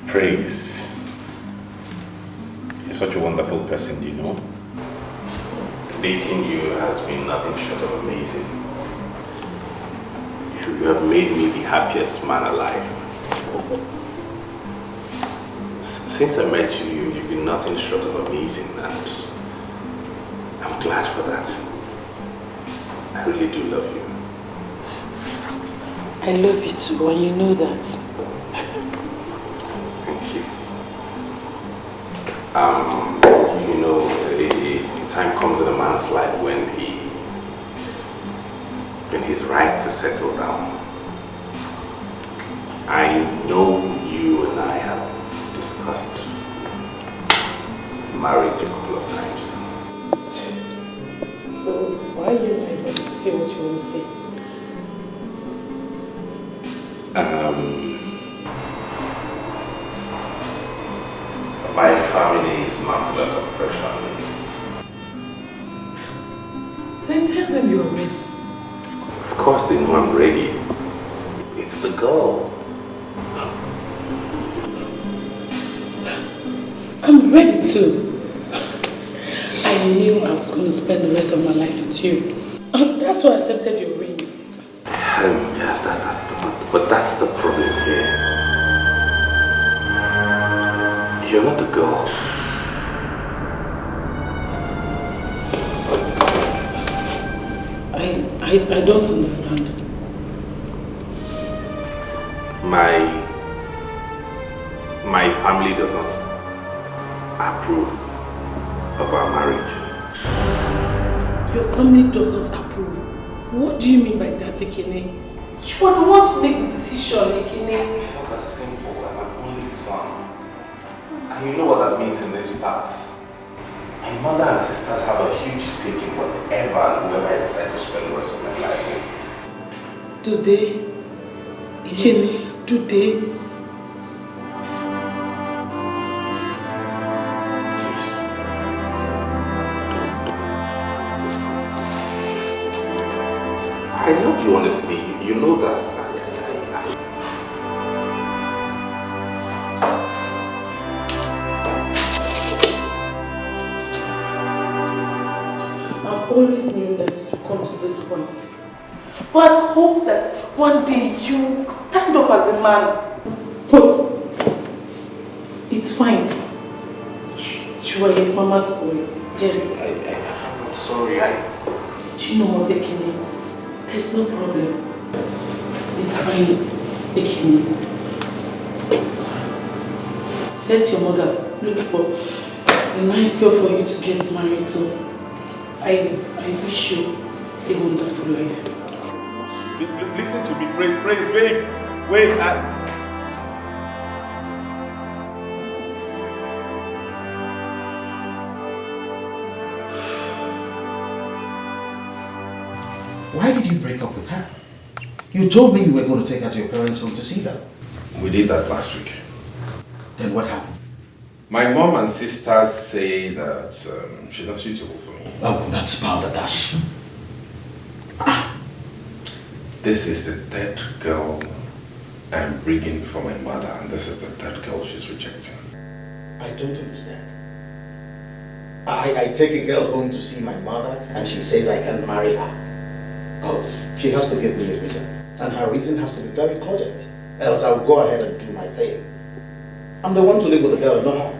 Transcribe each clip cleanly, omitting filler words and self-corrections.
Praise. You're such a wonderful person, you know. Dating you has been nothing short of amazing. You have made me the happiest man alive. Since I met you, you've been nothing short of amazing, and I'm glad for that. I really do love you. I love you too, and you know that. Thank you. You know, a time comes in a man's life when he's right to settle down. I know you and I have discussed marriage a couple of times. So why are you nervous to say what you want to say? My family is mounting a lot of pressure on me. Then tell them you're ready. Of course they know I'm ready. It's the girl. I'm ready too. I knew I was going to spend the rest of my life with you. That's why I accepted your ring. Yeah, but that's the problem here. You're not the girl. I don't understand. My family does not approve of our marriage. Your family does not approve? What do you mean by that, Ekene? You are the one to make the decision, Ekene. It's not that simple. I'm an only son. And you know what that means in these parts. My mother and sisters have a huge stake in whatever and whoever I decide to spend the rest of my life with. Do they? Yes. Do they? Please. I love you honestly. You know that. I've always known that it would come to this point. But I hope that one day you stand up as a man. But it's fine. You are your mama's boy. Yes. I'm not sorry. Do you know what, Ekene? There's no problem. It's fine, Ekene. Let your mother look for a nice girl for you to get married to. I wish you a wonderful life. Listen to me, praise, babe. Wait, Why did you break up with her? You told me you were going to take her to your parents' home to see them. we did that last week. Then what happened? My mom and sisters say that she's not suitable for me. Oh, that's balderdash. This is the third girl I'm bringing before my mother, and this is the third girl she's rejecting. I don't understand. I take a girl home to see my mother and she says I can't marry her. Oh, she has to give me a reason. And her reason has to be very cogent. Else I'll go ahead and do my thing. I'm the one to live with the girl, not her.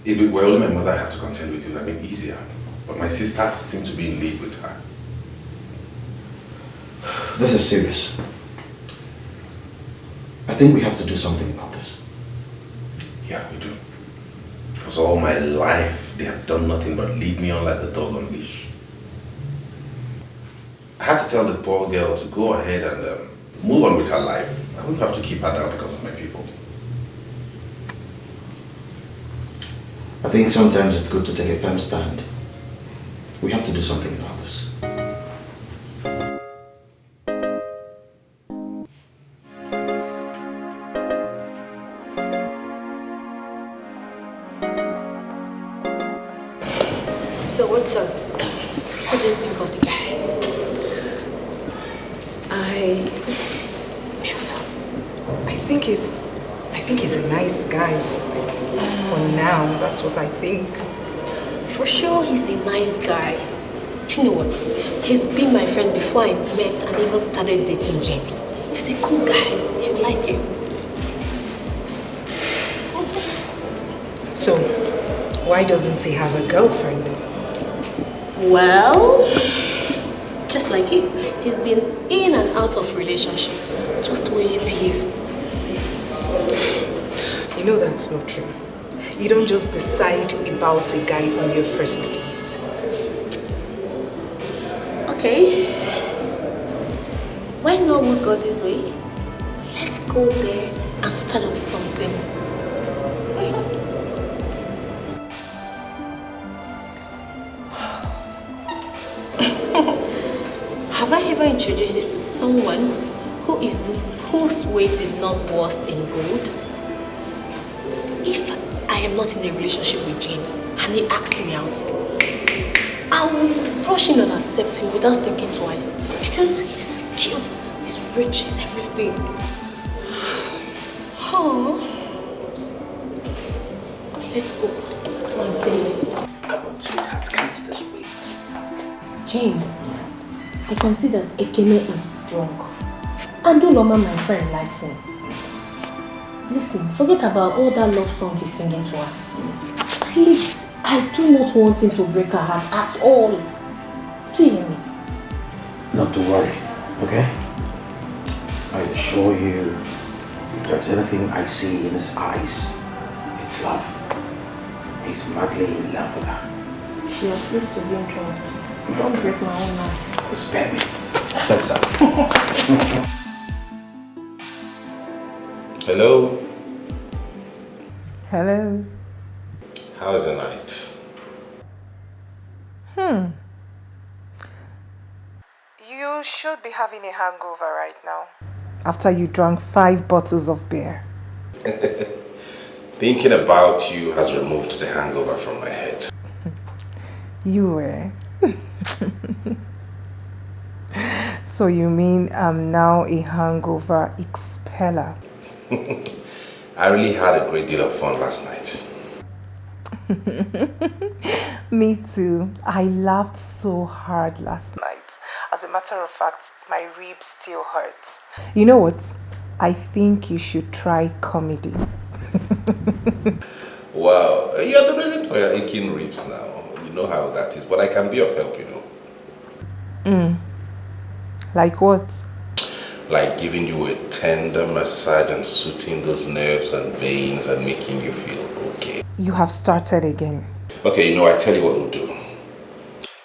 If it were only my mother I have to contend with, it would have been easier. But my sisters seem to be in league with her. This is serious. I think we have to do something about this. Yeah, we do. Because all my life, they have done nothing but lead me on like a dog on leash. I had to tell the poor girl to go ahead and move on with her life. I wouldn't have to keep her down because of my people. I think sometimes it's good to take a firm stand. We have to do something about this. So what's up? What do you think of the guy? I think he's a nice guy. For now, that's what I think. For sure, he's a nice guy. Do you know what? He's been my friend before I met and even started dating James. He's a cool guy. You like him. So, why doesn't he have a girlfriend? Well, just like him, he's been in and out of relationships. Just the way you behave. You know that's not true. You don't just decide about a guy on your first date. Okay. Why not we go this way? Let's go there and start up something. Have I ever introduced you to someone whose weight is not worth in gold? If I am not in a relationship with James and he asks me out, I will rush in and accept him without thinking twice because he's cute, he's rich, he's everything. Oh. Let's go. Come on, say this. Come on, sweetheart, can't this wait? James, I consider Ekene is drunk. And Uloma, my friend, likes him. Listen, forget about all that love song he's singing to her. Please, I do not want him to break her heart at all. Do you hear me? Not to worry, okay? I assure you, if there's anything I see in his eyes, it's love. He's madly in love with her. You're supposed to be drunk. Don't break my own heart. Spare me. That's that. Hello? Hello. How's the night? You should be having a hangover right now. After you drank 5 bottles of beer. Thinking about you has removed the hangover from my head. You were. So you mean I'm now a hangover expeller? I really had a great deal of fun last night. Me too. I laughed so hard last night. As a matter of fact, my ribs still hurt. You know what? I think you should try comedy. Wow, you're the reason for your aching ribs now. You know how that is, but I can be of help, you know. Like what? Like giving you a tender massage and soothing those nerves and veins and making you feel okay. You have started again. Okay, you know, I tell you what we'll do.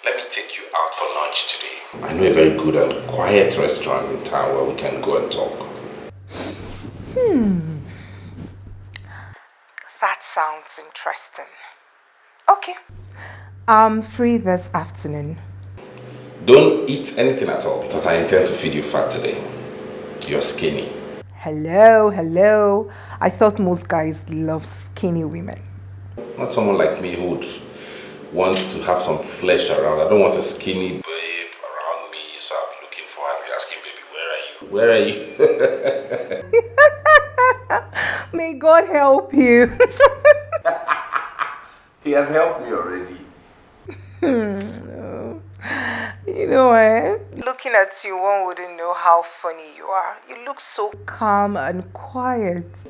Let me take you out for lunch today. I know a very good and quiet restaurant in town where we can go and talk. That sounds interesting. Okay. I'm free this afternoon. Don't eat anything at all because I intend to feed you fat today. You're skinny. Hello. I thought most guys love skinny women. Not someone like me who would want to have some flesh around. I don't want a skinny babe around me, so I'll be looking for her and be asking, baby, where are you? Where are you? May God help you. He has helped me already. No. You know what? Looking at you, one wouldn't know how funny you are. You look so calm and quiet.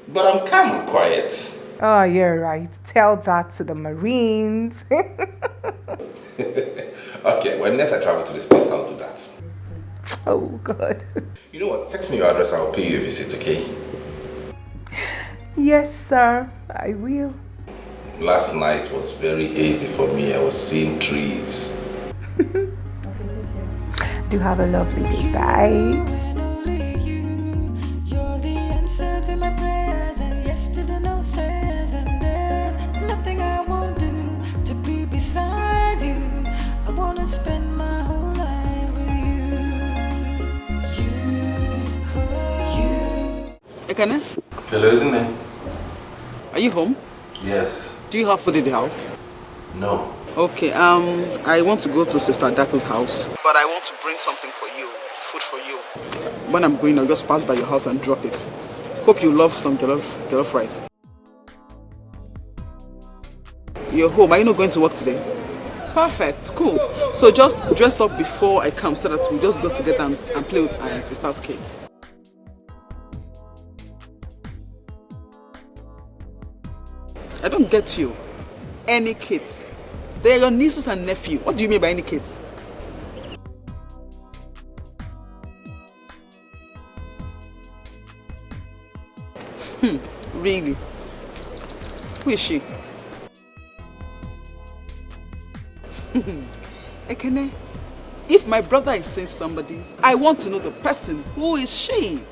But I'm calm and quiet. Oh, you're right. Tell that to the Marines. Okay, when next I travel to the States, I'll do that. Oh, God. You know what? Text me your address, I'll pay you a visit, okay? Yes, sir. I will. Last night was very hazy for me. I was seeing trees. Do have a lovely day. Bye. You're the answer to my prayers, and yes to the no says, and there's nothing I won't do to be beside you. I wanna spend my whole life with you. Ekene, Hello, isn't it? are you home? Yes. Do you have food in the house? No. Okay, I want to go to Sister Dako's house, but I want to bring something for you, food for you. When I'm going, I'll just pass by your house and drop it. Hope you love some jollof rice. You're home. Are you not going to work today? Perfect. Cool. So just dress up before I come so that we just go together and play with our sister's kids. I don't get you. Any kids? They're your nieces and nephew. What do you mean by any kids? Really? Who is she? Ekene, if my brother is saying somebody, I want to know the person. Who is she?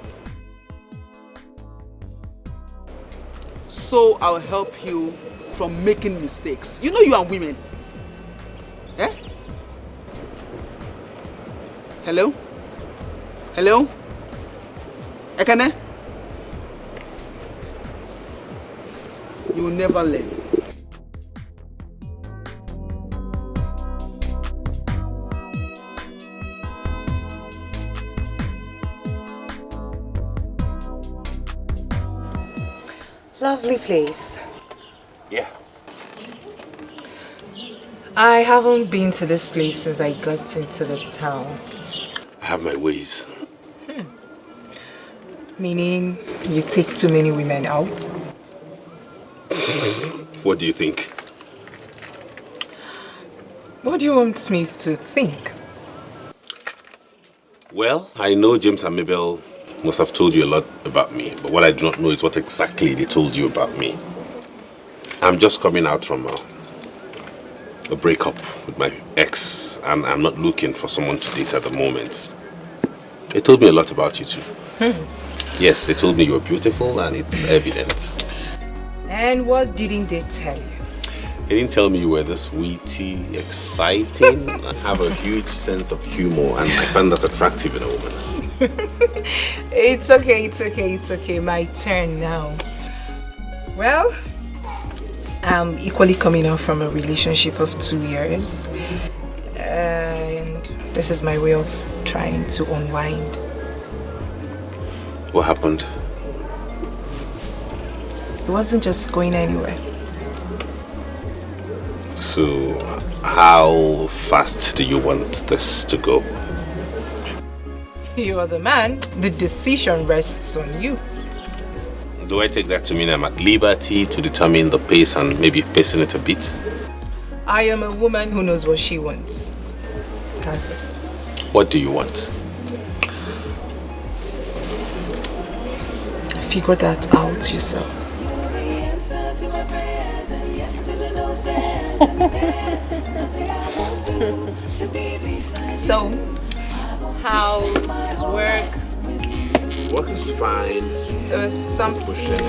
So I'll help you from making mistakes. You know you are women. Eh? Hello? Hello? Ekene? You will never learn. Lovely place. Yeah. I haven't been to this place since I got into this town. I have my ways. Meaning you take too many women out? What do you think? What do you want me to think? Well, I know James and Mabel must have told you a lot about me, but what I do not know is what exactly they told you about me. I'm just coming out from a breakup with my ex, and I'm not looking for someone to date at the moment. They told me a lot about you too. Yes, they told me you were beautiful, and it's evident. And what didn't they tell you? They didn't tell me you were this witty, exciting, and have a huge sense of humor, and I find that attractive in a woman. It's okay. My turn now. Well, I'm equally coming out from a relationship of 2 years. And this is my way of trying to unwind. What happened? It wasn't just going anywhere. So, how fast do you want this to go? You are the man. The decision rests on you. Do I take that to mean I'm at liberty to determine the pace and maybe pacing it a bit? I am a woman who knows what she wants. That's it. What do you want? Figure that out yourself. So, how is work? Work is fine. There was some Pushing.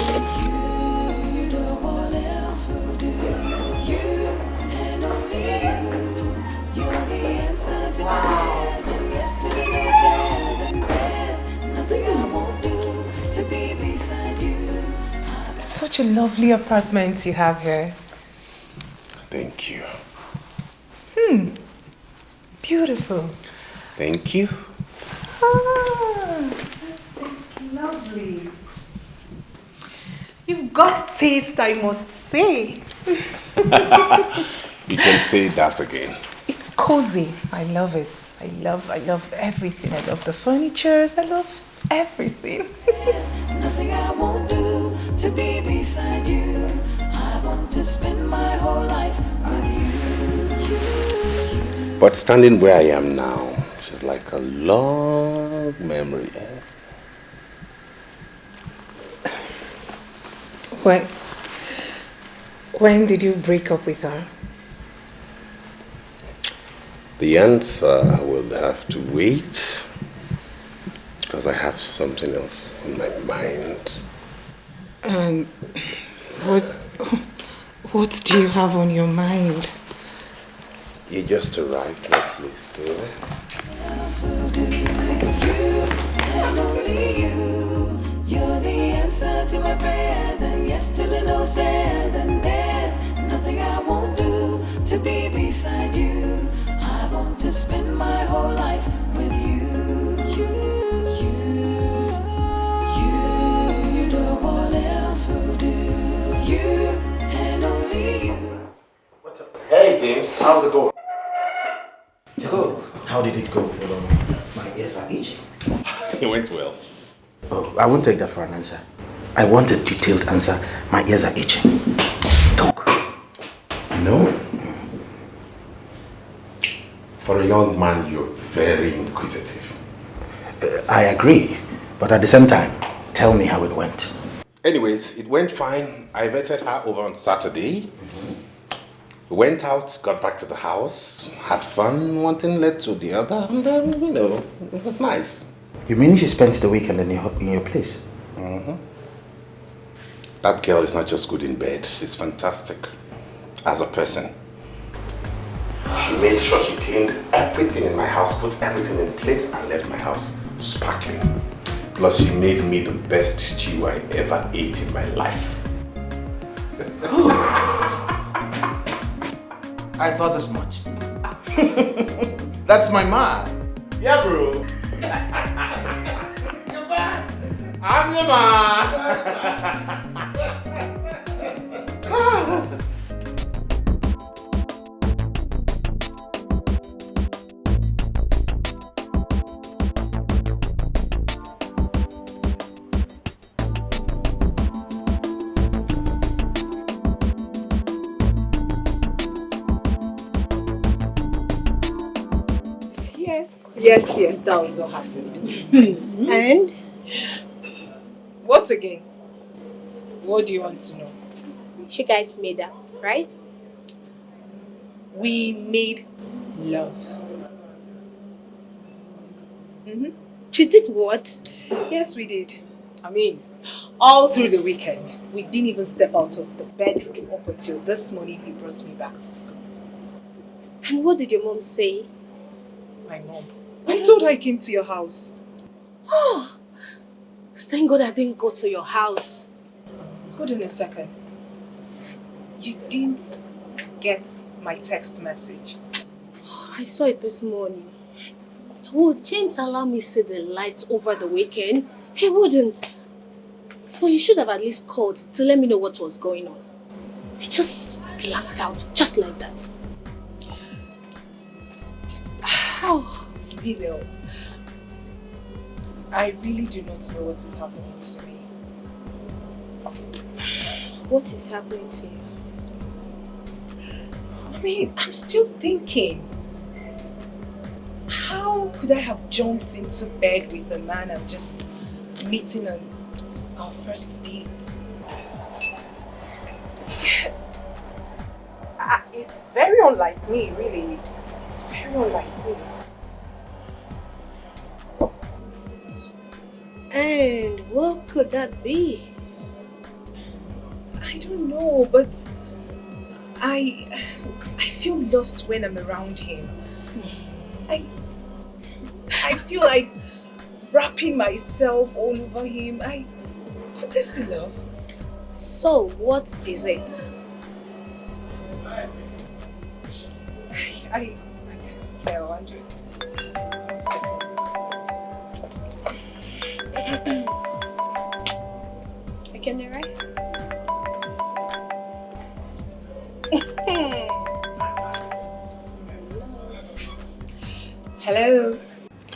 Such a lovely apartment you have here. Thank you. Beautiful. Thank you. This is lovely. You've got taste, I must say. You can say that again. It's cozy. I love it. I love everything. I love the furnitures. I love everything. Nothing I won't do to be beside you. I want to spend my whole life with you. But standing where I am now, she's like a long memory. When did you break up with her? The answer will have to wait because I have something else on my mind. And what do you have on your mind? You just arrived, my place. Else will do. You and only you. You're the answer to my prayers and yes to the no says. And there's nothing I won't do to be beside you. I want to spend my whole life with you. You how's it going? Tell me, how did it go? My ears are itching. It went well. Oh, I won't take that for an answer. I want a detailed answer. My ears are itching. Talk. No? For a young man, you're very inquisitive. I agree, but at the same time, tell me how it went. Anyways, it went fine. I vetted her over on Saturday. We went out, got back to the house, had fun, one thing led to the other, and it was nice. You mean she spent the weekend in your place? That girl is not just good in bed, she's fantastic as a person. She made sure she cleaned everything in my house, put everything in place, and left my house sparkling. Plus, she made me the best stew I ever ate in my life. I thought as much. That's my man. Yeah, bro. You're back. I'm your man. Yes, that was what happened. And? What again? What do you want to know? You guys made out, right? We made love. You did what? Yes, we did. I mean, all through the weekend. We didn't even step out of the bedroom up until this morning he brought me back to school. And what did your mom say? My mom. I told her I came to your house. Oh, thank God I didn't go to your house. Hold on a second. You didn't get my text message. I saw it this morning. Would James allow me to see the lights over the weekend? He wouldn't. Well, you should have at least called to let me know what was going on. He just blanked out, just like that. Oh, Vivian, I really do not know what is happening to me. What is happening to you? I mean, I'm still thinking. How could I have jumped into bed with a man I'm just meeting on our first date? It's very unlike me, really. It's very unlike me. And what could that be? I don't know, but I feel lost when I'm around him. I feel like wrapping myself all over him. Could this be love? So, what is it? I can't tell, Andrew. 1 second. I can hear, right? Hello.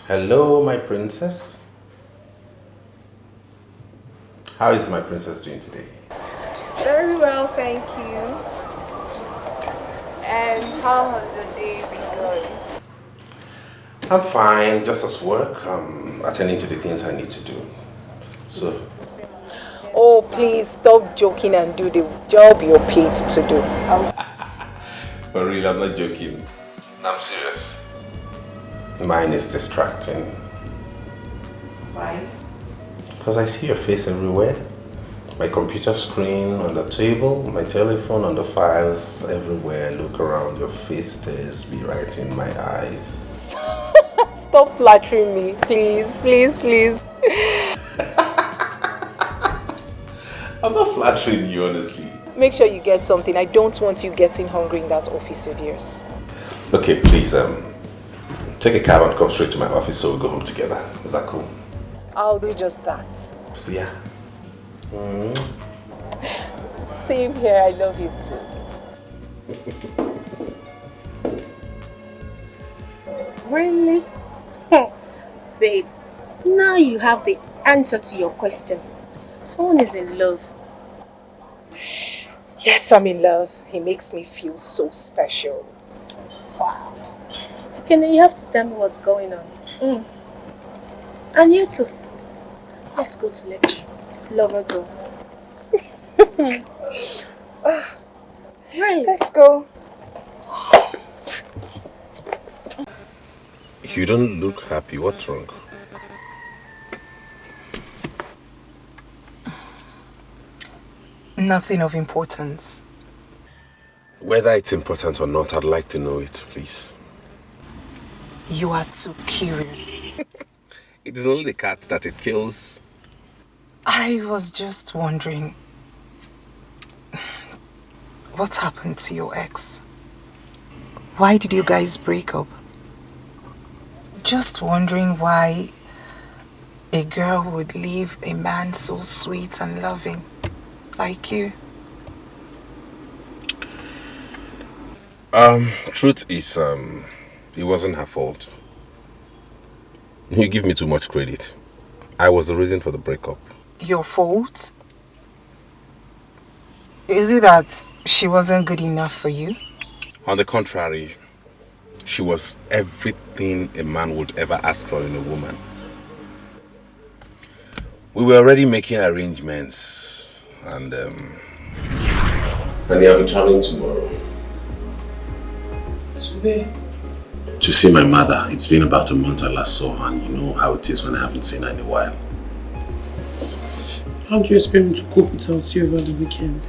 Hello, my princess. How is my princess doing today? Very well, thank you. And how has your day been going? I'm fine, just as work. Attending to the things I need to do. So. Oh, please stop joking and do the job you're paid to do. For real, I'm not joking. I'm serious. Mine is distracting. Why? Because I see your face everywhere. My computer screen, on the table, my telephone, on the files, everywhere. Look around, your face stares me right in my eyes. Stop flattering me, please, please, please. I'm not flattering you, honestly. Make sure you get something. I don't want you getting hungry in that office of yours. Okay, please, take a cab and come straight to my office so we'll go home together. Is that cool? I'll do just that. See ya. Same here, I love you too. Really? Babes, now you have the answer to your question. Someone is in love. Yes, I'm in love. He makes me feel so special. Wow. Okay, then you have to tell me what's going on. And you too. Let's go to lecture. Lover go. Really? Let's go. You don't look happy. What's wrong? Nothing of importance. Whether it's important or not, I'd like to know it, please. You are too curious. It is only the cat that it kills. I was just wondering, what happened to your ex? Why did you guys break up? Just wondering why a girl would leave a man so sweet and loving like you. Truth is, it wasn't her fault. You give me too much credit. I was the reason for the breakup. Your fault? Is it that she wasn't good enough for you? On the contrary, she was everything a man would ever ask for in a woman. We were already making arrangements, and I'll be traveling tomorrow. To where? To see my mother. It's been about a month I last saw her, and you know how it is when I haven't seen her in a while. How do you expect me to cope without you over the weekend?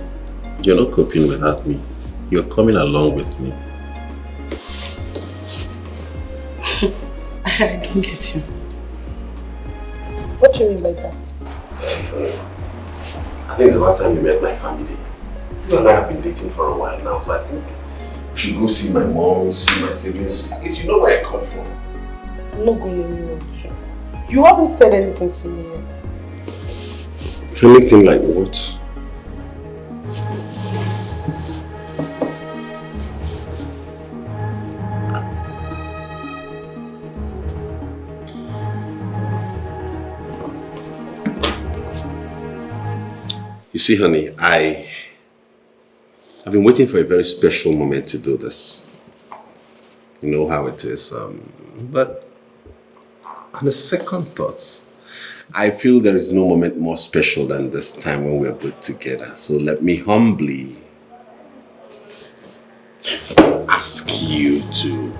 You're not coping without me. You're coming along with me. I don't get you. What do you mean by that? See, I think it's about time you met my family. You and I have been dating for a while now, so I think we should go see my mom, see my siblings. At least you know where I come from. I'm not going anywhere with you. You haven't said anything to me yet. Anything like what? You see, honey, I've been waiting for a very special moment to do this. You know how it is. But on the second thoughts, I feel there is no moment more special than this time when we're both together. So let me humbly ask you to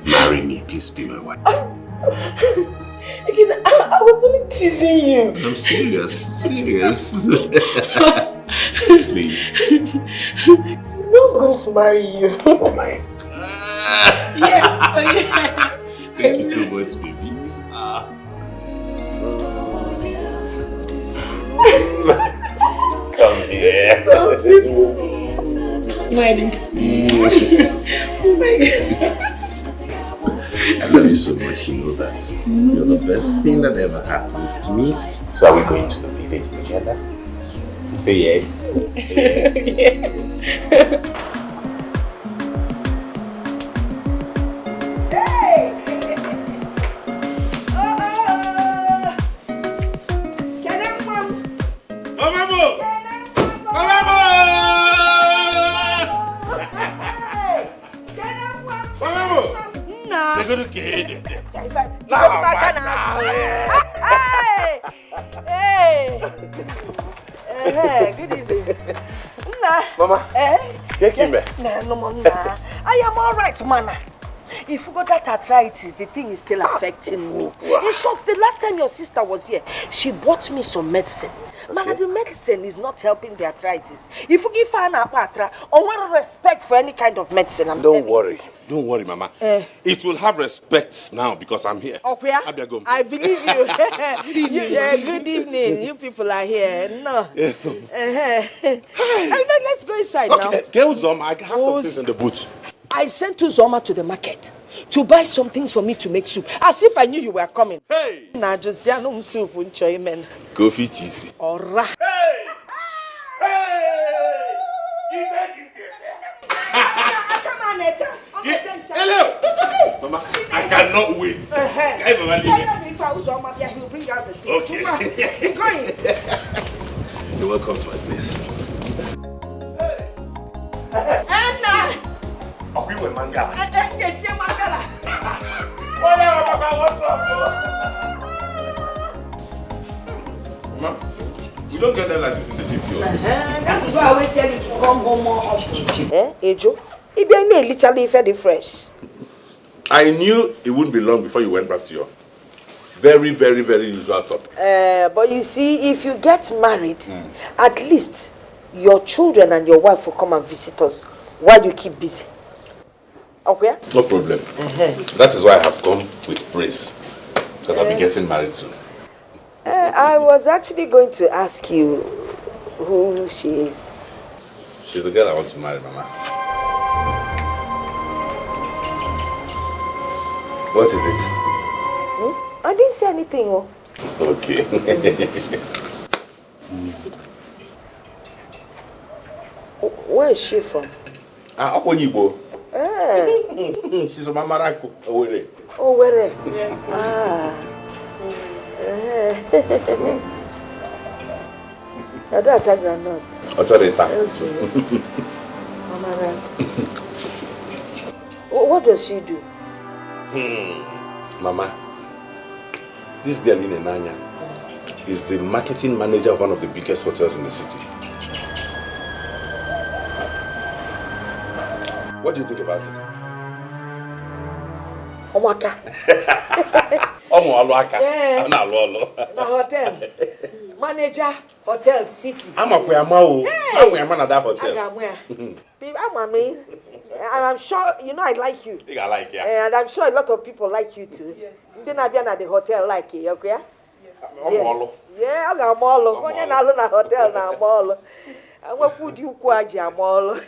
marry me. Please be my wife. Again, I was only teasing you. I'm serious. Please. You know I'm going to marry you. Oh my God. Yes. Thank you so much, baby. Come here. So Mining. Oh my God. I love you so much, you know that. You're the best thing that ever happened to me. So are we going to the village together? Say yes. Yeah. Hey! Good evening. Mama, get him. I am all right, man. If you got that arthritis, the thing is still affecting me. In short, the last time your sister was here, she bought me some medicine. Man, the medicine is not helping the arthritis. If you give her an apatra, on respect for any kind of medicine, Don't worry, Mama. It will have respect now because I'm here. Oh, yeah? I believe you. Good evening. You people are here. No. Let's go inside now. Get Uzoma. I have some things in the boot. I sent Uzoma to the market to buy some things for me to make soup, as if I knew you were coming. Hey! Nah, just no soup, enjoyment. Go feed cheesy. Alright. Hey! Hey! Come on, Neta. Hello! Mama, I cannot wait. He'll bring out the things. Okay. You're going. You're welcome to my place. Anna! Are we with Mangala? Yes, Mangala. What's up, Mama, we don't get them like this in the city. That is why I always tell you to come home more often. Ejo? If you ain't literally fed fresh. I knew it wouldn't be long before you went back to your very, very, very usual topic. But you see, if you get married, at least your children and your wife will come and visit us while you keep busy. Okay? No problem. That is why I have come with praise. Because I'll be getting married soon. I was actually going to ask you who she is. She's the girl I want to marry, Mama. What is it? I didn't say anything. Oh. Okay. Where is she from? Akonibo. She's from Amarako. Owere. Owere? Yes. I don't attack granite. Okay. What does she do? Mama, this girl in Enanya is the marketing manager of one of the biggest hotels in the city. What do you think about it? Omaka. Omoalwaka. Yeah. The hotel. Manager, hotel, city. I'm a Kuyamao. I'm at that hotel. I'm sure, you know, I like you. I like you. Yeah. And I'm sure a lot of people like you too. Yes. Then I've been at the hotel like you, okay? Yes. Yeah, I got mall. When you're not in a hotel now, mall. I will put you kwaji mall.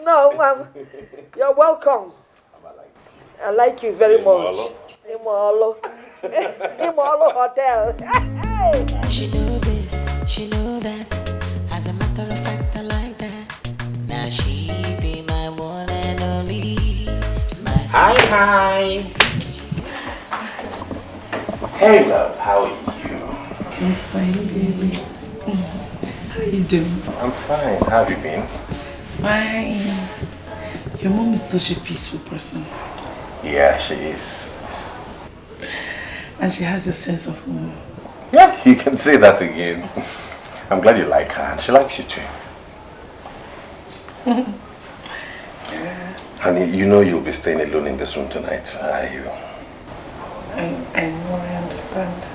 No, ma'am. You're welcome. I like you very much. Imolo. Imolo Hotel. She know this, she know that. As a matter of fact, I like that. Now she be my one and only. Hi. Hey, love. How are you? I'm fine, baby. How you doing? I'm fine. How have you been? Fine. Your mom is such a peaceful person. Yeah, she is. And she has a sense of humor. Yeah, you can say that again. I'm glad you like her and she likes you too. Honey, you know you'll be staying alone in this room tonight, are you? I know, I understand.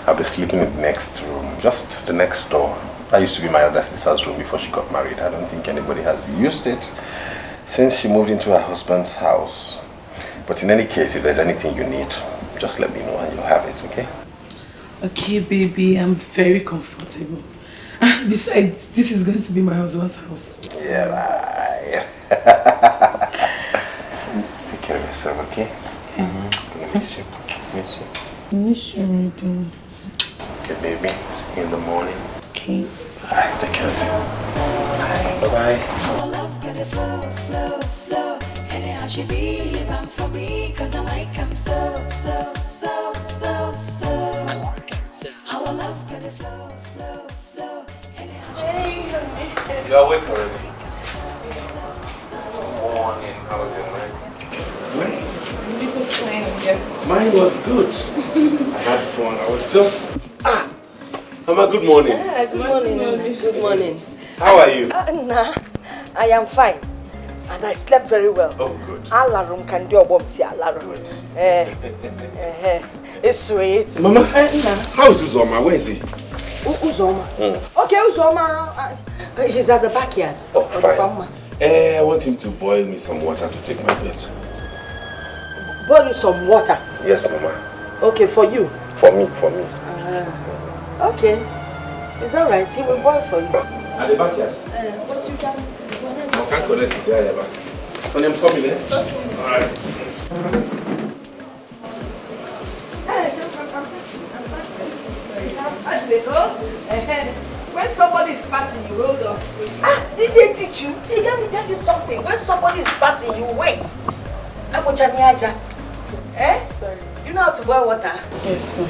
I'll be sleeping in the next room, just the next door. That used to be my other sister's room before she got married. I don't think anybody has used it since she moved into her husband's house. But in any case, if there's anything you need, just let me know and you'll have it, okay? Okay, baby, I'm very comfortable. Besides, this is going to be my husband's house. Yeah, right. Take care of yourself, okay? I miss you. Miss you. I miss you, already. Okay, baby. See you in the morning. Okay. Alright, take care of you. Bye-bye. Our love got a flow, flow, flow. Anyhow she believe I'm for me, cause I like him so, so, so, so, so. Our love got a flow, flow, flow. Anyhow she You're awake already. Good morning. How was your night? It was fine, yes. Mine was good. I had fun. I was just... Mama, good morning. Yeah, good morning. Good morning. How are you? Nah, I am fine. And I slept very well. Oh, good. Alarm can do a bomb, see alarm. It's sweet. Mama, how is Uzoma? Where is he? Uzoma? Okay, Uzoma. He's at the backyard. Oh, fine. I want him to boil me some water to take my bed. Boil you some water? Yes, Mama. Okay, for you? For me. Okay. It's alright. He will boil for you. At the backyard? But you can... I can't connect to say back. When I'm coming, eh? Alright. I'm passing. When somebody is passing, you hold on. Did they teach you? See, let me tell you something. When somebody is passing, you wait. Eh? Sorry. You know how to boil water? Yes, ma'am.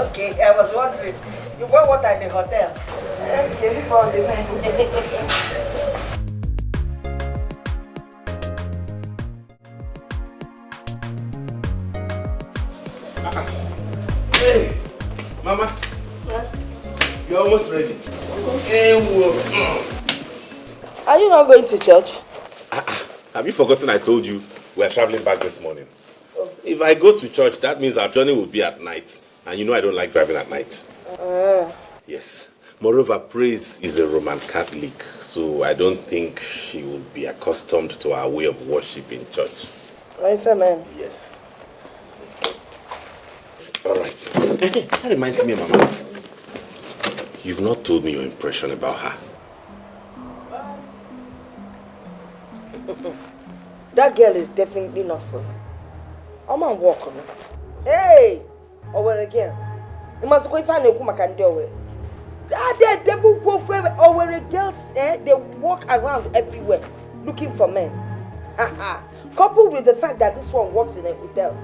Okay, I was wondering. You boil water in the hotel? Okay, leave all the Hey, Mama. What? You're almost ready. Are you not going to church? Have you forgotten I told you we are traveling back this morning? Oh. If I go to church, that means our journey will be at night. And you know I don't like driving at night. Yes. Moreover, Praise is a Roman Catholic, so I don't think she will be accustomed to our way of worship in church. Amen. Yes. All right. That reminds me, Mama. You've not told me your impression about her. That girl is definitely not for you. I'm on walk on her. Hey! Over again. You must go find a woman can do it. They will go for over girls, they walk around everywhere looking for men. Coupled with the fact that this one works in a hotel,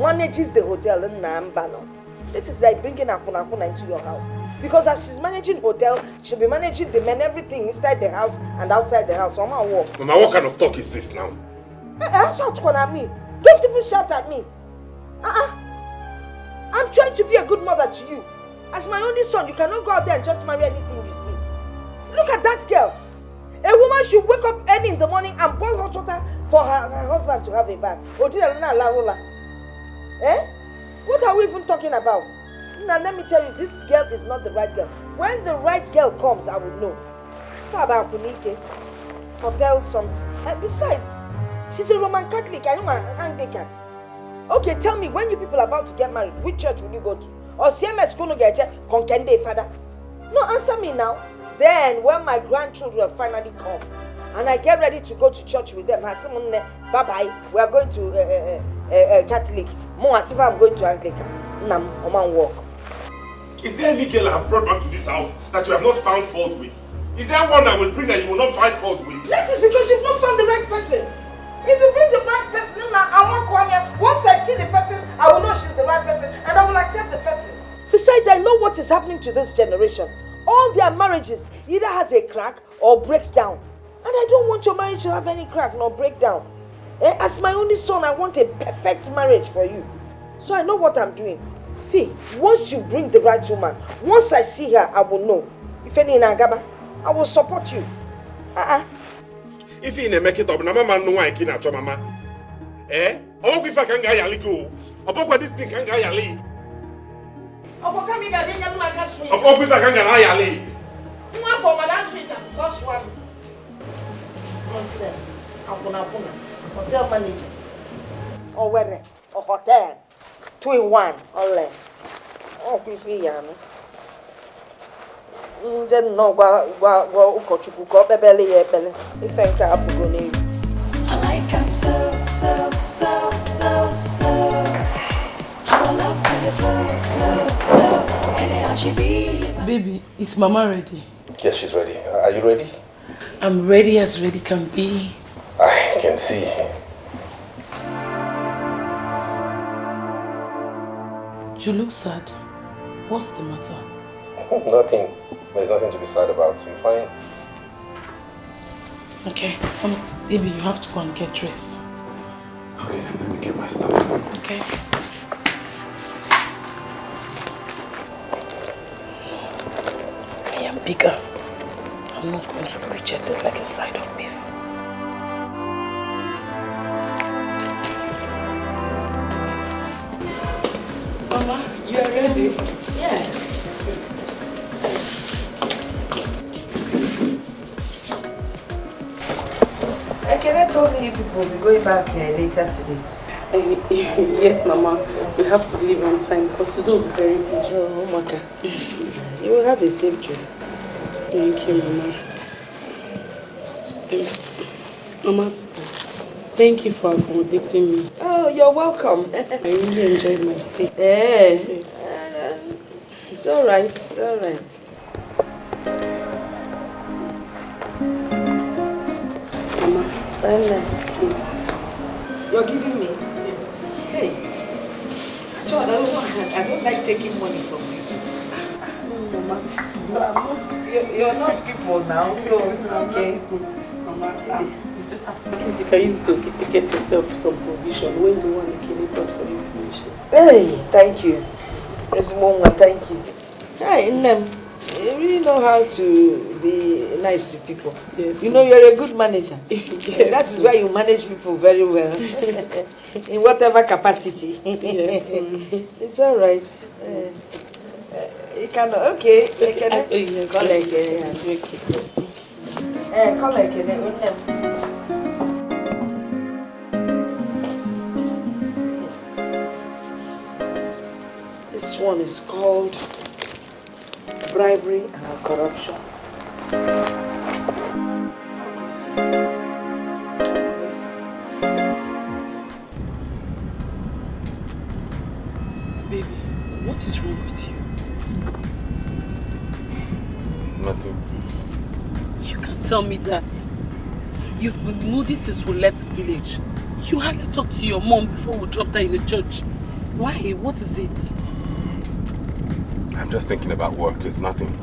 manages the hotel in Nambano. This is like bringing a kuna into your house. Because as she's managing hotel, she'll be managing the men, everything inside the house and outside the house. So I'm walk. Mama, what kind of talk is this now? Shout at me. Don't even shout at me. I'm trying to be a good mother to you. As my only son, you cannot go out there and just marry anything you see. Look at that girl. A woman should wake up early in the morning and boil hot water for her husband to have a bath. What are we even talking about? Now let me tell you, this girl is not the right girl. When the right girl comes, I will know. Hotel something. Besides, she's a Roman Catholic, I know an Anglican. Okay, tell me, when you people are about to get married, which church will you go to? Or CMS going to get Konkende, father? No, answer me now. Then, when my grandchildren finally come, and I get ready to go to church with them, bye-bye, we are going to Catholic. More as if I'm going to Anglican. Nam, Oman walk. Is there any girl I have brought back to this house that you have not found fault with? Is there one I will bring that you will not find fault with? That is because you've not found the right person. If you bring the right person, once I see the person, I will know she's the right person and I will accept the person. Besides, I know what is happening to this generation. All their marriages either has a crack or breaks down. And I don't want your marriage to have any crack nor break down. As my only son, I want a perfect marriage for you. So I know what I'm doing. See, once you bring the right woman, once I see her, I will know. If any in Agaba, I will support you. If you make it up, Mama no one can at your mama. Oh, if I can get a go. About what this thing can get a lead. Oh, come here, I can switch. Oh, if I can get a lead. One for my switch, of course, one. Nonsense. Hotel manager. Or where? Or hotel. 2 in 1. Only. Oh, if you then no, I like him so. Our love kind of flow. Anyhow she be. Baby, is Mama ready? Yes, she's ready. Are you ready? I'm ready as ready can be. I can see. You look sad. What's the matter? Nothing. There's nothing to be sad about. I'm fine. Okay. Baby, you have to go and get dressed. Okay, let me get my stuff. Okay. I am bigger. I'm not going to be rejected like a side of beef. Mama, you are ready? Yes. Can I told you people will be going back later today? Yes, Mama. We have to leave on time because we don't be very busy. Oh, Maka. You will have a safe journey. Thank you, Mama. Mama, thank you for accommodating me. Oh, you're welcome. I really enjoyed my stay. Yes. It's all right. It's all right. Please. You're giving me? Hey. John, I don't like taking money from you. Mama, You're not people now, so it's okay. Mama, you just have to, at least you can use it to get yourself some provision when the one Ikene bought for you finishes. Hey, thank you. There's one, thank you. Hi, Nnem. You really know how to be nice to people. Yes. You know you're a good manager. Yes. That is why you manage people very well. In whatever capacity. Yes. It's all right. You can, okay. Yes. Call again. Call again. This one is called bribery and corruption. Baby, what is wrong with you? Nothing. You can't tell me that. You've been moody since we left the village. You hardly talked to your mom before we dropped her in the church. Why? What is it? I'm just thinking about work. It's nothing.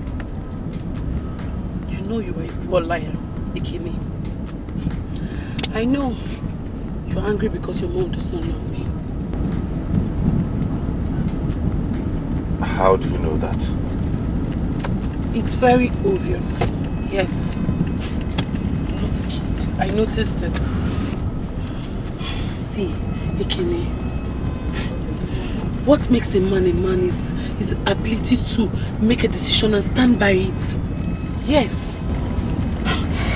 You know you are a poor liar, Ikene. I know you're angry because your mom does not love me. How do you know that? It's very obvious. Yes. I'm not a kid. I noticed it. See, Ikene, what makes a man is his ability to make a decision and stand by it. Yes.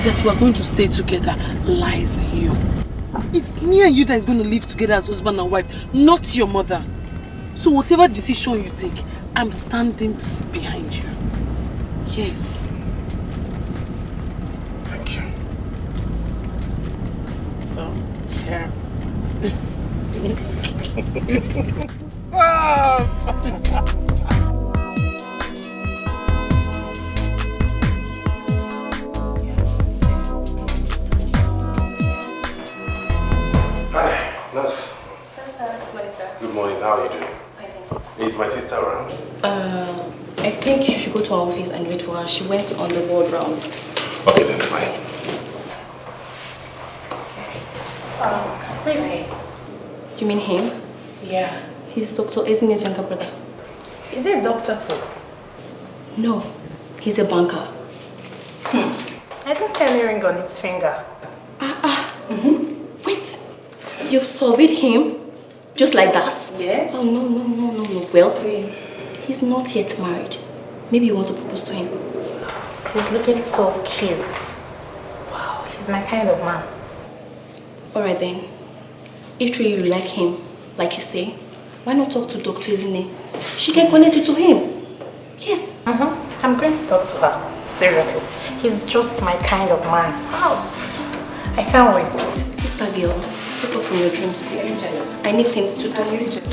That we are going to stay together lies in you. It's me and you that is going to live together as husband and wife, not your mother. So whatever decision you take, I'm standing behind you. Yes. Thank you. So, sure. Stop! Hi, nurse. Hello, sir. Good morning, sir. Good morning. How are you doing? Fine, thank you. Is my sister around? I think you should go to our office and wait for her. She went on the ward round. Okay, then fine. Who is he? You mean him? Yeah. He's Dr. Ezine's younger brother. Is he a doctor too? No, he's a banker. I didn't see any ring on his finger. Wait, you've surveyed him? Just like that? Yes. Oh, no. Well, See. he's not yet married. Maybe you want to propose to him. He's looking so cute. Wow, he's my kind of man. Alright then. If truly you like him, like you say, why not talk to Dr. Ezine? She can connect you to him. Yes. I'm going to talk to her. Seriously. He's just my kind of man. Wow. I can't wait. Sister girl, wake up from your dreams, please. I need things to do.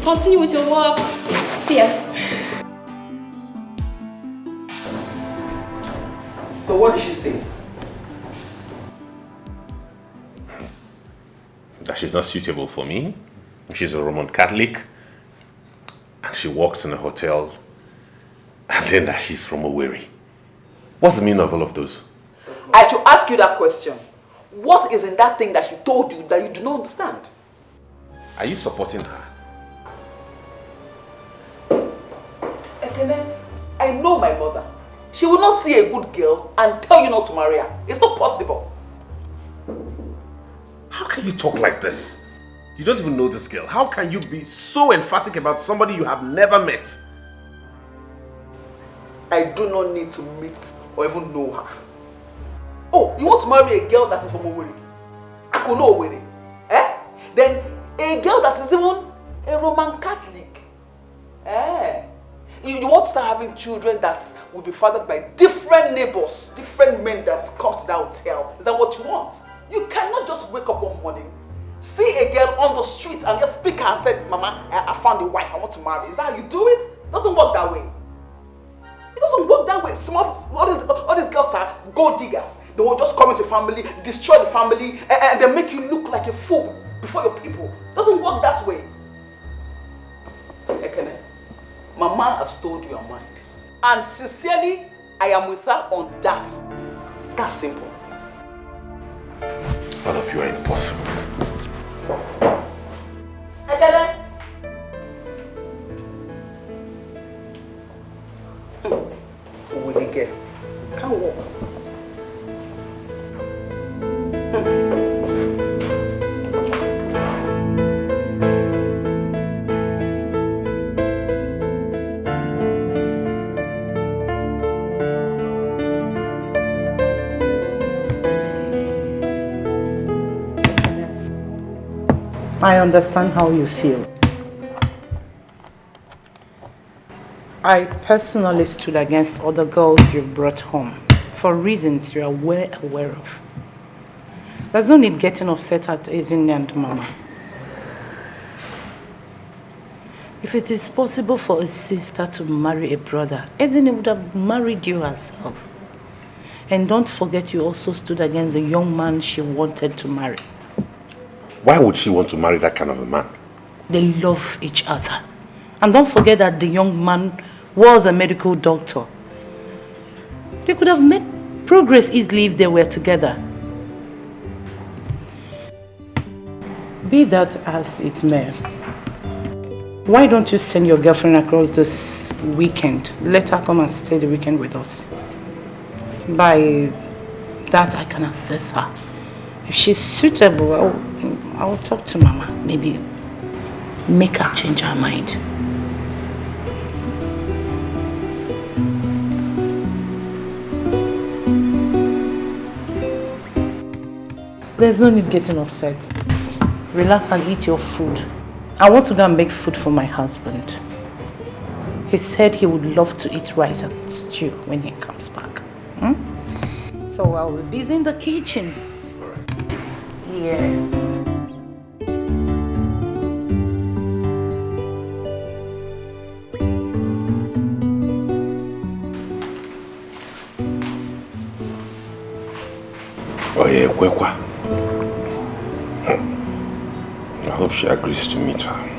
Continue with your work. See ya. So what did she say? That she's not suitable for me. She's a Roman Catholic. And she works in a hotel. And then that she's from Owerri. What's the meaning of all of those? I should ask you that question. What is in that thing that she told you that you do not understand? Are you supporting her? Ekene, I know my mother. She will not see a good girl and tell you not to marry her. It's not possible. How can you talk like this? You don't even know this girl. How can you be so emphatic about somebody you have never met? I do not need to meet or even know her. Oh, you want to marry a girl that is from Owerri? I could know Owerri. Eh? Then a girl that is even a Roman Catholic. Eh? You want to start having children that will be fathered by different neighbors, different men that come to that hotel. Is that what you want? You cannot just wake up one morning, see a girl on the street and just pick her and say, Mama, I found a wife, I want to marry. Is that how you do it? It doesn't work that way. It doesn't work that way. All these girls are gold diggers. They will just come into your family, destroy the family, and then make you look like a fool before your people. It doesn't work that way. Ekene, Mama has told you her mind. And sincerely, I am with her on that. That's simple. All of you are impossible. Ekene. Will you get? Can't walk. I understand how you feel. I personally stood against other girls you brought home for reasons you are well aware of. There's no need getting upset at Ezinne and Mama. If it is possible for a sister to marry a brother, Ezinne would have married you herself. And don't forget you also stood against the young man she wanted to marry. Why would she want to marry that kind of a man? They love each other. And don't forget that the young man was a medical doctor. They could have made progress easily if they were together. Be that as it may, why don't you send your girlfriend across this weekend? Let her come and stay the weekend with us. By that I can assess her. If she's suitable, I'll talk to Mama. Maybe make her change her mind. There's no need getting upset. Just relax and eat your food. I want to go and make food for my husband. He said he would love to eat rice and stew when he comes back. So I'll be busy in the kitchen. Yeah. Oh yeah, Kwekwa. I hope she agrees to meet her.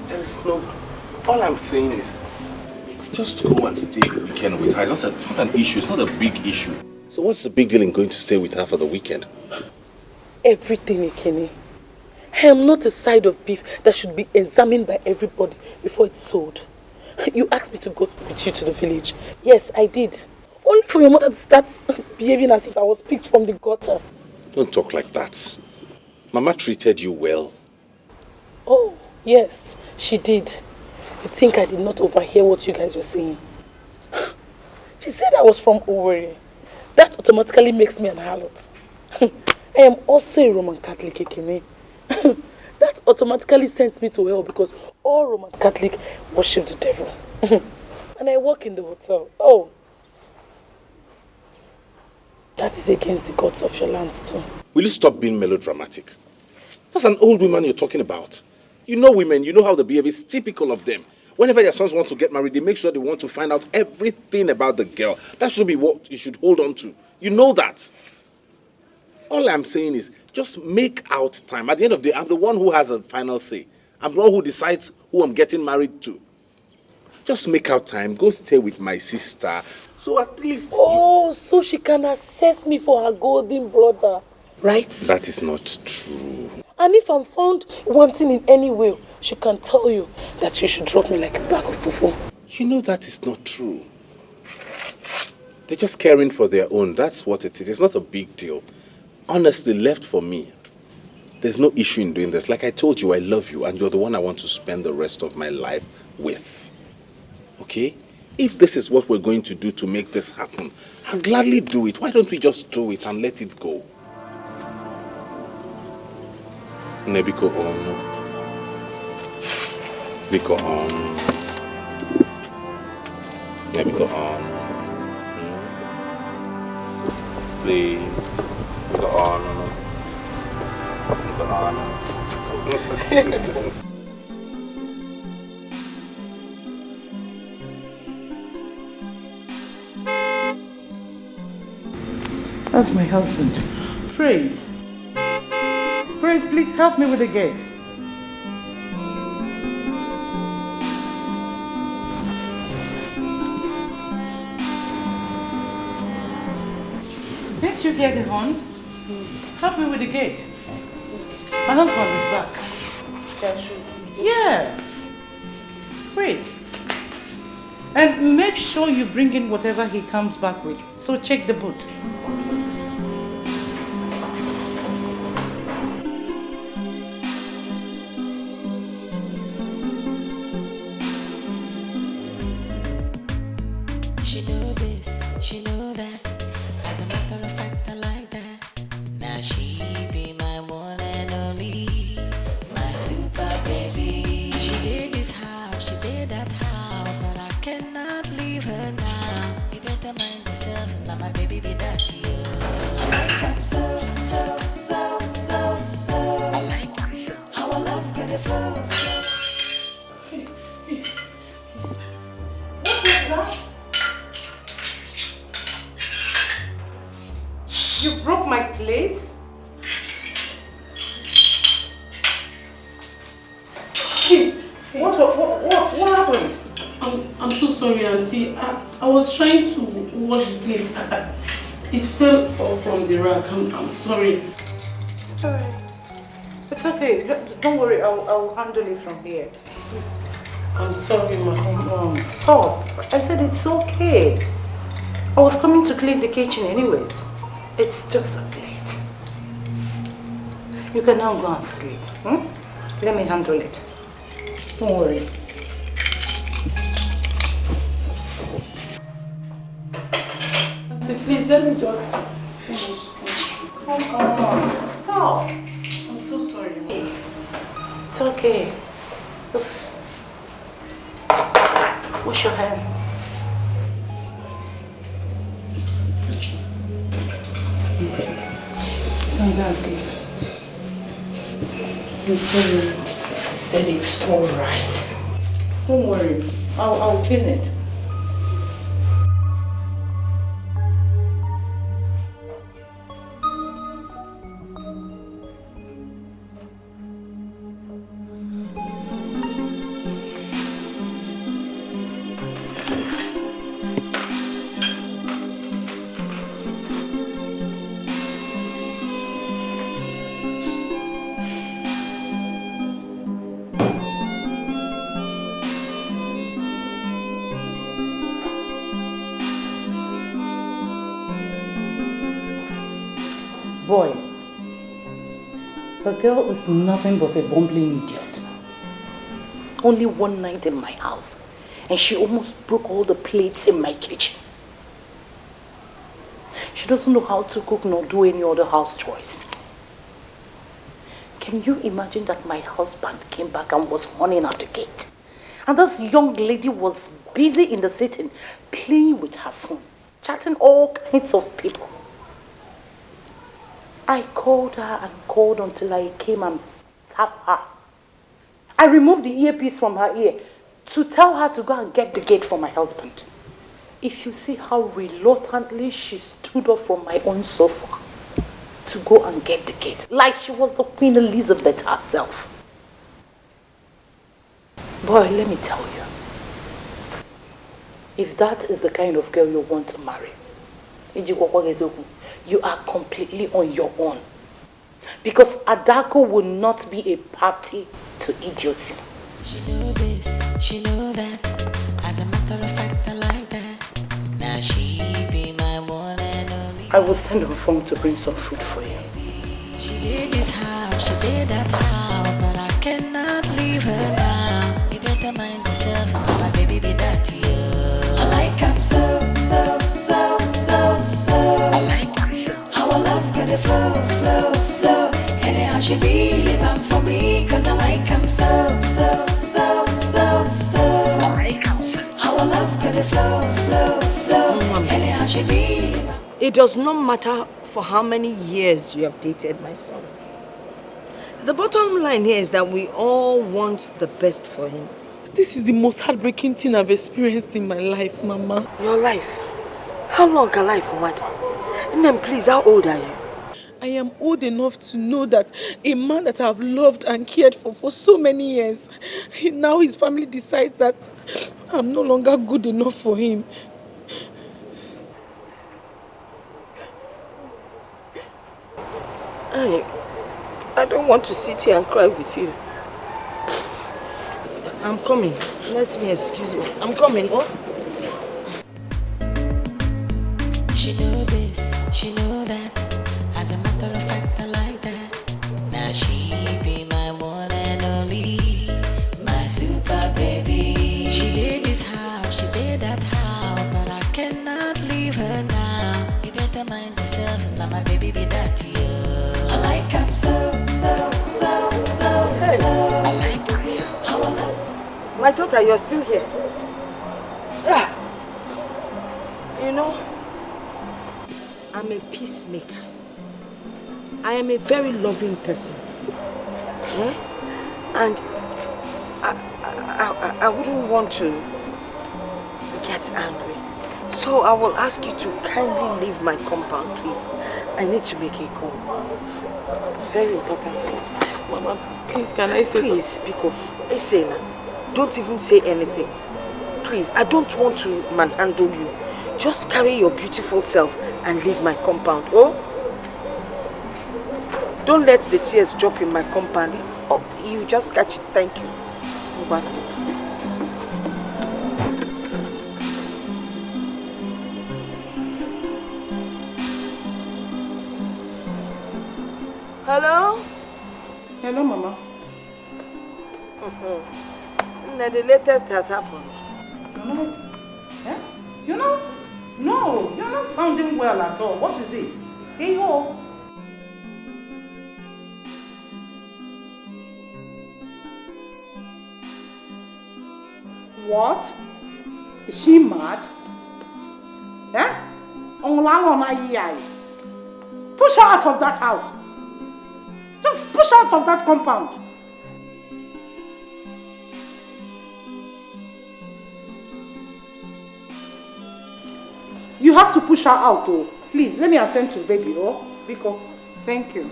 There is no... All I'm saying is, just go and stay the weekend with her. It's not an issue. It's not a big issue. So what's the big deal in going to stay with her for the weekend? Everything, Ekene. I am not a side of beef that should be examined by everybody before it's sold. You asked me to go with you to the village. Yes, I did. Only for your mother to start behaving as if I was picked from the gutter. Don't talk like that. Mama treated you well. Oh, yes, she did. You think I did not overhear what you guys were saying? She said I was from Owerri. That automatically makes me an harlot. I am also a Roman Catholic, Ekene. That automatically sends me to hell because all Roman Catholic worship the devil. And I work in the hotel. Oh, that is against the gods of your land too. Will you stop being melodramatic? That's an old woman you're talking about. You know women, you know how they behave. It's typical of them. Whenever their sons want to get married, they make sure they want to find out everything about the girl. That should be what you should hold on to. You know that. All I'm saying is, just make out time. At the end of the day, I'm the one who has a final say. I'm the one who decides who I'm getting married to. Just make out time. Go stay with my sister. So at least... Oh, so she can assess me for her golden brother, right? That is not true. And if I'm found wanting in any way, she can tell you that you should drop me like a bag of fufu. You know that is not true. They're just caring for their own. That's what it is. It's not a big deal. Honestly, left for me, there's no issue in doing this. Like I told you, I love you and you're the one I want to spend the rest of my life with. Okay? If this is what we're going to do to make this happen, I'll gladly do it. Why don't we just do it and let it go? Nebiko on. Biko on. Nebiko on. Please. Biko on. Biko on. That's my husband. Praise. Praise, please help me with the gate. Didn't you hear the horn? Help me with the gate. My husband is back. Yes. Quick. And make sure you bring in whatever he comes back with. So check the boot. She know this, she know that. As a matter of fact, I like that. Now she be my one and only, my super baby. She did this house, she did that house, but I cannot leave her now. You better mind yourself, now my baby be that to you. I like him so, so, so, so, so. I like him so. How I love good flow, flow. You broke my plate? What happened? I'm so sorry, Auntie. I was trying to wash the plate. It fell off from the rack. I'm sorry. It's alright. It's okay. Don't worry. I'll handle it from here. I'm sorry, Mom. Stop. I said it's okay. I was coming to clean the kitchen anyways. It's just a plate. You can now go and sleep. Let me handle it. Don't worry. Auntie, please let me just finish. Come on. Stop. I'm so sorry, Mom. It's okay. Just wash your hands. Come down, sleep. I'm sorry. I said it's alright. Don't worry. I'll clean it. Boy, the girl is nothing but a bumbling idiot. Only one night in my house, and she almost broke all the plates in my kitchen. She doesn't know how to cook nor do any other house chores. Can you imagine that my husband came back and was running at the gate? And this young lady was busy in the sitting, playing with her phone, chatting all kinds of people. I called her and called until I came and tapped her. I removed the earpiece from her ear to tell her to go and get the gate for my husband. If you see how reluctantly she stood up from my own sofa to go and get the gate, like she was the Queen Elizabeth herself. Boy, let me tell you, if that is the kind of girl you want to marry, you are completely on your own. Because Adako will not be a party to idiocy. She know this, she know that. As a matter of fact, I like that. Now she be my one and only. I will send her phone to bring some food for you. She did this house, she did that house, but I cannot leave her now. You better mind yourself, my baby be that to you. I like him so, so, so, so, so. I like him so. How I love good flow, flow, flow. Anyhow she be living for me, cause I like him so, so, so, so, so. I like him so. How I love good flow, flow, flow. Anyhow she be living. It does not matter for how many years you have dated my son. The bottom line here is that we all want the best for him. This is the most heartbreaking thing I've experienced in my life, Mama. Your life? How long can life want? Nem, please, how old are you? I am old enough to know that a man that I've loved and cared for so many years, now his family decides that I'm no longer good enough for him. I don't want to sit here and cry with you. I'm coming. Let me excuse me. I'm coming, oh? She know this, she know that. As a matter of fact, I like that. Now she be my one and only, my super baby. She did this house, she did that house, but I cannot leave her now. You better mind yourself, now my baby be that you. I like him so. I like him. How I love. My daughter, you're still here. You know, I'm a peacemaker. I am a very loving person. And I wouldn't want to get angry. So I will ask you to kindly leave my compound, please. I need to make a call. Very important. Mama, please, can I say something? Please, Biko. Listen, don't even say anything. Please, I don't want to manhandle you. Just carry your beautiful self and leave my compound, oh? Don't let the tears drop in my compound. Oh, you just catch it. Thank you. Bye. Hello? Hello, Mama. The latest has happened. You know? No, you're not sounding well at all. What is it? Hey, ho. What? Is she mad? Push her out of that house. Just push her out of that compound. You have to push her out, oh. Please, let me attend to baby, oh. Biko, thank you.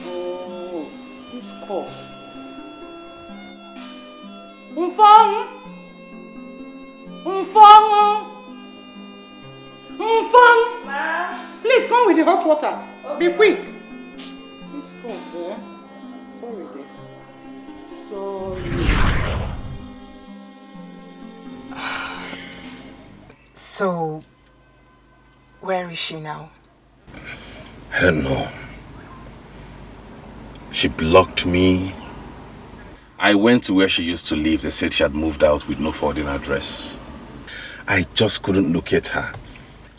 Oh, this cough. Umfang! Ma? Please come with the hot water. Okay. Be quick. This cough, eh? Sorry, dear. Sorry. So, where is she now? I don't know. She blocked me. I went to where she used to live. They said she had moved out with no forwarding address. I just couldn't locate her.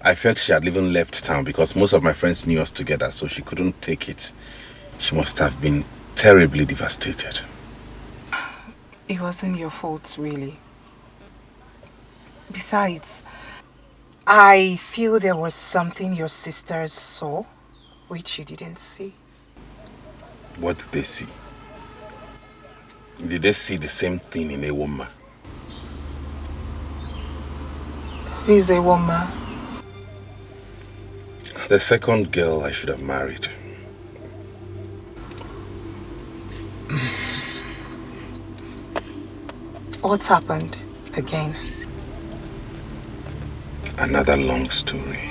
I felt she had even left town because most of my friends knew us together, so she couldn't take it. She must have been terribly devastated. It wasn't your fault, really. Besides, I feel there was something your sisters saw, which you didn't see. What did they see? Did they see the same thing in a woman? Who is a woman? The second girl I should have married. What's happened again? Another long story.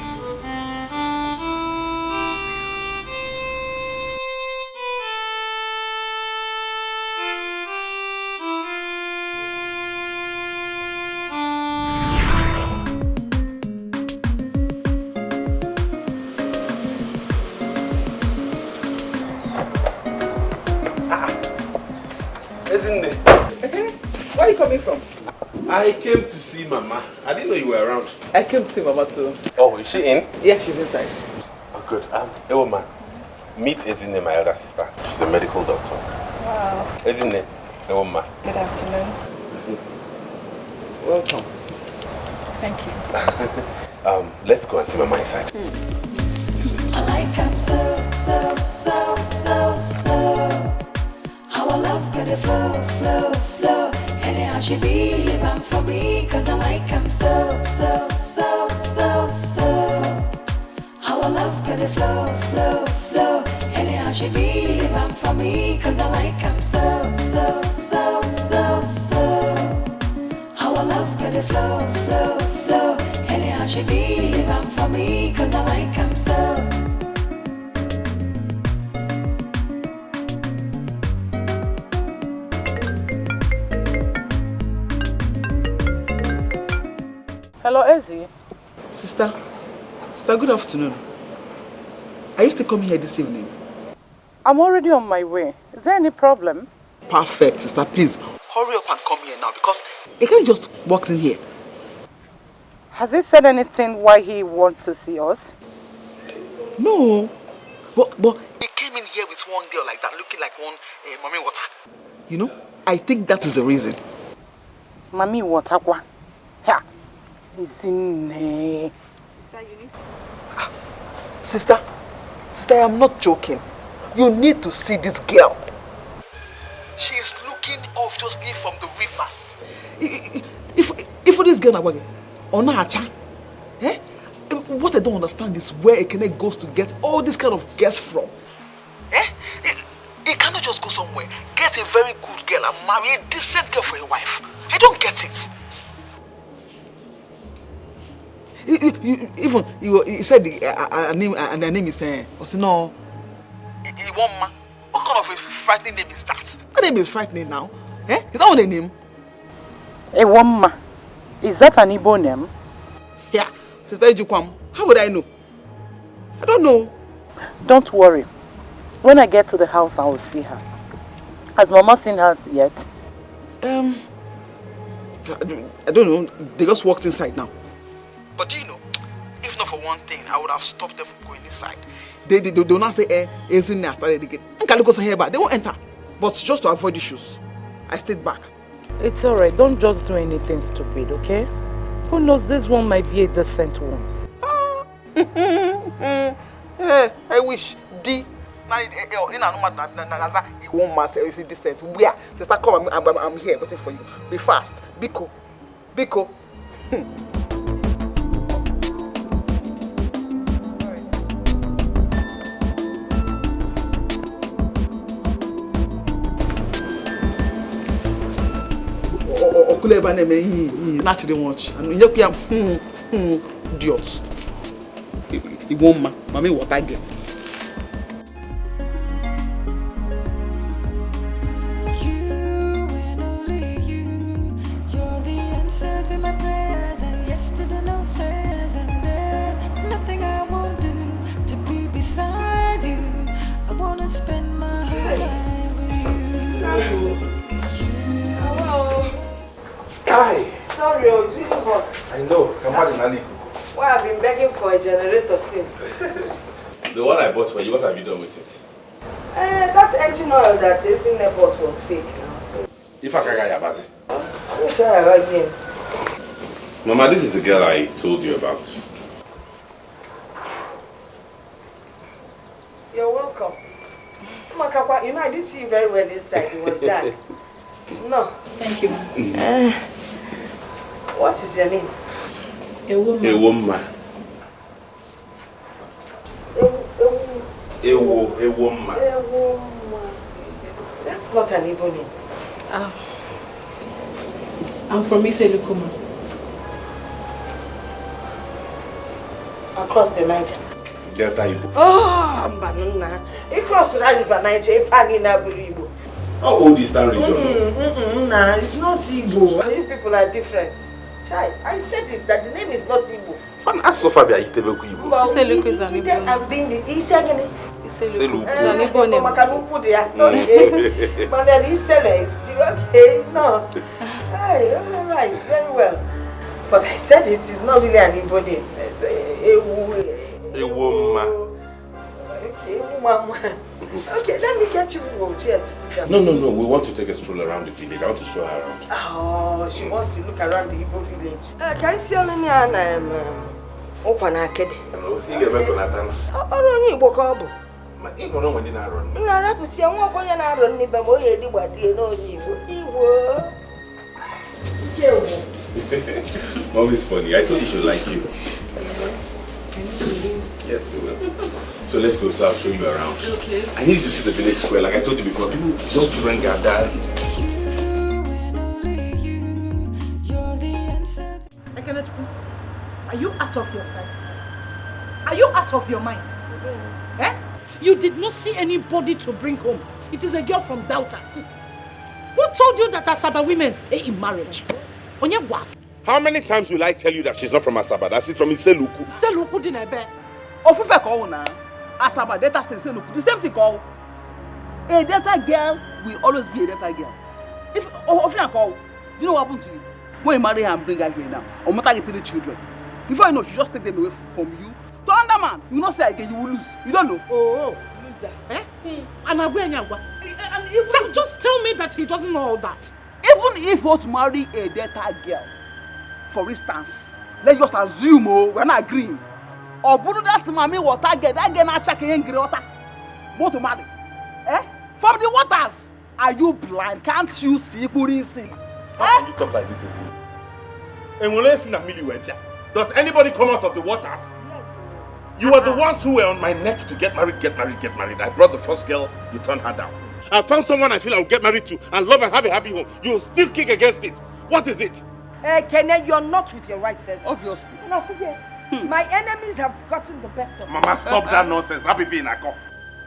Where are you coming from? I came to see Mama. I didn't know you were around. I came to see Mama too. Oh, is she in? Yeah, she's inside. Oh, good. Hey, woman. Meet Ezine, my elder sister. She's a medical doctor. Wow. Ezine, hey, woman. Good afternoon. Welcome. Thank you. Let's go and see Mama inside. I like him so. How I love got it flow. Anyhow she be living for me, cause I like him so. Our love got a flow, flow, flow. Anyhow she be, leave 'em for me, cause I like 'em so, so, so, so, so. Our love got a flow, flow, flow. Anyhow she be, leave 'em for me, cause I like 'em so. Hello, Ezzy. Sister, good afternoon. Are you still coming here this evening? I'm already on my way. Is there any problem? Perfect, sister. Please, hurry up and come here now because he can't just walk in here. Has he said anything why he wants to see us? No. But he came in here with one girl like that, looking like one mommy water. You know, I think that is the reason. Mommy water kwa? Yeah. Is in there. Sister, I am not joking. You need to see this girl. She is looking obviously from the rivers. If this girl na on a cha, what I don't understand is where Ekene goes to get all this kind of girls from. He cannot just go somewhere, get a very good girl and marry a decent girl for a wife. I don't get it. Even he said the name is Osino. Iwoma. What kind of a frightening name is that? That name is frightening now. Is that what a name? Iwoma. Is that an Igbo name? Yeah. Sister Ejukwam. How would I know? I don't know. Don't worry. When I get to the house, I will see her. Has Mama seen her yet? I don't know. They just walked inside now. But do you know, if not for one thing, I would have stopped them from going inside. They do not say, isn't there started again. And Kaliko say, they won't enter. But just to avoid issues, I stayed back. It's alright. Don't just do anything stupid, okay? Who knows, this one might be a decent one. I wish. D. One man is distant. Where? Sister, come. I'm here waiting for you. Be fast. Biko. Okuleba name he naturally watch and you am idiot. He won't mommy what I get. You and only you, you're the answer to my prayers, and yes to the no says, and there's nothing I won't do to be beside you. I wanna spend my whole life with you. Hi. Sorry, it's really hot. I know. I'm hot in Ali. Well, I've been begging for a generator since. The one I bought for you, what have you done with it? That engine oil that is in the pot was fake now. So If I can get Yabazi. let me try again. Mama, this is the girl I told you about. You're welcome. Makakwa, you know, I didn't see you very well this side. It was dark. No. Thank you. What is your name? A woman. A woman. A woman. That's not an Igbo name. I'm from Iselukuma. Across the Niger. Delta Igbo. Oh, Mbanuna. Across the river Niger, if I need a Igbo. How old is that region? Nah, it's not Igbo. You people are different. Chai, I said it, that the name is not Igbo. Fan asofa bia Itebeku Igbo. Iseluku is an Igbo name. I'm being the Isagini. Iseluku is an Igbo name. Okay. But then Isele is okay. No. Hey, alright, very well. But I said it is not really an Igbo name. It's a woman. Okay, woman. Okay, let me get you a chair to sit down. No. We want to take a stroll around the village. I want to show her around. Oh, she wants to look around the Igbo village. Can you see any Okwanakede? Hello, you get back on that time. Only Igbo Kobo. My Igbo no when I run. You are to see one going to run the Bamoye, the Wadi, no Igbo. Mom is funny. I told you she would like you. Yes. Yes, you will. So let's go, so I'll show you around. Okay. I need you to see the village square. Like I told you before, people, young children gather. Are you out of your senses? Are you out of your mind? Eh? You did not see anybody to bring home. It is a girl from Delta. Who told you that Asaba women stay in marriage? Onyewa. How many times will I tell you that she's not from Asaba, that she's from Iseluku? Iseluku dinebe. Ofufe call now. Asaba Delta stay Iseluku. The same thing call. A Delta girl will always be a Delta girl. If Ofufe call, do you know what happened to you? When you marry her and bring her here now, or matter get 3 children. Before you know, she just take them away from you. To another man, you not say again, you will lose. You don't know. Oh, loser. Eh? Just tell me that he doesn't know all that. Even if you want to marry a Delta girl, for instance, let's just assume we're not agreeing. Or Buddha that mommy water get that girl not checking in water. Want to marry? Eh? From the waters. Are you blind? Can't you see? How can you talk like this, Isi? Does anybody come out of the waters? Yes. You were the ones who were on my neck to get married. I brought the first girl, you turned her down. I found someone I feel I will get married to and love and have a happy home. You will still kick against it. What is it? Kenneth, you're not with your right sense. Obviously. No, forget. My enemies have gotten the best of me. Mama, stop that nonsense.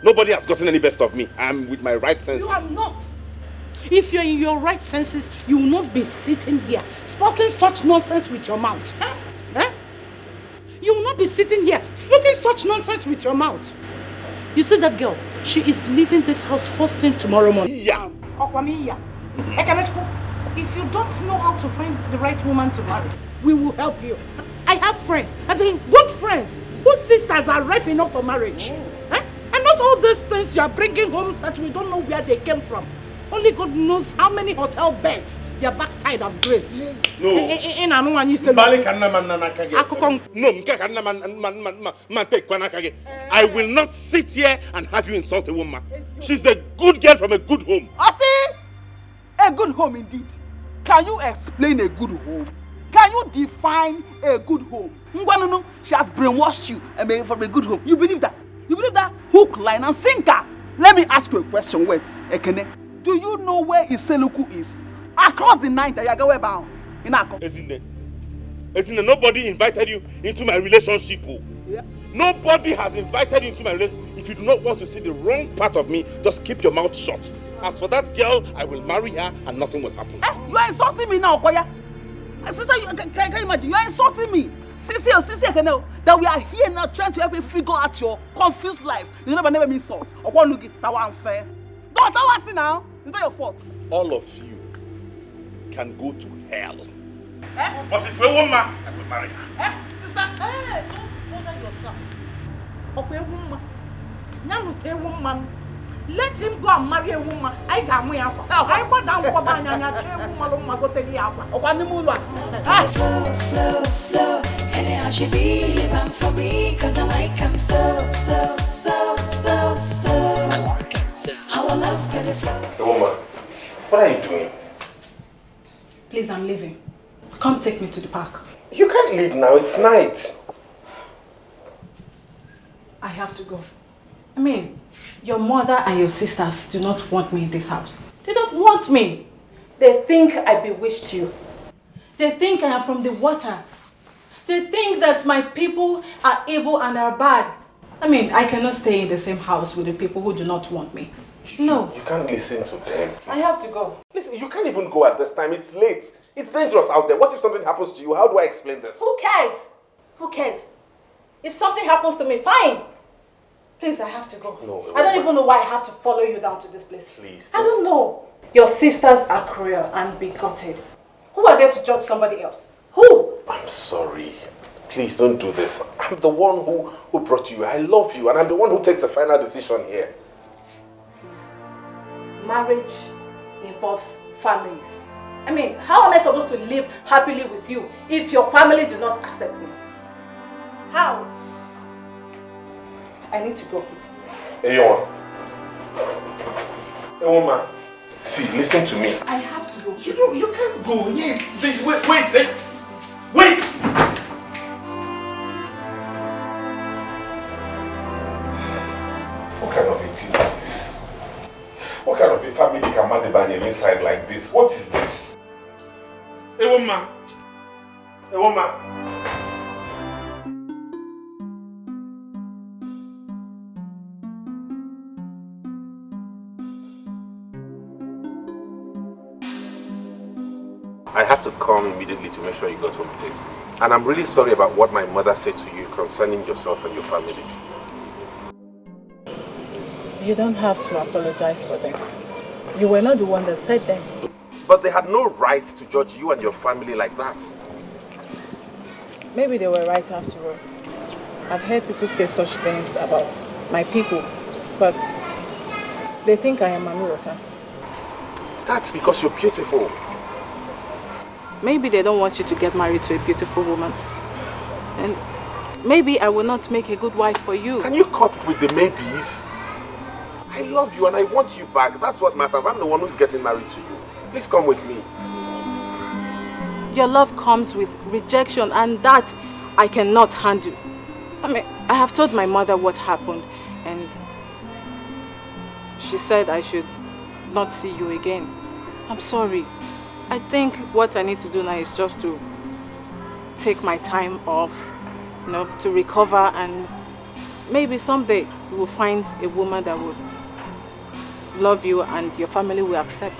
Nobody has gotten any best of me. I'm with my right senses. You are not. If you're in your right senses, you will not be sitting here spouting such nonsense with your mouth. Eh? You will not be sitting here spouting such nonsense with your mouth. You see that girl? She is leaving this house first thing tomorrow morning. Yeah. If you don't know how to find the right woman to marry, we will help you. I have friends, as in good friends, whose sisters are ripe enough for marriage. Eh? And not all these things you are bringing home that we don't know where they came from. Only God knows how many hotel beds their backside have graced. No. I will not sit here and have you insult a woman. She's a good girl from a good home. I see. A good home indeed. Can you explain a good home? Can you define a good home? No. She has brainwashed you and made from a good home. You believe that? You believe that? Hook, line, and sinker. Let me ask you a question. Wait, Ekene. Do you know where Iseluku is? Across the night, Ayagawe bound. In Akko. Isn't nobody invited you into my relationship? Yeah. Nobody has invited you into my relationship. If you do not want to see the wrong part of me, just keep your mouth shut. As for that girl, I will marry her and nothing will happen. You are insulting me now, Okoya. Sister, can you imagine? You are insulting me. Sissy, that we are here now trying to help you figure out your confused life. You never mean insult. Don't say now. It's not your fault. All of you can go to hell. But if a woman, I will marry her. Sister, don't bother yourself. Okay, woman. Woman. Let him go and marry a woman. I got me out. I got down for my woman go take the Flow. Anyhow she be living for me, cause I like him so. I like it so. How I love good flow. Woman, what are you doing? Please, I'm leaving. Come take me to the park. You can't leave now, it's night. I have to go. I mean, your mother and your sisters do not want me in this house. They don't want me. They think I bewitched you. They think I am from the water. They think that my people are evil and are bad. I mean, I cannot stay in the same house with the people who do not want me. No. You can't listen to them. Please. I have to go. Listen, you can't even go at this time. It's late. It's dangerous out there. What if something happens to you? How do I explain this? Who cares? Who cares? If something happens to me, fine. Please, I have to go. No, I don't even know why I have to follow you down to this place. Please. I don't know. Your sisters are cruel and bigoted. Who are there to judge somebody else? Who? I'm sorry. Please don't do this. I'm the one who brought you. I love you and I'm the one who takes the final decision here. Please. Marriage involves families. I mean, how am I supposed to live happily with you if your family do not accept me? How? I need to go. Hey, woman. See, listen to me. I have to go. You can't go. Yes. See, wait. What kind of a family can man ban inside like this? What is this? A woman. A woman. I had to come immediately to make sure you got home safe. And I'm really sorry about what my mother said to you concerning yourself and your family. You don't have to apologize for them. You were not the one that said them. But they had no right to judge you and your family like that. Maybe they were right after all. I've heard people say such things about my people, but they think I am Mami Water. That's because you're beautiful. Maybe they don't want you to get married to a beautiful woman. And maybe I will not make a good wife for you. Can you cut with the maybes? I love you and I want you back. That's what matters. I'm the one who's getting married to you. Please come with me. Your love comes with rejection, and that I cannot handle. I mean, I have told my mother what happened, and she said I should not see you again. I'm sorry. I think what I need to do now is just to take my time off, you know, to recover, and maybe someday you will find a woman that will love you and your family will accept.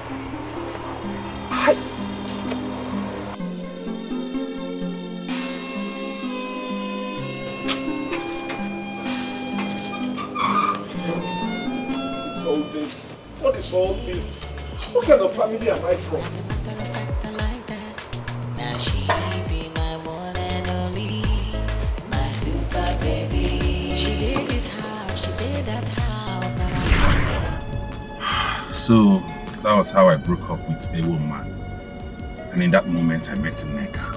What is all this? What kind of family am I from? Now she be my one and only, my super baby. She did this how, she did that how, but I don't know. So that was how I broke up with a woman. And in that moment I met Nneka.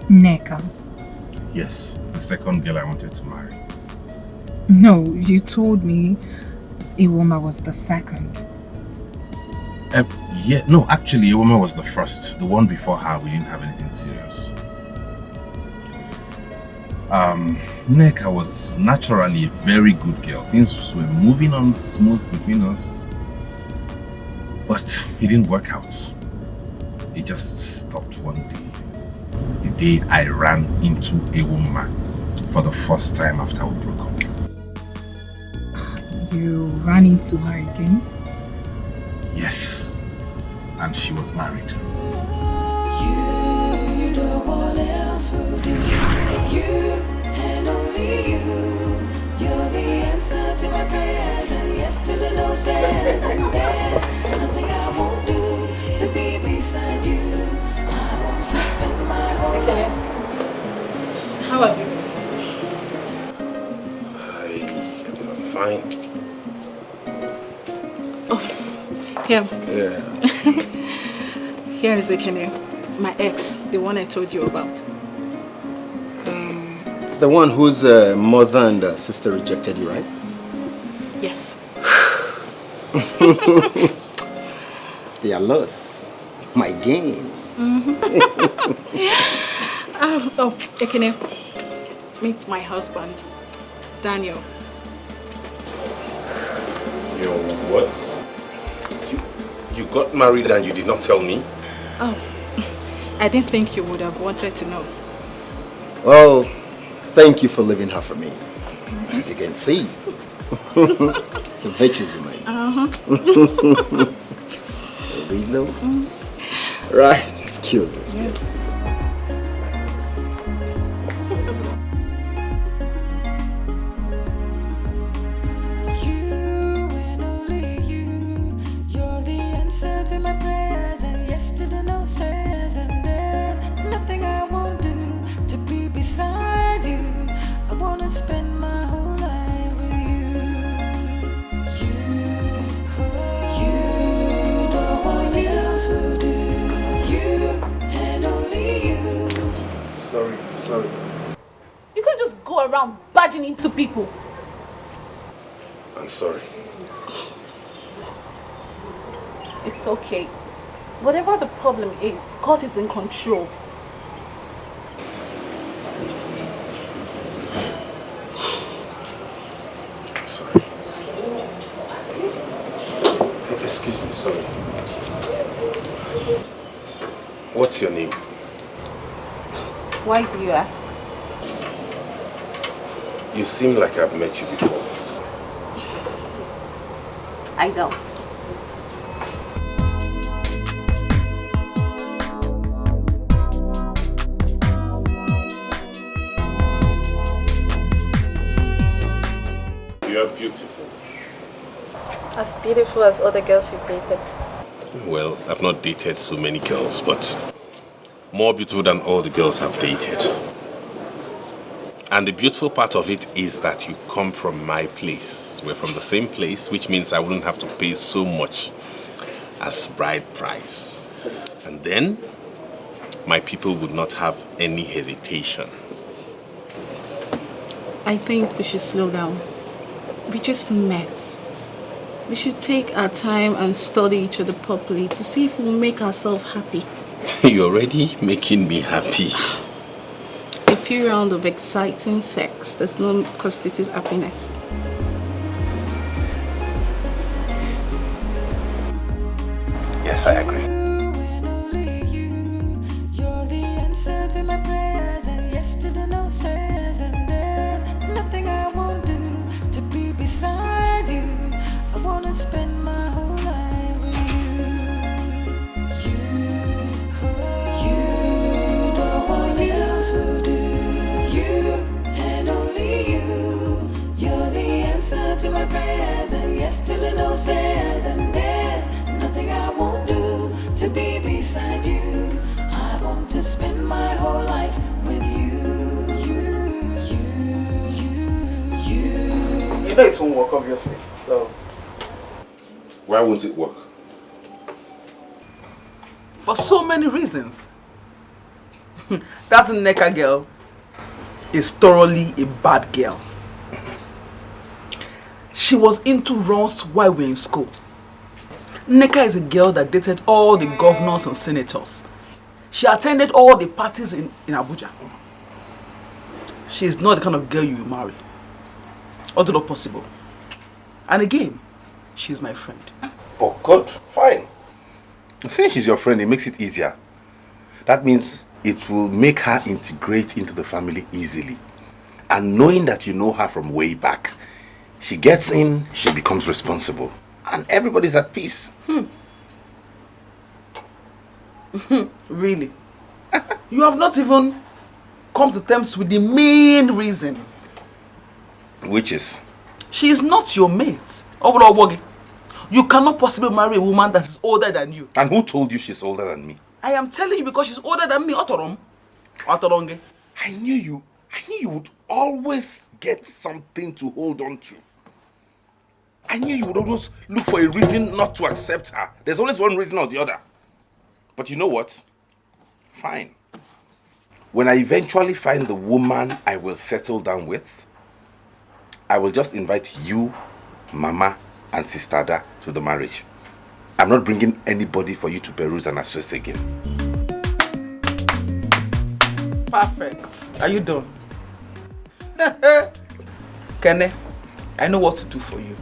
Nneka? Yes, the second girl I wanted to marry. No, you told me Iwoma was the second. Yeah, no, actually Iwoma was the first. The one before her, we didn't have anything serious. Nneka was naturally a very good girl. Things were moving on smooth between us. But it didn't work out. It just stopped one day. The day I ran into Iwoma for the first time after we broke up. You ran into her again? Yes, and she was married. You, no one else will do. You and only you. You're the answer to my prayers and yes to the no says. And there's nothing I won't do to be beside you. I want to spend my whole life. How are you? I'm fine. Here. Yeah. Here is Ekene, my ex, the one I told you about. The one whose mother and sister rejected you, right? Yes. They are lost. My game. Oh, Ekene, meet my husband, Daniel. Your what? You got married and you did not tell me? Oh, I didn't think you would have wanted to know. Well, thank you for leaving her for me. As you can see. So virtues remain. Leave though? Right, excuse us, please. To my prayers and yes to the no says, and there's nothing I won't do to be beside you. I wanna spend my whole life with you. You, no one else will do. You and only you. Sorry. You can't just go around barging into people. I'm sorry. It's okay. Whatever the problem is, God is in control. sorry. Excuse me, sorry. What's your name? Why do you ask? You seem like I've met you before. I don't. You are beautiful. As beautiful as other girls you've dated. Well, I've not dated so many girls, but more beautiful than all the girls I've dated. And the beautiful part of it is that you come from my place. We're from the same place, which means I wouldn't have to pay so much as bride price. And then, my people would not have any hesitation. I think we should slow down. We just met. We should take our time and study each other properly to see if we'll make ourselves happy. You're already making me happy. A few rounds of exciting sex does not constitute happiness. Yes, I agree. You're the answer to my prayers, and yes to the no says, and there's nothing I won't do to be beside you. I wanna spend my whole life with you. You, no one else will do. You and only you. You're the answer to my prayers, and yes to the no says, and there's nothing I won't do to be beside you. I want to spend my whole life with you. You know it won't work, obviously. So, Why won't it work? for so many reasons. That Nneka girl is thoroughly a bad girl. She was into runs while we were in school. Nneka is a girl that dated all the governors and senators. She attended all the parties in Abuja. She is not the kind of girl you will marry. Although not possible. And again, she's my friend. Oh, good. Fine. Since she's your friend, it makes it easier. That means it will make her integrate into the family easily. And knowing that you know her from way back, she gets in, she becomes responsible. And everybody's at peace. Really? You have not even come to terms with the main reason. Which is? She is not your mate. Obodowogi. You cannot possibly marry a woman that is older than you. And who told you she's older than me? I am telling you because she's older than me. Otorom. Otoronge. I knew you would always get something to hold on to. I knew you would always look for a reason not to accept her. There's always one reason or the other. But you know what? Fine. When I eventually find the woman I will settle down with, I will just invite you, Mama, and Sister Ada to the marriage. I'm not bringing anybody for you to peruse and assess again. Perfect. Are you done? Kene, I know what to do for you.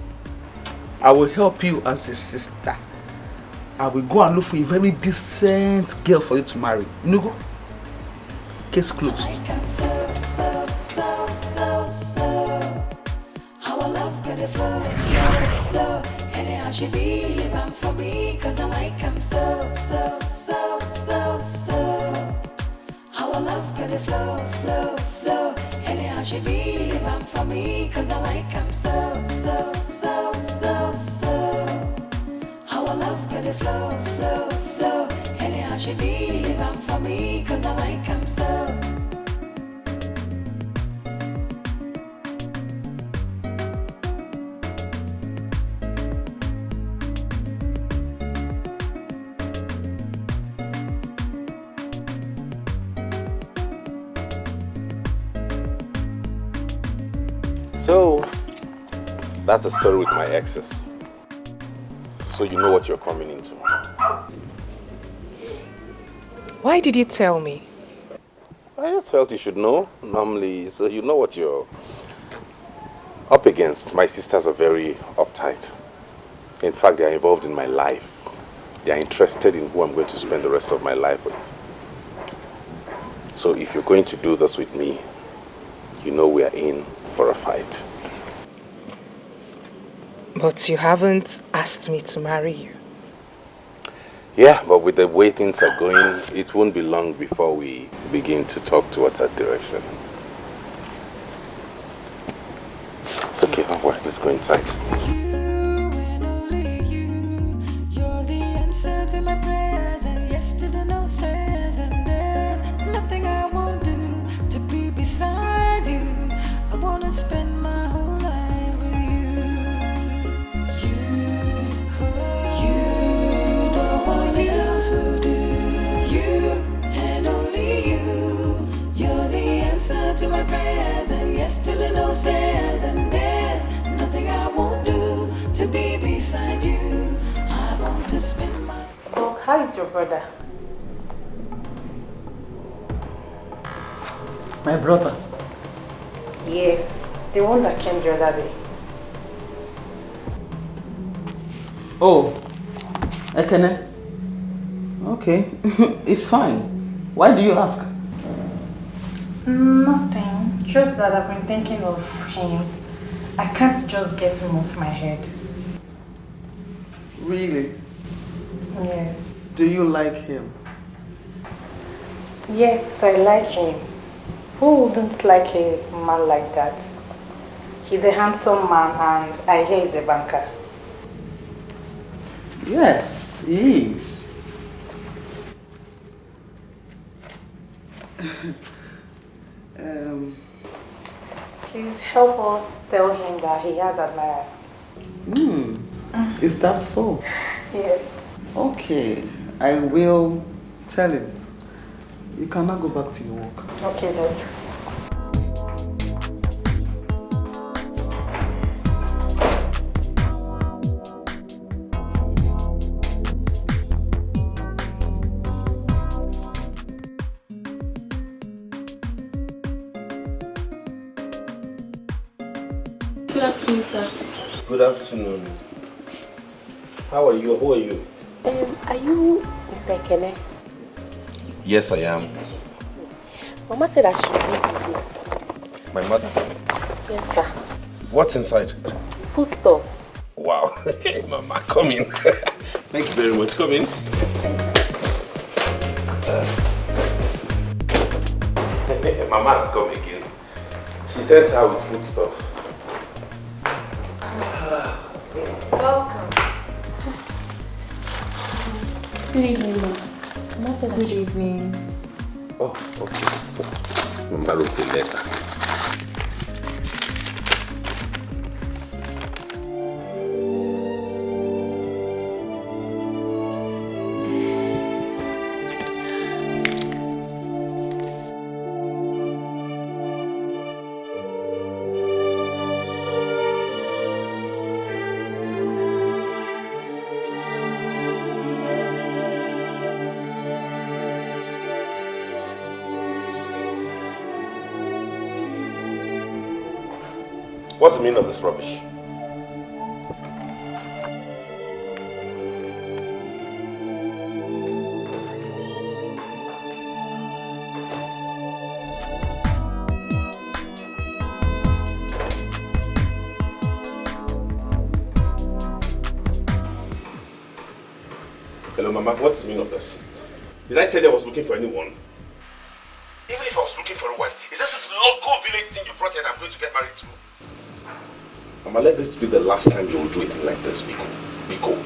I will help you as a sister. I will go and look for a very decent girl for you to marry. You go? Case closed. Our love got a flow. Anyhow she be living for me, cause I like him so. Our love got a flow. Anyhow she be living for me, cause I like him so. Our love got a flow. Anyhow she be living for me, cause I like him so. So, that's the story with my exes. So you know what you're coming into. Why did you tell me? I just felt you should know, normally, so you know what you're... up against. My sisters are very uptight. In fact, they are involved in my life. They are interested in who I'm going to spend the rest of my life with. So if you're going to do this with me, you know we are in for a fight. But you haven't asked me to marry you. Yeah, but with the way things are going, it won't be long before we begin to talk towards that direction. It's okay, don't worry, let's go inside. You and only you, you're the answer to my prayers, and yes to the no says, and there's nothing I won't do to be beside you. I wanna spend my whole life with you. You, no one else will do. You and only you, you're the answer to my prayers, and yes to the no says, and there's nothing I won't do to be beside you. I want to spend my... Doc, how is your brother? My brother? Yes, the one that came the other day. Oh, Ekene? Okay, it's fine. Why do you ask? Nothing, just that I've been thinking of him. I can't just get him off my head. Really? Yes. Do you like him? Yes, I like him. Who wouldn't like a man like that? He's a handsome man and I hear he's a banker. Yes, he is. Please help us tell him that he has admirers. Is that so? Yes. Okay, I will tell him. You cannot go back to your work. Okay, then. Good afternoon, sir. Good afternoon. How are you? Who are you? Are you Mr. Ekene? Yes, I am. Mama said I should give you this. My mother? Yes, sir. What's inside? Foodstuffs. Wow. Mama, come in. Thank you very much. Come in. Mama has come again. She sent her with food stuff. Welcome. Good evening, ma. Mama said Good evening. Oh, okay. Mama wrote a letter. What's the meaning of this rubbish? Hello, Mama. What's the meaning of this? Did I tell you I was looking for anyone? Even if I was looking for a wife, is this local village thing you brought here that I'm going to get married to? Mama, let this be the last time you will do anything like this, Biko. Biko.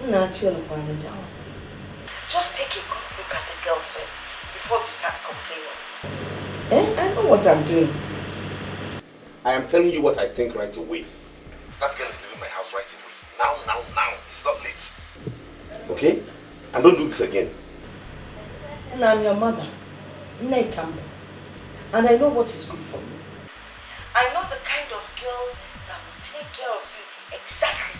Now chill upon it down. Just take a good look at the girl first before we start complaining. I know what I'm doing. I am telling you what I think right away. That girl is leaving my house right away. Now. It's not late. Okay? And don't do this again. Now I'm your mother, Nne Campbell, and I know what is good for you. I know the kind of girl that will take care of you exactly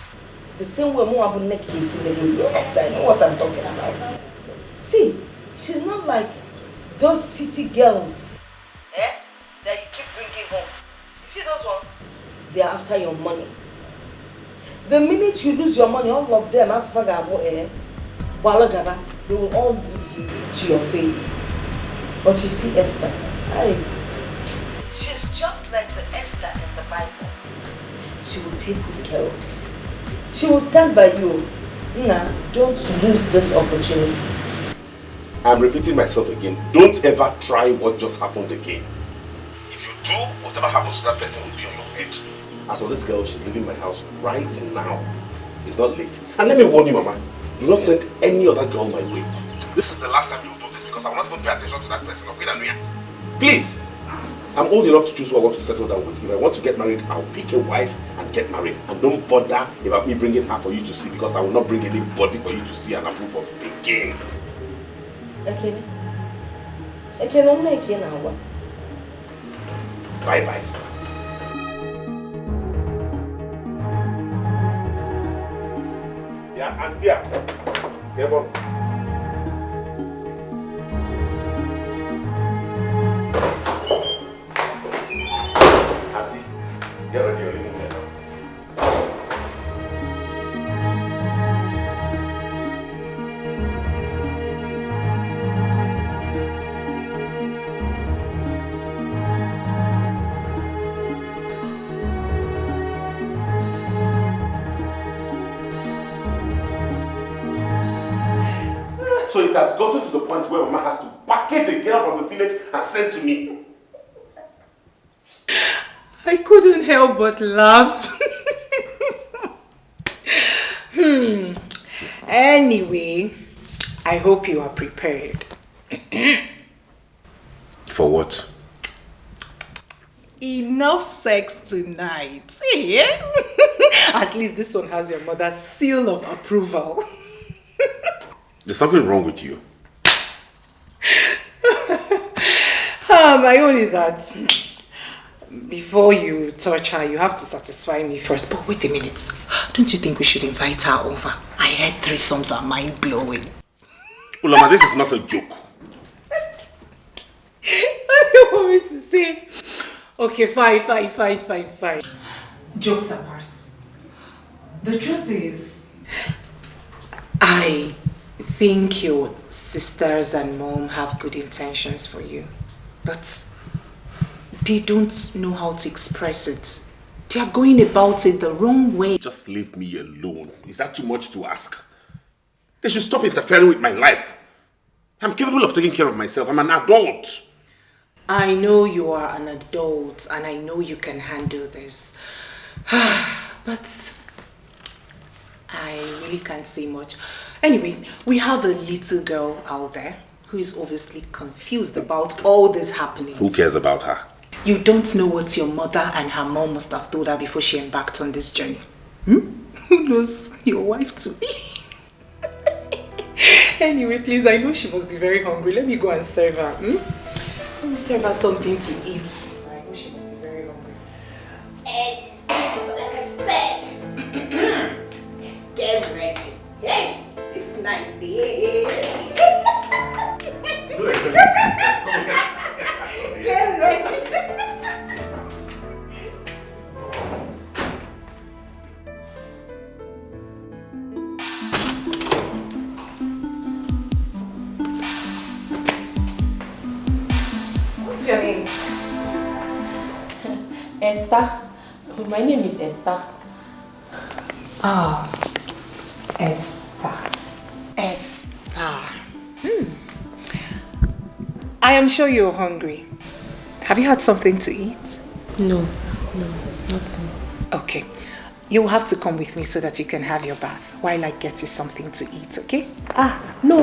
the same way Moabu Nek is in the room. Yes, I know what I'm talking about. See, she's not like those city girls that you keep bringing home. You see those ones? they are after your money. The minute you lose your money, all of them, they will all leave you to your fate. But you see Esther, she's just like the Esther in the Bible. She will take good care of you. She will stand by you. Nah, don't lose this opportunity. I'm repeating myself again. Don't ever try what just happened again. If you do, whatever happens to that person will be on your head. As for this girl, she's leaving my house right now. It's not late. And let me warn you, Mama. Do not send any other girl my way. This is the last time you'll do this because I will not even pay attention to that person. Please! I'm old enough to choose who I want to settle down with. If I want to get married, I'll pick a wife and get married. And don't bother about me bringing her for you to see because I will not bring anybody for you to see and approve of again. Okay. Okay, Bye-bye. Yeah, Antia. Get on. Auntie, get ready, you're leaving here now. So it has gotten to the point where Mama has to package a girl from the village and send to me. I couldn't help but laugh. Anyway, I hope you are prepared. For what? Enough sex tonight. Yeah? At least this one has your mother's seal of approval. There's something wrong with you. My own is that before you touch her, you have to satisfy me first. But wait a minute. Don't you think we should invite her over? I heard threesomes are mind-blowing. Ulama, this is not a joke. What do you want me to say? Okay, fine. Jokes apart. The truth is, I think your sisters and mom have good intentions for you. But they don't know how to express it. They are going about it the wrong way. Just leave me alone. Is that too much to ask? They should stop interfering with my life. I'm capable of taking care of myself. I'm an adult. I know you are an adult and I know you can handle this. But I really can't say much. Anyway, we have a little girl out there who is obviously confused about all this happening. Who cares about her? You don't know what your mother and her mom must have told her before she embarked on this journey. Who knows your wife to be? Anyway, please, I know she must be very hungry. Let me go and serve her. Let me serve her something to eat. I know she must be very hungry. Hey, like I said, get ready. Hey, it's night day. Get ready. What's your name? Esther. My name is Esther. Oh, Esther. I am sure you're hungry. Have you had something to eat? No, nothing. Okay. You'll have to come with me so that you can have your bath while I get you something to eat, okay? No.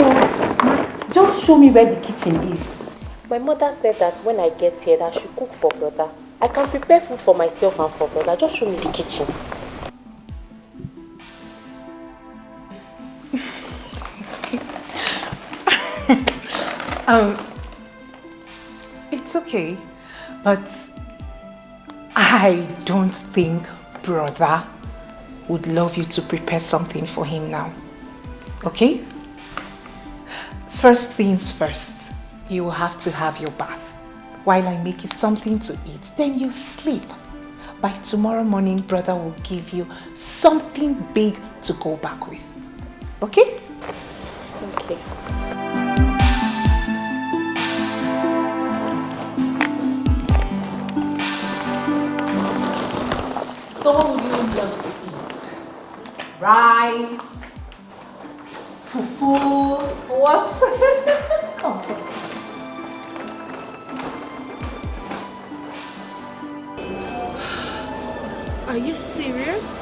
Just show me where the kitchen is. My mother said that when I get here, that I should cook for brother. I can prepare food for myself and for brother. Just show me the kitchen. It's okay, but I don't think brother would love you to prepare something for him now, okay? First things first, you will have to have your bath while I make you something to eat, then you sleep. by tomorrow morning, brother will give you something big to go back with. Okay? Okay. So what would you love to eat? Rice? Fufu? What? Come on. Are you serious?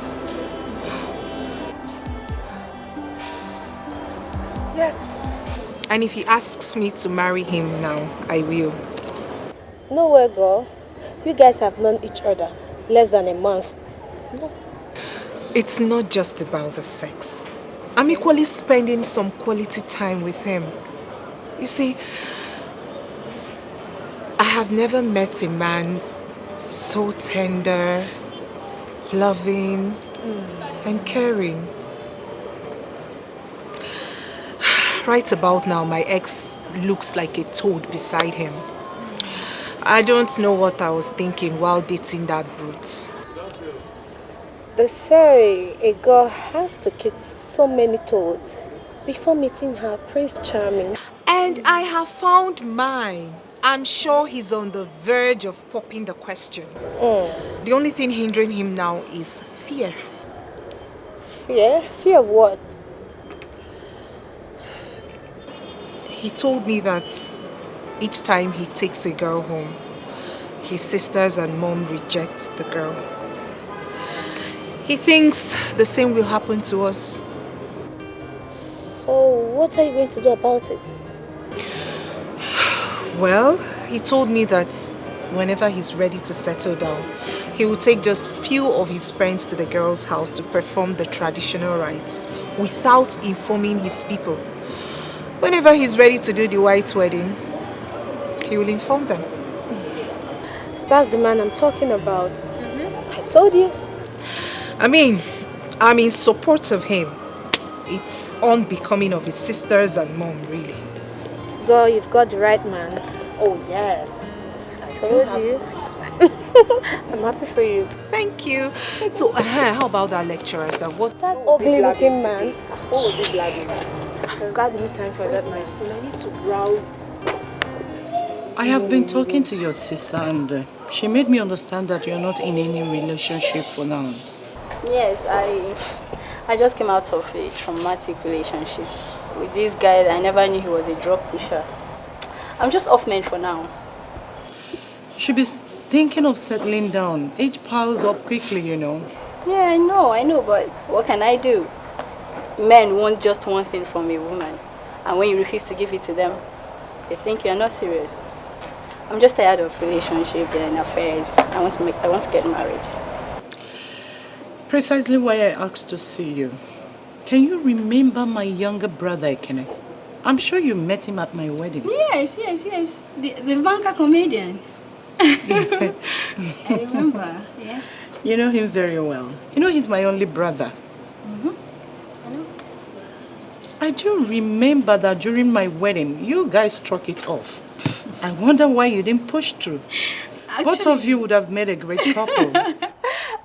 Yes. And if he asks me to marry him now, I will. No way, girl. You guys have known each other less than a month. No. It's not just about the sex. I'm equally spending some quality time with him. You see, I have never met a man so tender, loving, and caring. Right about now, my ex looks like a toad beside him. I don't know what I was thinking while dating that brute. They say a girl has to kiss so many toads before meeting her Prince Charming. And I have found mine. I'm sure he's on the verge of popping the question. The only thing hindering him now is fear. Fear? Fear of what? He told me that each time he takes a girl home, his sisters and mom reject the girl. He thinks the same will happen to us. So what are you going to do about it? Well, he told me that whenever he's ready to settle down, he will take just few of his friends to the girl's house to perform the traditional rites without informing his people. Whenever he's ready to do the white wedding, he will inform them. That's the man I'm talking about. I told you. I mean, I'm in support of him. It's unbecoming of his sisters and mom, really. Girl, you've got the right man. Oh, yes. I told you. I'm happy for you. Thank you. So, how about that lecturer, sir? What? That ugly looking man. What was he blabbing? I've got no time for that man. I need to browse. I have been talking to your sister and she made me understand that you're not in any relationship for now. Yes, I just came out of a traumatic relationship with this guy that I never knew he was a drug pusher. I'm just off men for now. You should be thinking of settling down. Age piles up quickly, you know. Yeah, I know, but what can I do? Men want just one thing from a woman, and when you refuse to give it to them, they think you're not serious. I'm just tired of relationships and affairs. I want to get married. Precisely why I asked to see you. Can you remember my younger brother, Ekene? I'm sure you met him at my wedding. Yes. The banker comedian. I remember, yeah. You know him very well. You know he's my only brother. I do remember that during my wedding, you guys struck it off. I wonder why you didn't push through. Both of you would have made a great couple.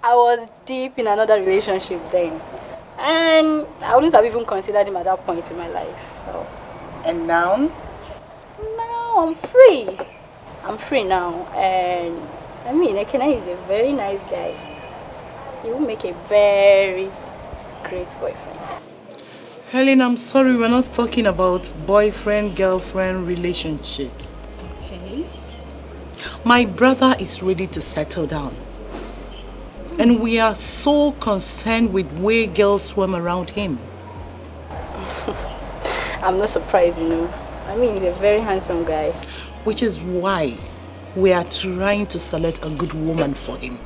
I was deep in another relationship then. And I wouldn't have even considered him at that point in my life. So. And now? Now I'm free. I'm free now. And I mean, Ekene is a very nice guy. He will make a very great boyfriend. Helen, I'm sorry, we're not talking about boyfriend-girlfriend relationships. Okay. My brother is ready to settle down. And we are so concerned with where girls swim around him. I'm not surprised, you know. I mean, he's a very handsome guy. Which is why we are trying to select a good woman for him.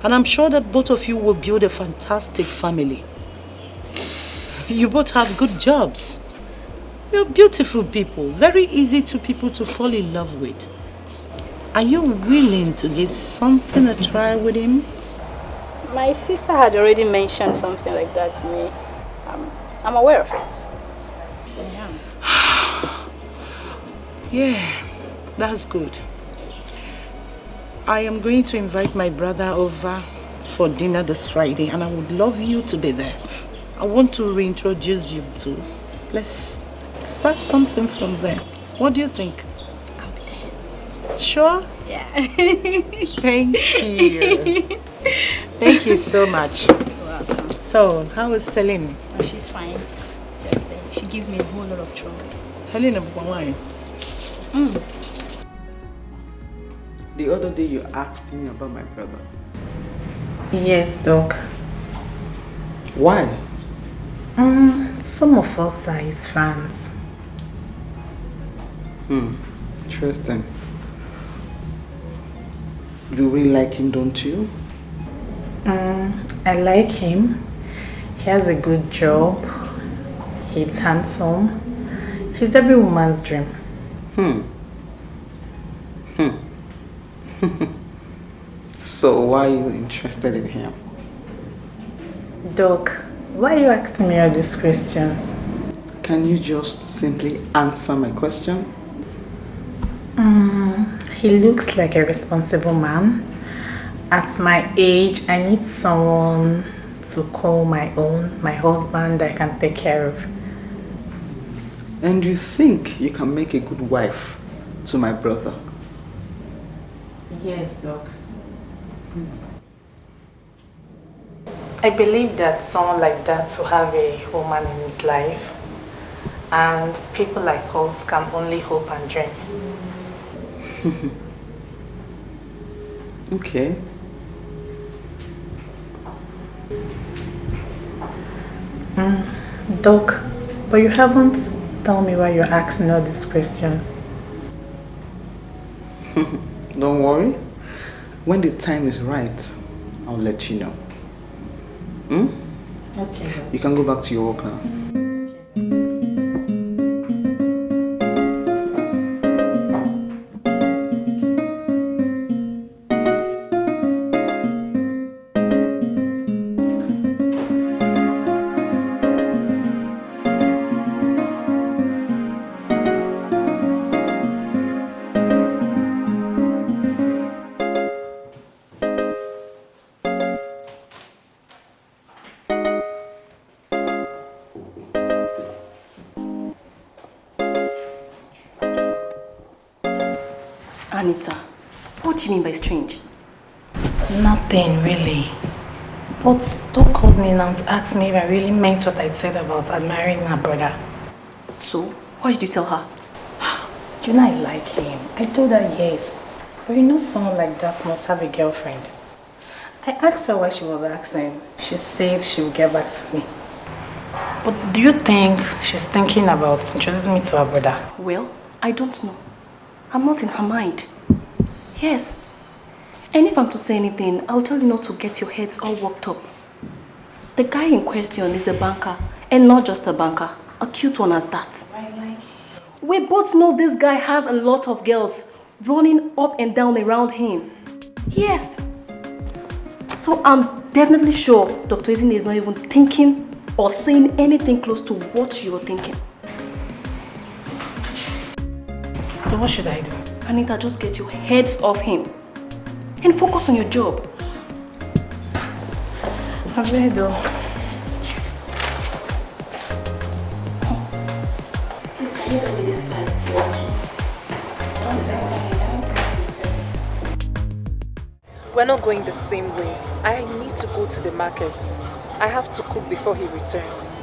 And I'm sure that both of you will build a fantastic family. You both have good jobs. You're beautiful people, very easy to people to fall in love with. Are you willing to give something a try with him? My sister had already mentioned something like that to me. I'm aware of it. Yeah, that's good. I am going to invite my brother over for dinner this Friday and I would love you to be there. I want to reintroduce you to. Let's start something from there. What do you think? I'll be there. Sure? Yeah. Thank you. Thank you so much. You're welcome. So, how is Celine? Oh, she's fine. Just there. She gives me a whole lot of trouble. Helena, why? The other day you asked me about my brother. Yes, Doc. Why? Some of us are his fans. Interesting. You really like him, don't you? I like him. He has a good job. He's handsome. He's every woman's dream. So why are you interested in him? Doc, why are you asking me all these questions? Can you just simply answer my question? He looks like a responsible man. At my age, I need someone to call my own, my husband that I can take care of. And you think you can make a good wife to my brother? Yes, Doc. I believe that someone like that will have a woman in his life, and people like us can only hope and dream. Okay. Doc, but you haven't told me why you're asking all these questions. Don't worry. When the time is right, I'll let you know. Okay. You can go back to your work now. Anita, what do you mean by strange? Nothing really. But Doc called me now to ask me if I really meant what I said about admiring her brother. So, what did you tell her? You know I like him. I told her yes. But you know someone like that must have a girlfriend. I asked her why she was asking. She said she would get back to me. But do you think she's thinking about introducing me to her brother? Well, I don't know. I'm not in her mind. Yes. And if I'm to say anything, I'll tell you not to get your heads all worked up. The guy in question is a banker. And not just a banker. A cute one as that. I like him. We both know this guy has a lot of girls running up and down around him. Yes. So I'm definitely sure Dr. Izine is not even thinking or saying anything close to what you were thinking. So what should I do? Anita, just get your heads off him and focus on your job. I've read though. Please, can you tell me this file? We're not going the same way. I need to go to the market. I have to cook before he returns.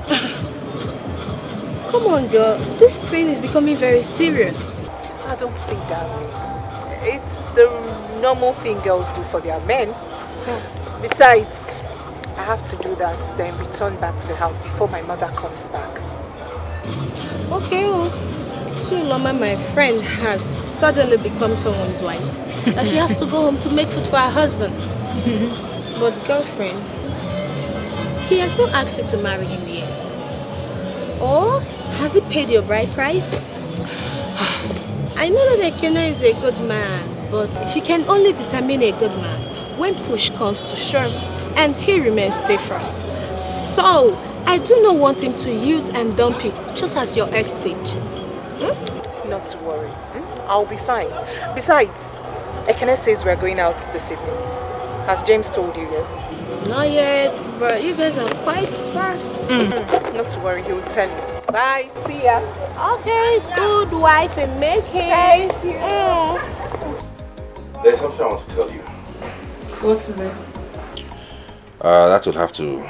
Come on, girl. This thing is becoming very serious. I don't see it that way. It's the normal thing girls do for their men. Besides, I have to do that, then return back to the house before my mother comes back. Okay, well, Suloma, my friend, has suddenly become someone's wife. And she has to go home to make food for her husband. But girlfriend, he has not asked you to marry him yet. Or has he paid your bride price? I know that Ekene is a good man, but she can only determine a good man when push comes to shove, and he remains stay first. So, I do not want him to use and dump you just as your estate. Not to worry. I'll be fine. Besides, Ekene says we're going out this evening. Has James told you yet? Not yet, but you guys are quite fast. Not to worry, he will tell you. Bye, see ya. Okay, good wife in making. Thank you. There's something I want to tell you. What is it? That would have to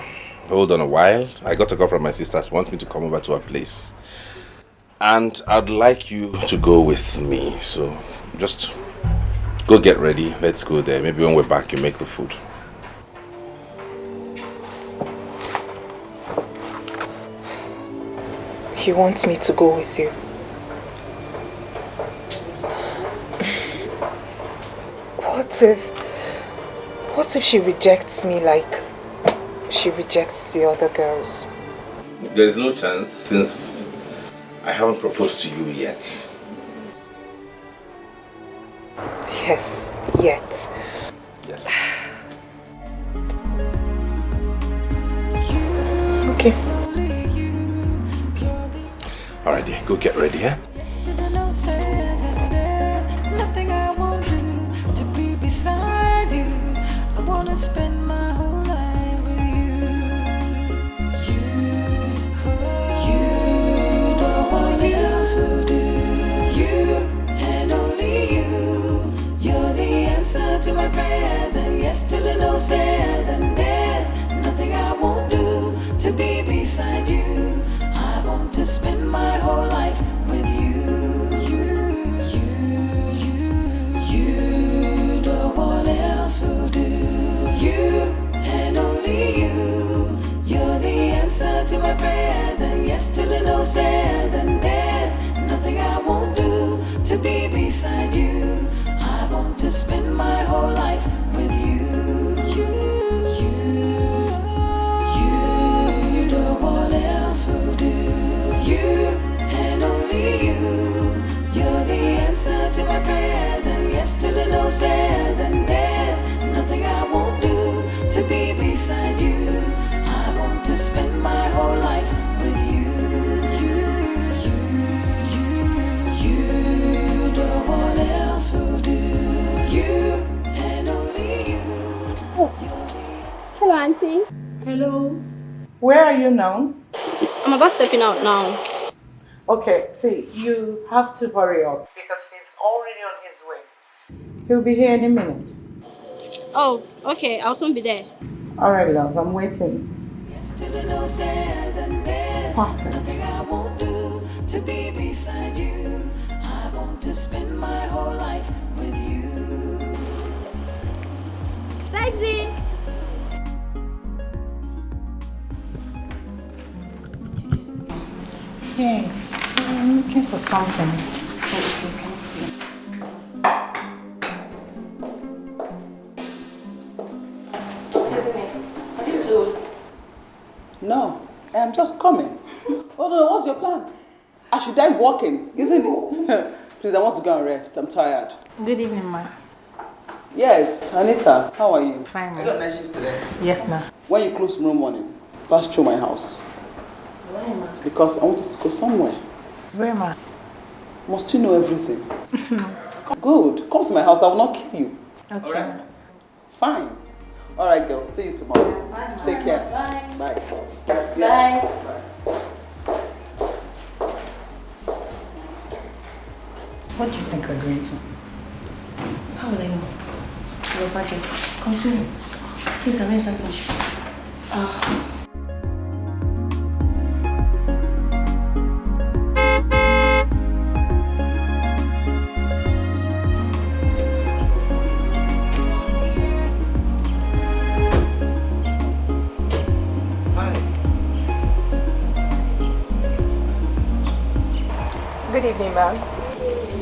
hold on a while. I got a call from my sister. She wants me to come over to her place. And I'd like you to go with me. So just go get ready. Let's go there. Maybe when we're back, you make the food. He wants me to go with you. What if she rejects me like she rejects the other girls? There is no chance since I haven't proposed to you yet. Yes, yet. Yes. Okay. Alright, dear, go get ready, huh? Yesterday no says and there's nothing I won't do to be beside you. I wanna spend my whole life with you. You, no one else will do. You and only you. You're the answer to my prayers, and yesterday no says and there's nothing I won't do to be beside you. I want to spend my whole life with you. You, no one else will do. You and only you. You're the answer to my prayers, and yesterday no says and there's nothing I won't do to be beside you. I want to spend my whole life with you. You, no one else will do. You and only you. You're the answer to my prayers, and yesterday no says and there's nothing I won't do to be beside you. I want to spend my whole life with you. You, no one else will do. You and only you. Hello, Auntie. Hello. Where are you now? I'm about stepping out now. Okay, see, you have to hurry up because he's already on his way. He'll be here any minute. Oh, okay. I'll soon be there. All right, love, I'm waiting. Yesterday no says and there's nothing I won't do to be beside you. I want to spend my whole life with you. Taxi! Yes, I'm looking for something. Have you closed? No, I'm just coming. Oh no, what's your plan? I should die walking, isn't it? Please, I want to go and rest. I'm tired. Good evening, ma. Yes, Anita, how are you? Fine, ma. I got a night shift today. Yes, ma. When you close tomorrow morning, pass through my house. Why, ma? Because I want us to go somewhere. Where, ma? Must you know everything? Good. Come to my house, I will not kill you. Okay. Alright? Fine. Alright, girls. See you tomorrow. Bye. Take care. Bye. Bye. Bye. What do you think we're going to? How will I know? Your father. Continue. Please arrange something. Good evening, ma'am.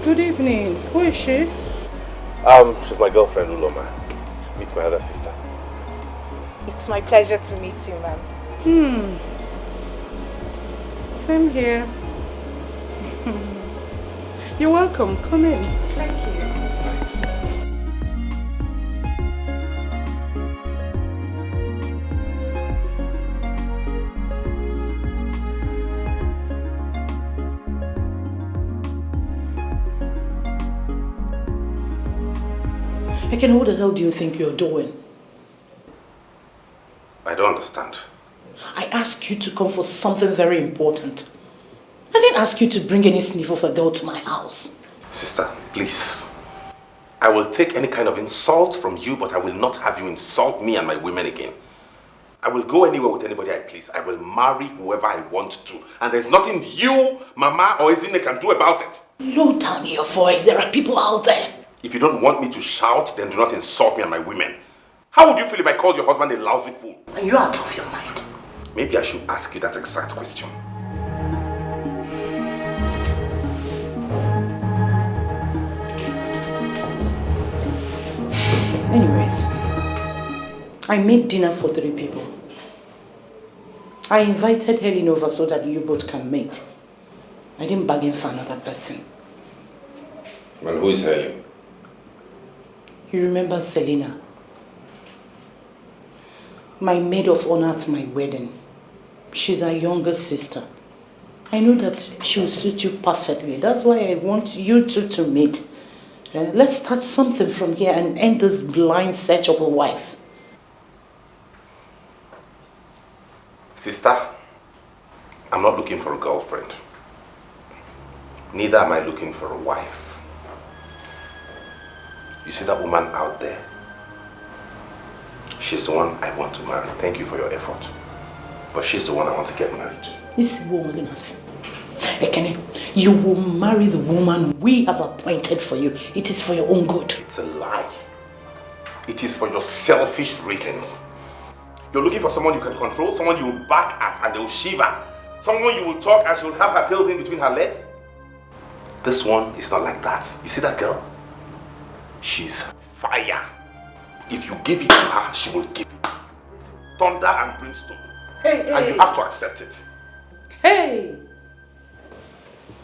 Good evening. Who is she? She's my girlfriend, Uloma. Meet my other sister. It's my pleasure to meet you, ma'am. Same here. You're welcome. Come in. Thank you. Ekene, what the hell do you think you're doing? I don't understand. I asked you to come for something very important. I didn't ask you to bring any sniff of a girl to my house. Sister, please. I will take any kind of insult from you, but I will not have you insult me and my women again. I will go anywhere with anybody I please. I will marry whoever I want to. And there's nothing you, Mama, or Ezine can do about it. Low down your voice. There are people out there. If you don't want me to shout, then do not insult me and my women. How would you feel if I called your husband a lousy fool? Are you out of your mind? Maybe I should ask you that exact question. Anyways, I made dinner for 3 people. I invited Helen over so that you both can meet. I didn't bargain for another person. And who is Helen? You remember Selena? My maid of honor at my wedding. She's our younger sister. I know that she will suit you perfectly. That's why I want you two to meet. Let's start something from here and end this blind search of a wife. Sister, I'm not looking for a girlfriend. Neither am I looking for a wife. You see that woman out there? She's the one I want to marry. Thank you for your effort. But she's the one I want to get married to. This woman, Ekene, you will marry the woman we have appointed for you. It is for your own good. It's a lie. It is for your selfish reasons. You're looking for someone you can control, someone you will back at and they will shiver, someone you will talk and she will have her tails in between her legs. This one is not like that. You see that girl? She's fire. If you give it to her, she will give it. Thunder and brimstone. Hey. And you have to accept it. Hey!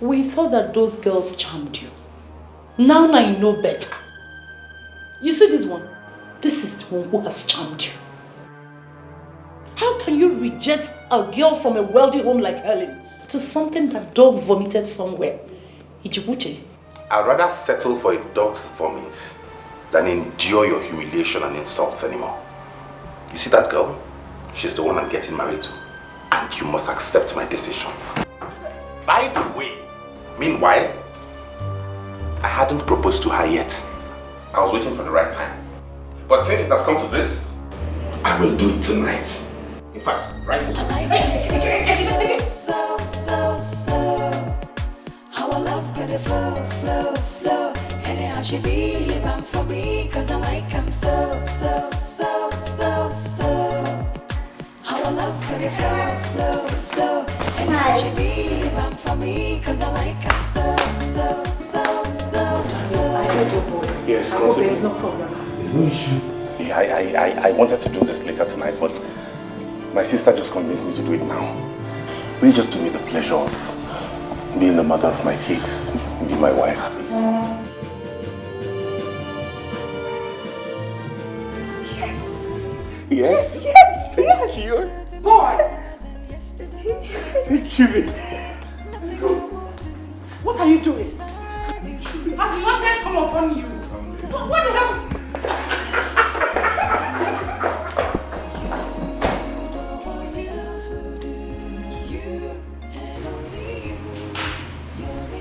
We thought that those girls charmed you. Now I know better. You see this one? This is the one who has charmed you. How can you reject a girl from a wealthy home like Helen to something that dog vomited somewhere? Ijibuche. I'd rather settle for a dog's vomit than endure your humiliation and insults anymore. You see that girl? She's the one I'm getting married to. And you must accept my decision. By the way, meanwhile, I hadn't proposed to her yet. I was waiting for the right time. But since it has come to this, I will do it tonight. In fact, right now. So. How our love could flow. Anyhow she be living for me, cause I like him so. How our love could flow. Anyhow she be living for me, cause I like him so. I heard your voice. Yes, I hope there's no problem. There's no issue. Yeah, I wanted to do this later tonight, but my sister just convinced me to do it now. Will you just do me the pleasure of being the mother of my kids? Be my wife, please. Yes. Thank you. Boy! Thank you. What are you doing? Has madness come upon you? What the hell?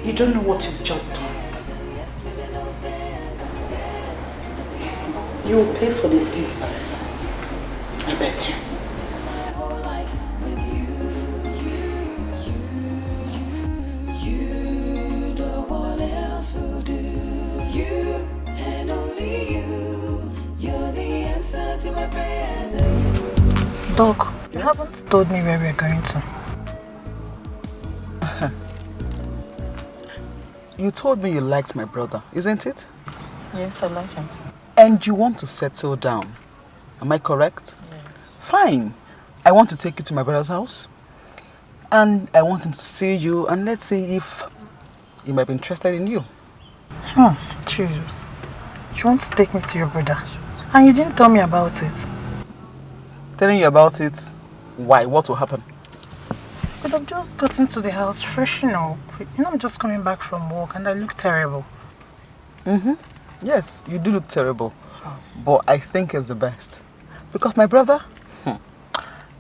You don't know what you've just done. You will pay for this insults. I bet you. Doc, you haven't told me where we're going to. You told me you liked my brother, isn't it? Yes, I like him. And you want to settle down. Am I correct? Yes. Fine. I want to take you to my brother's house. And I want him to see you and let's see if he might be interested in you. Jesus. You want to take me to your brother? And you didn't tell me about it. Telling you about it? Why? What will happen? I could have just gotten to the house, freshen up. You know, I'm just coming back from work and I look terrible. Yes, you do look terrible. But I think it's the best. Because my brother,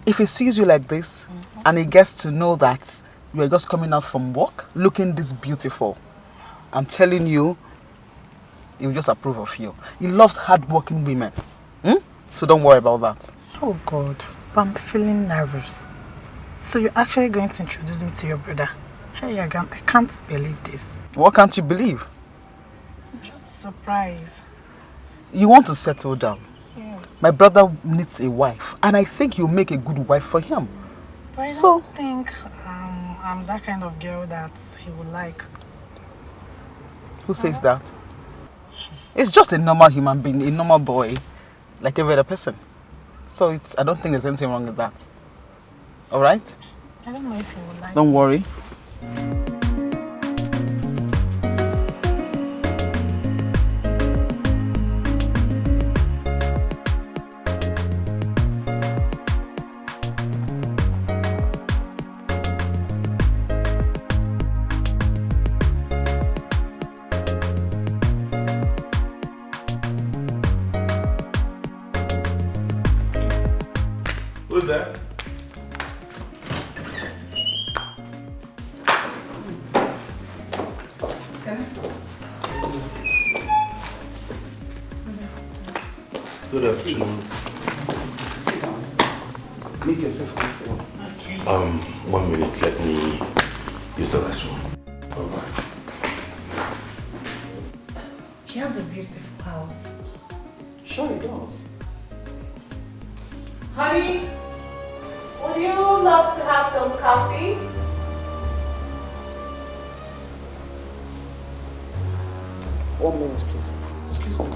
if he sees you like this, and he gets to know that you are just coming out from work, looking this beautiful, I'm telling you, he will just approve of you. He loves hard-working women. So don't worry about that. Oh God, but I'm feeling nervous. So you're actually going to introduce me to your brother? Hey, Agam, I can't believe this. What can't you believe? I'm just surprised. You want to settle down. Yes. My brother needs a wife, and I think you'll make a good wife for him. But I don't think I'm that kind of girl that he would like. Who says that? It's just a normal human being, a normal boy, like every other person. So I don't think there's anything wrong with that. Alright? I don't know if he would like. Don't worry. Who's that? Good afternoon. Sit down. Make yourself comfortable. Okay. 1 minute, let me use the restroom. Alright. He has a beautiful house. Sure he does. Honey, would you love to have some coffee? One minute, please. Excuse me.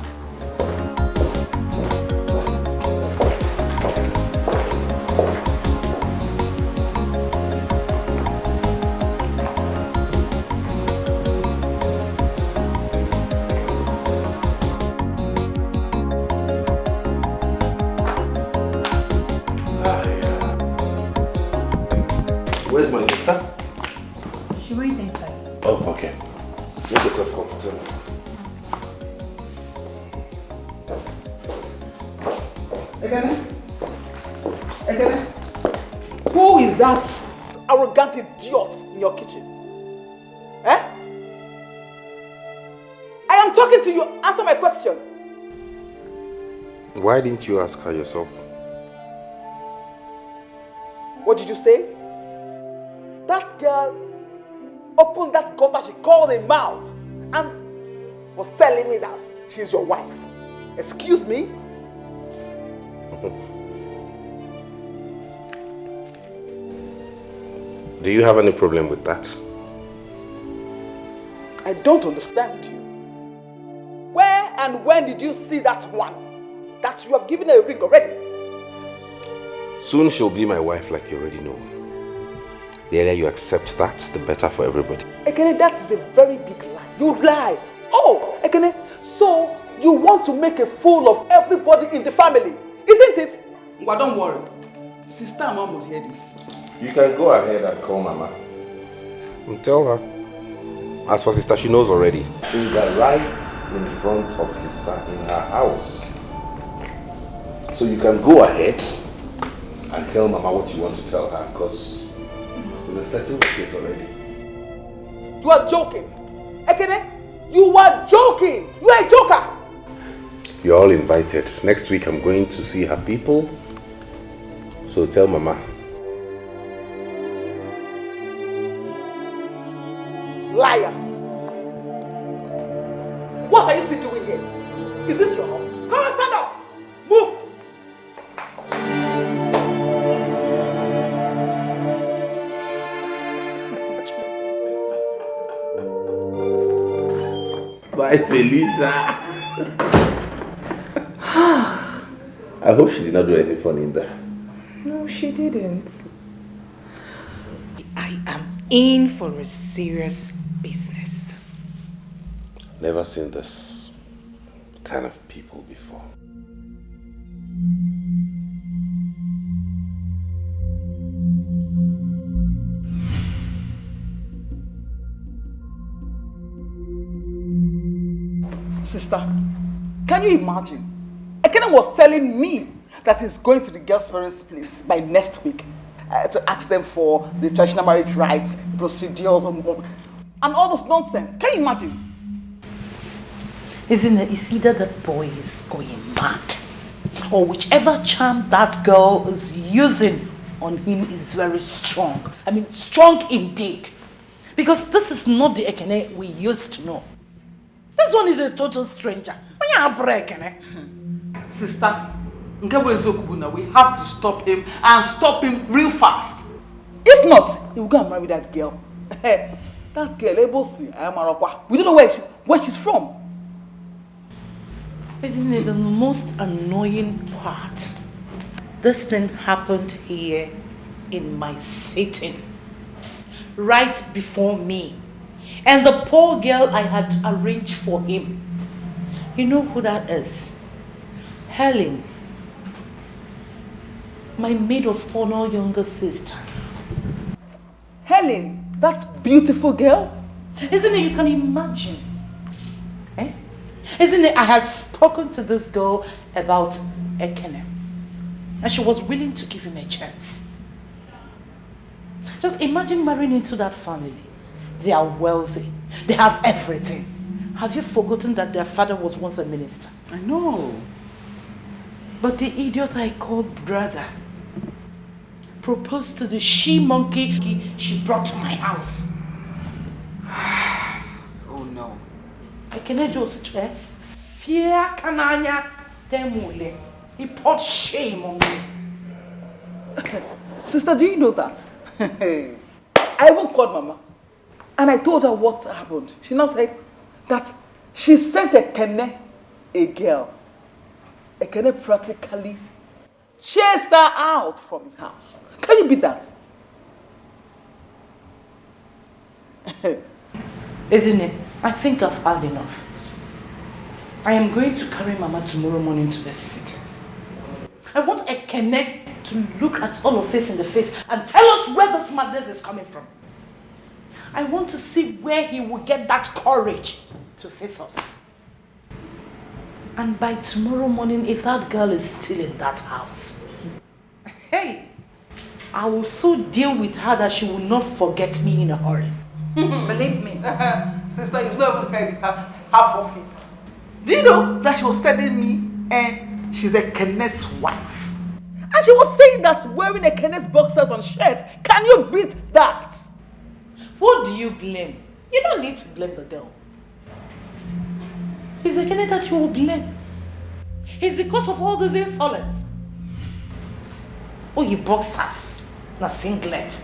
Where's my sister? She went inside. Oh, okay. Make yourself comfortable. Again? Who is that arrogant idiot in your kitchen? Eh? I am talking to you. Answer my question. Why didn't you ask her yourself? What did you say? That girl opened that gutter she called a mouth and was telling me that she's your wife. Excuse me? Do you have any problem with that? I don't understand you. Where and when did you see that one? That you have given her a ring already? Soon she'll be my wife, like you already know. The earlier you accept that, the better for everybody. Ekene, that is a very big lie. You lie. Oh, Ekene, so you want to make a fool of everybody in the family, isn't it? But don't worry. Sister and mom must hear this. You can go ahead and call Mama. And tell her. As for sister, she knows already. Finger right in front of sister in her house. So you can go ahead and tell Mama what you want to tell her, because there's a settled case already. You are joking. Ekene, you are joking. You are a joker. You're all invited. Next week I'm going to see her people. So tell Mama. Liar. What are you still doing here? Is this your house? Come on, stand up. Move. Bye, Felicia. I hope she did not do anything funny in there. No, she didn't. I am in for a serious business. Never seen this kind of people before. Sister, can you imagine? Ekene was telling me that he's going to the girl's parents' place by next week to ask them for the traditional marriage rites, procedures, and all this nonsense. Can you imagine? Isn't it? It's either that boy is going mad, or whichever charm that girl is using on him is very strong. I mean, strong indeed. Because this is not the Ekene we used to know. This one is a total stranger. Sister, we have to stop him and stop him real fast. If not, he will go and marry that girl. That girl, we don't know where she's from. Isn't it the most annoying part? This thing happened here in my sitting, right before me. And the poor girl I had arranged for him. You know who that is? Helen. My maid of honor younger sister. Helen, that beautiful girl? Isn't it? You can imagine. Eh? Isn't it? I had spoken to this girl about Ekene. And she was willing to give him a chance. Just imagine marrying into that family. They are wealthy. They have everything. Have you forgotten that their father was once a minister? I know. But the idiot I called brother proposed to the she-monkey she brought to my house. Oh no. Ekene just fear kananya temule. He poured shame on me. Sister, do you know that? I even called Mama and I told her what happened. She now said that she sent Ekene a girl. Ekene practically chased her out from his house. Can you beat that? Isn't it? I think I've had enough. I am going to carry Mama tomorrow morning to the city. I want Ekene to look at all of us in the face and tell us where this madness is coming from. I want to see where he will get that courage to face us. And by tomorrow morning, if that girl is still in that house, hey, I will so deal with her that she will not forget me in a hurry. Believe me. Sister, you've not even heard half of it. Do you know that she was telling me and she's Ekene's wife? And she was saying that wearing Ekene's boxers and shirt. Can you beat that? What do you blame? You don't need to blame the girl. It's Ekene that you will blame. It's the cause of all these insolence. Oh, you boxers, not singlet.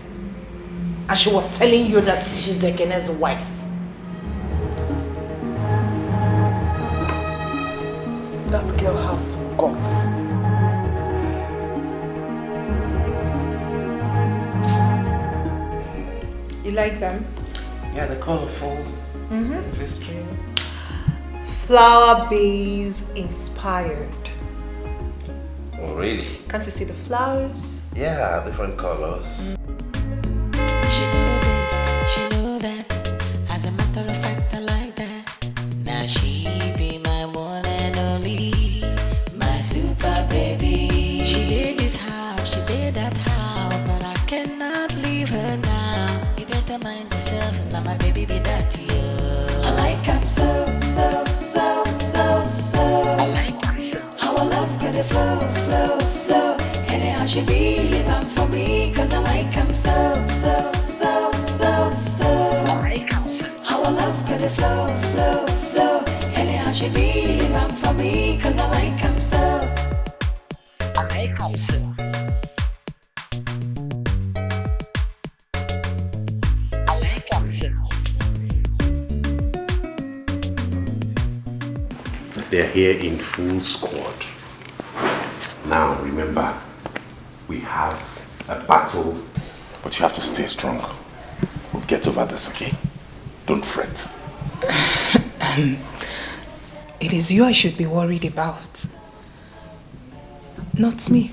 And she was telling you that she's Ekene's wife. That girl has guts. You like them? Yeah, they're colorful. Glistering. Flower base inspired. Oh, really? Can't you see the flowers? Yeah, different colors. She know this, she know that. As a matter of fact, I like that. Now she be my one and only, my super baby. She did this house, she did that house, but I cannot leave her now. You better mind yourself, now my baby be that you. I like him so. I like him so. Our love got a flow. Anyhow she be living for me, cause I like him so. I like him so. Our love got a flow. Anyhow she be living for me, cause I like him so. I like him so. I like him so. They're here in full squad. Now, remember, we have a battle, but you have to stay strong. We'll get over this, okay? Don't fret. It is you I should be worried about, not me.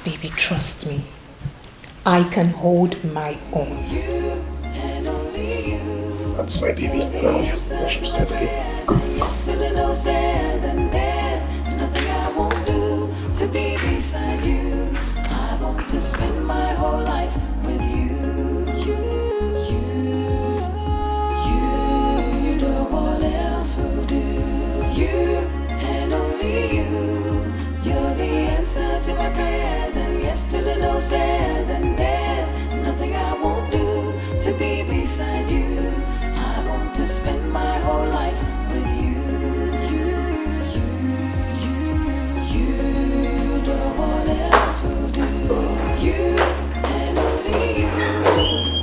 Baby, trust me. I can hold my own. That's my baby. Go upstairs, okay? yes to the no says, and there's nothing I won't do to be beside you. I want to spend my whole life with you. You, no one else will do. You and only you. You're the answer to my prayers, and yes to the no says, and there's nothing I won't do to be beside you. I want to spend my whole life with you. You, no one else will do. You and only you.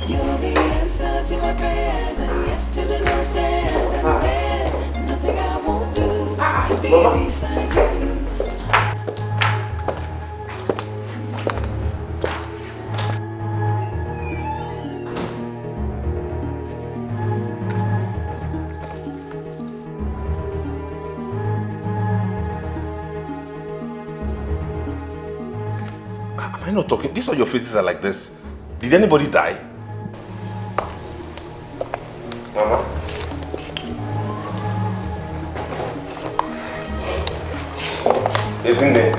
You're the answer to my prayers, and yes to the no says, and there's nothing I won't do to be beside you. Am I not talking? These are your faces are like this. Did anybody die? Mama? Isn't there?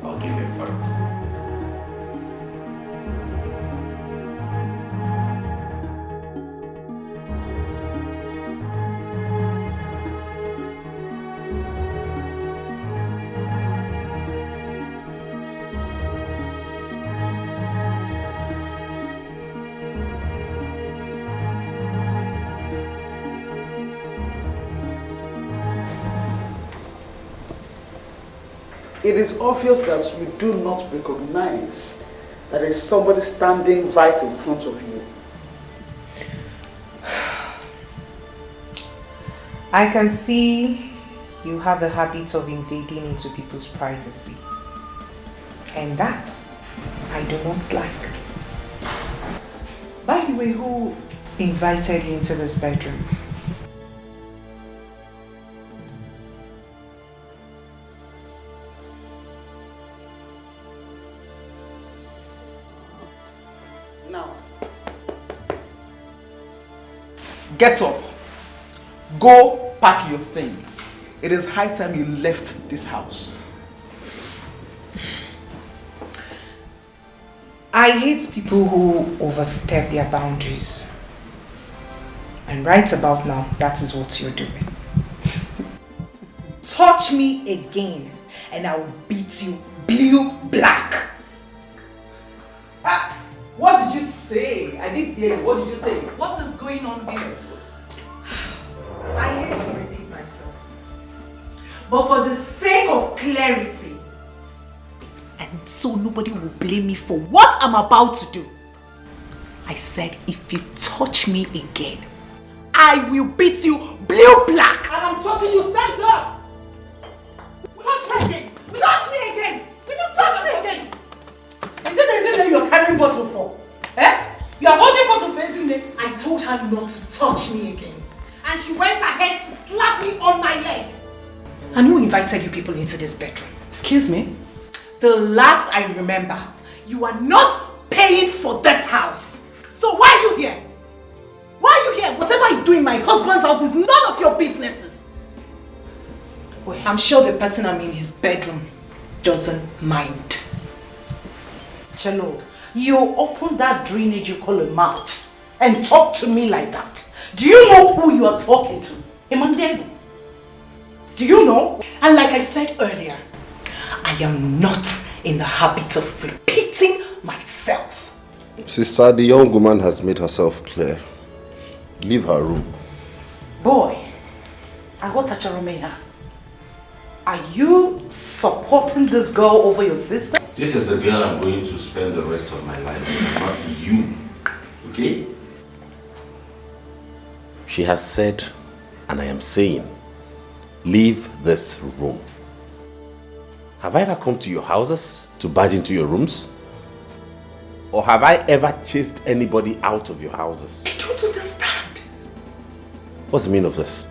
I'll give him for it. It is obvious that you do not recognize that there is somebody standing right in front of you. I can see you have a habit of invading into people's privacy. And that I do not like. By the way, who invited you into this bedroom? Now, get up. Go pack your things. It is high time you left this house. I hate people who overstep their boundaries. And right about now, that is what you're doing. Touch me again and I will beat you blue black. What did you say? I didn't hear you. What did you say? What is going on here? I hate to repeat myself. But for the sake of clarity, and so nobody will blame me for what I'm about to do, I said if you touch me again, I will beat you blue black. And I'm touching you, stand up! Touch me again! Touch me again! Will you touch me again? Is it that you're carrying bottle for? Eh? You are holding bottle for isn't it? I told her not to touch me again. And she went ahead to slap me on my leg. And who invited you people into this bedroom? Excuse me? The last I remember, you are not paying for this house. So why are you here? Why are you here? Whatever I do in my husband's house is none of your businesses. Well, I'm sure the person I'm in his bedroom doesn't mind. Cello, you open that drainage you call a mouth and talk to me like that. Do you know who you are talking to? Emmanuel? Do you know? And like I said earlier, I am not in the habit of repeating myself. Sister, the young woman has made herself clear. Leave her room. Boy, Agotacharomeya, are you supporting this girl over your sister? This is the girl I'm going to spend the rest of my life with, not you. Okay? She has said, and I am saying, leave this room. Have I ever come to your houses to barge into your rooms? Or have I ever chased anybody out of your houses? I don't understand. What's the meaning of this?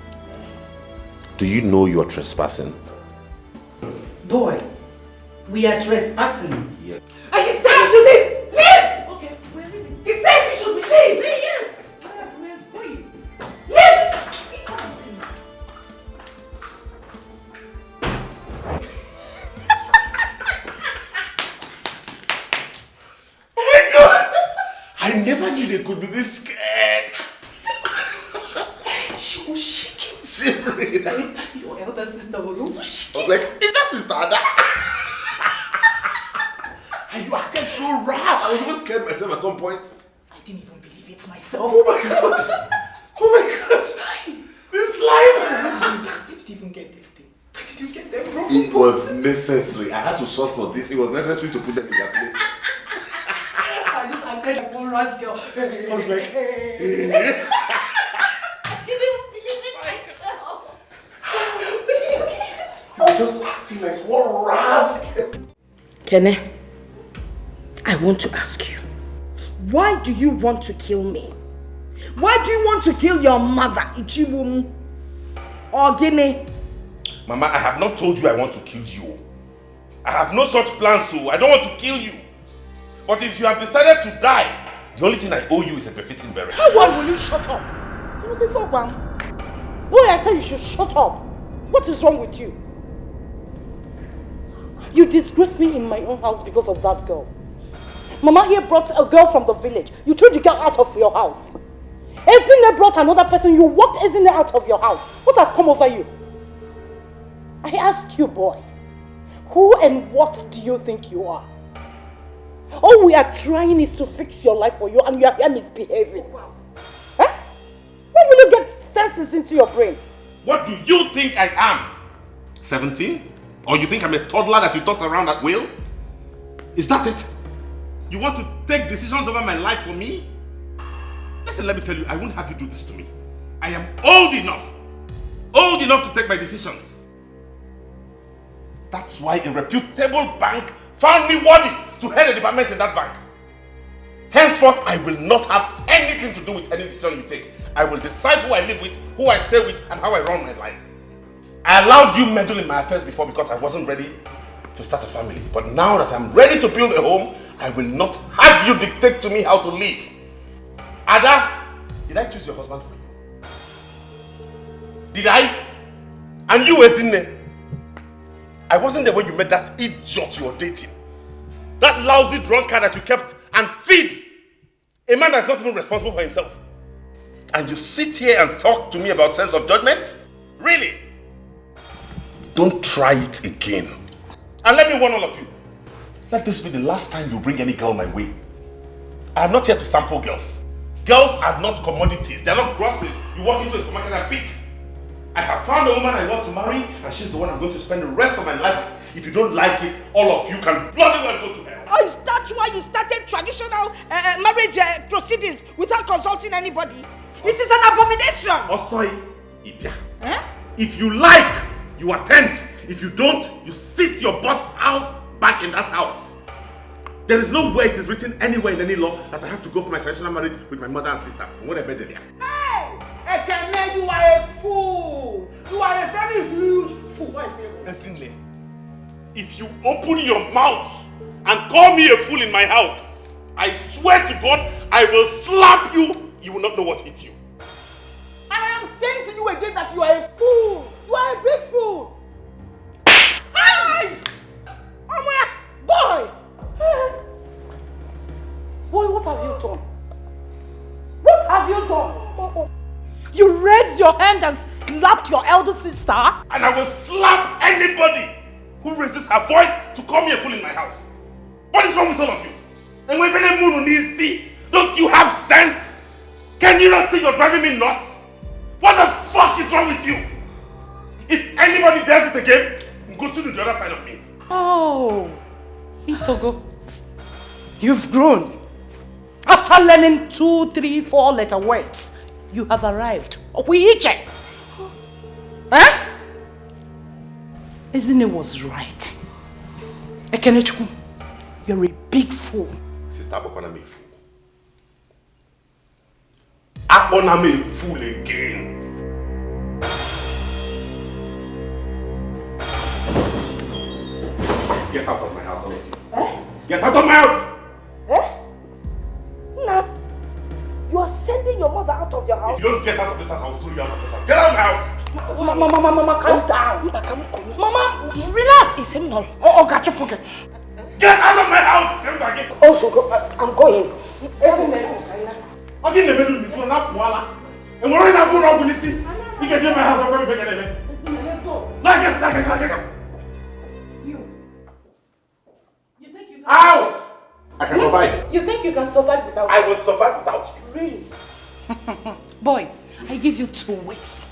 Do you know you're trespassing? Boy, we are trespassing. Yes. I should tell you to leave! Leave! Okay, they could be this scared. She was shaking. Shivering. Your elder sister was also shaking. I was like, is that sister Ada? And you acted so rough. I was even scared myself at some point. I didn't even believe it myself. Oh my god. Oh my god. This life. Where did you even get these things? Where did you get them from? It was necessary. I had to source for this. It was necessary to put them in their place. I just acted like one ras girl. I was like, I didn't even believe it myself. I was just acting like one rascal. Kene, I want to ask you, why do you want to kill me? Why do you want to kill your mother, Ichiwum? Or Gini? Mama, I have not told you I want to kill you. I have no such plans, so I don't want to kill you. But if you have decided to die, the only thing I owe you is a befitting burial. Why will you shut up? Boy, I said you should shut up. What is wrong with you? You disgraced me in my own house because of that girl. Mama here brought a girl from the village. You threw the girl out of your house. Ezine brought another person. You walked Ezine out of your house. What has come over you? I ask you, boy, who and what do you think you are? All we are trying is to fix your life for you, and you are here misbehaving. Huh? When will you get senses into your brain? What do you think I am? 17? Or you think I'm a toddler that you toss around at will? Is that it? You want to take decisions over my life for me? Listen, let me tell you, I won't have you do this to me. I am old enough to take my decisions. That's why a reputable bank found me worthy to head a department in that bank. Henceforth, I will not have anything to do with any decision you take. I will decide who I live with, who I stay with, and how I run my life. I allowed you meddle in my affairs before because I wasn't ready to start a family. But now that I'm ready to build a home, I will not have you dictate to me how to live. Ada, did I choose your husband for you? Did I? And you, Ezine? I wasn't there when you met that idiot you were dating. That lousy drunkard that you kept and feed. A man that's not even responsible for himself. And you sit here and talk to me about sense of judgment? Really? Don't try it again. And let me warn all of you. Let this be the last time you bring any girl my way. I am not here to sample girls. Girls are not commodities. They are not groceries. You walk into a supermarket and pick. I have found a woman I want to marry, and she's the one I'm going to spend the rest of my life with. If you don't like it, all of you can bloody well go to hell. Oh, is that why you started traditional marriage proceedings without consulting anybody? It is an abomination! Osoi, Ibia. If you like, you attend. If you don't, you sit your butts out back in that house. There is no way it is written anywhere in any law that I have to go for my traditional marriage with my mother and sister. Whatever they are. Hey! Ekene, you are a fool! You are a very huge fool. Why Listen, if you open your mouth and call me a fool in my house, I swear to God, I will slap you. You will not know what hit you. And I am saying to you again that you are a fool. You are a big fool. Hey! Oh my boy! Boy, what have you done? What have you done? You raised your hand and slapped your elder sister? And I will slap anybody who raises her voice to call me a fool in my house. What is wrong with all of you? And when don't you have sense? Can you not see you're driving me nuts? What the fuck is wrong with you? If anybody does it again, go to the other side of me. Oh, Itogo, you've grown. After learning 2, 3, 4 letter words, you have arrived. Opuiche. Huh? Isn't it was right? Ekenechukwu, you're a big fool. Sister Abokona me a fool. Abona me a fool again. Get out of my house, all of you. Get out of my house! Nah, you are sending your mother out of your house. If you don't get out of this house, I will throw you out of this house. Get out of my house! Mama, calm down. Mama, relax. Oh, got you pocket. Get out of my house! Come back in. Also, I'm going. Okay, never do this one, not voila. And we're not going to see. You get in my house, I'm going to forget it. Let's go. Like it. You think you can... Out! I can survive. You think you can survive without... I will survive without you. Really? Boy, I give you 2 weeks.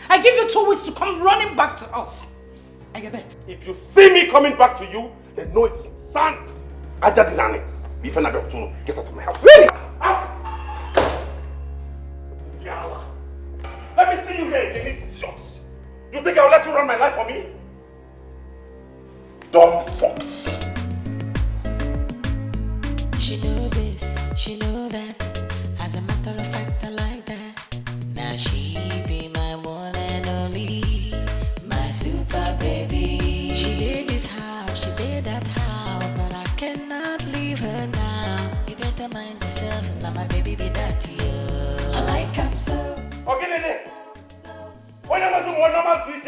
I give you 2 weeks to come running back to us. I bet. If you see me coming back to you, then know it's sand. Ajadinani. Get out of my house. Really? Out! Diala. Let me see you here, you idiot. You think I'll let you run my life for me? Dumb fox. She know this, she know that. As a matter of fact, I like that. Now she be my one and only, my super baby. She did this house, she did that house, but I cannot leave her now. You better mind yourself, now my baby be that to you. I like him so. Okay, Nene. When am I doing one normal DJ?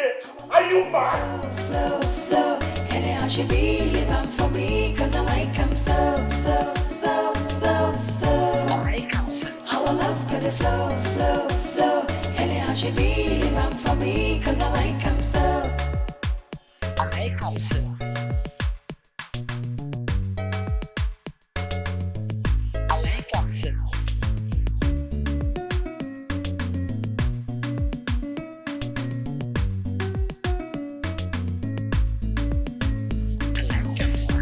Are you mad? Flow. Anyhow she be living for me, cause I like him so. I like him so. Our love could flow. Anyhow she be living for me, cause I like him so. I like him so. I like him so.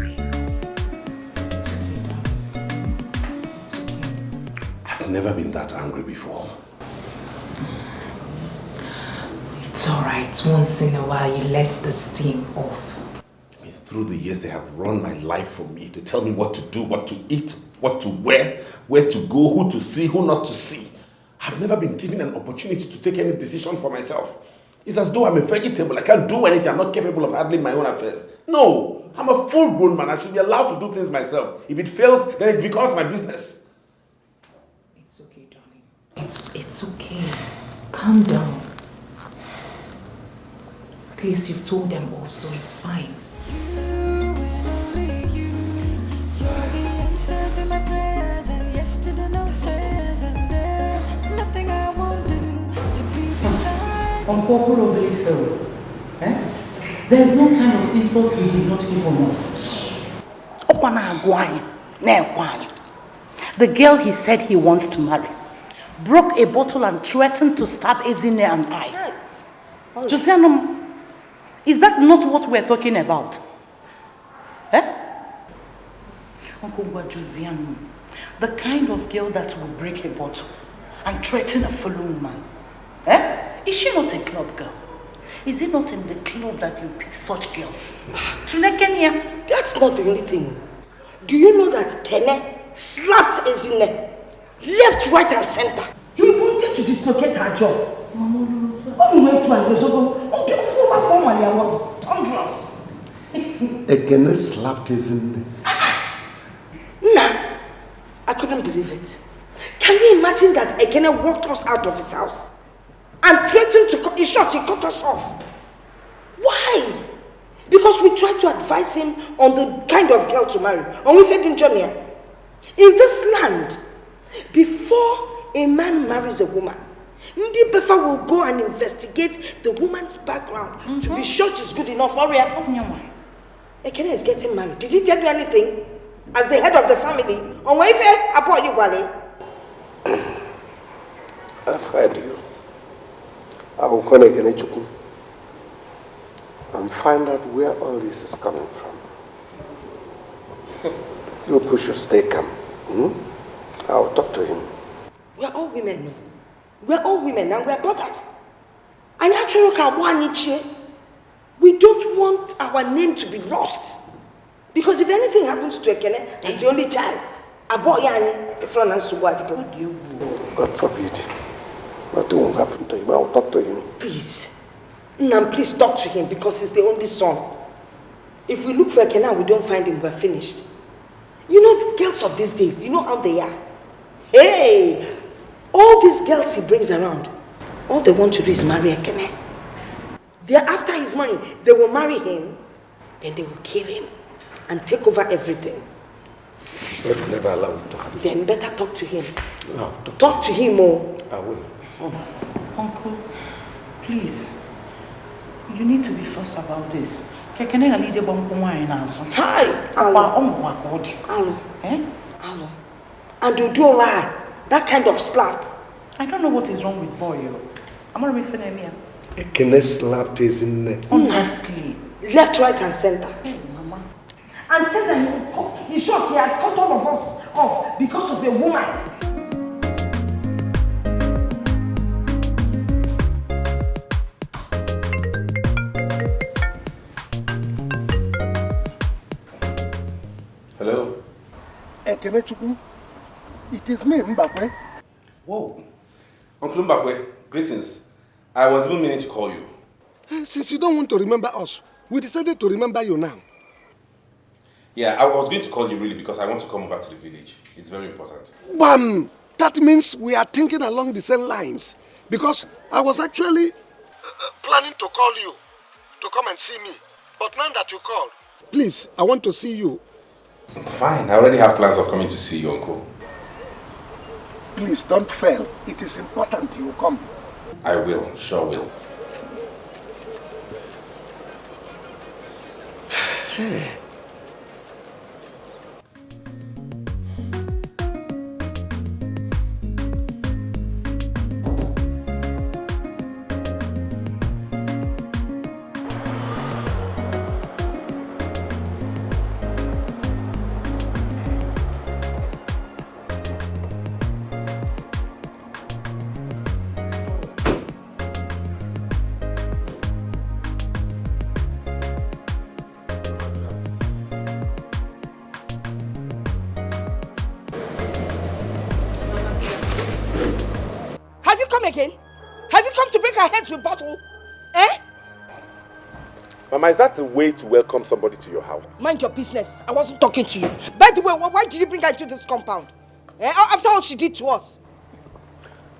I've never been that angry before. It's alright. Once in a while, you let the steam off. I mean, through the years, they have run my life for me. They tell me what to do, what to eat, what to wear, where to go, who to see, who not to see. I've never been given an opportunity to take any decision for myself. It's as though I'm a vegetable. I can't do anything. I'm not capable of handling my own affairs. No, I'm a full-grown man. I should be allowed to do things myself. If it fails, then it becomes my business. It's okay, darling. It's okay. Calm down. At least you've told them all, so it's fine. You and only you. You're the answer to my prayers, and yes to the no says, and there's nothing I won't do to be beside you. Unpopularly so. There's no kind of insult we did not give on us. The girl he said he wants to marry broke a bottle and threatened to stab Ezine and I. Josianum, is that not what we're talking about? Uncle Josianum, the kind of girl that will break a bottle and threaten a fellow woman. Is she not a club girl? Is it not in the club that you pick such girls? That's not the only thing. Do you know that Kene slapped Ezine left, right, and center? He wanted to dislocate her jaw. When we went to her years ago, formally I was thunderous. Ekene slapped Ezine. Nah, I couldn't believe it. Can you imagine that Ekene walked us out of his house and threatened to cut, in short, he cut us off? Why? Because we tried to advise him on the kind of girl to marry. And we fed in Johnny. In this land, before a man marries a woman, Ndi Befa will go and investigate the woman's background to be sure she's good enough for her. Ekene is getting married. Did he tell you anything? As the head of the family? On Wayfair, about you, Wale? I've heard you. I will call Ekene Chukwu and find out where all this is coming from. You push your stay calm. I'll talk to him. We are all women. We are all women and we are bothered. And actually, we don't want our name to be lost. Because if anything happens to Ekene as the only child, God forbid. Nothing will happen to him. I will talk to him. Please. Nam, please talk to him because he's the only son. If we look for Ekene and we don't find him, we're finished. You know the girls of these days, you know how they are. Hey! All these girls he brings around, all they want to do is marry Ekene. They're after his money. They will marry him, then they will kill him and take over everything. God will never allow it to happen. Then better talk to him. No, talk to him, oh. I will. Uncle, please. You need to be first about this. Hi, Alo. Alo. And you do lie. That kind of slap. I don't know what is wrong with boy. I'm not referring to me. Ekene slapped his in neck. Honestly. Left, right, and center. Mama. And said that he would cut. In short, he had cut all of us off because of a woman. Hello? Ekene Chukwu, it is me, Mbakwe. Whoa. Uncle Mbakwe, greetings. I was even meaning to call you. Since you don't want to remember us, we decided to remember you now. Yeah, I was going to call you really because I want to come over to the village. It's very important. Bam! That means we are thinking along the same lines. Because I was actually planning to call you to come and see me. But now that you called, please, I want to see you. Fine, I already have plans of coming to see you, Uncle. Please don't fail. It is important you come. I will, sure will. Again? Have you come to break our heads with bottle? Eh? Mama, is that the way to welcome somebody to your house? Mind your business. I wasn't talking to you. By the way, why did you bring her to this compound? Eh? After all she did to us.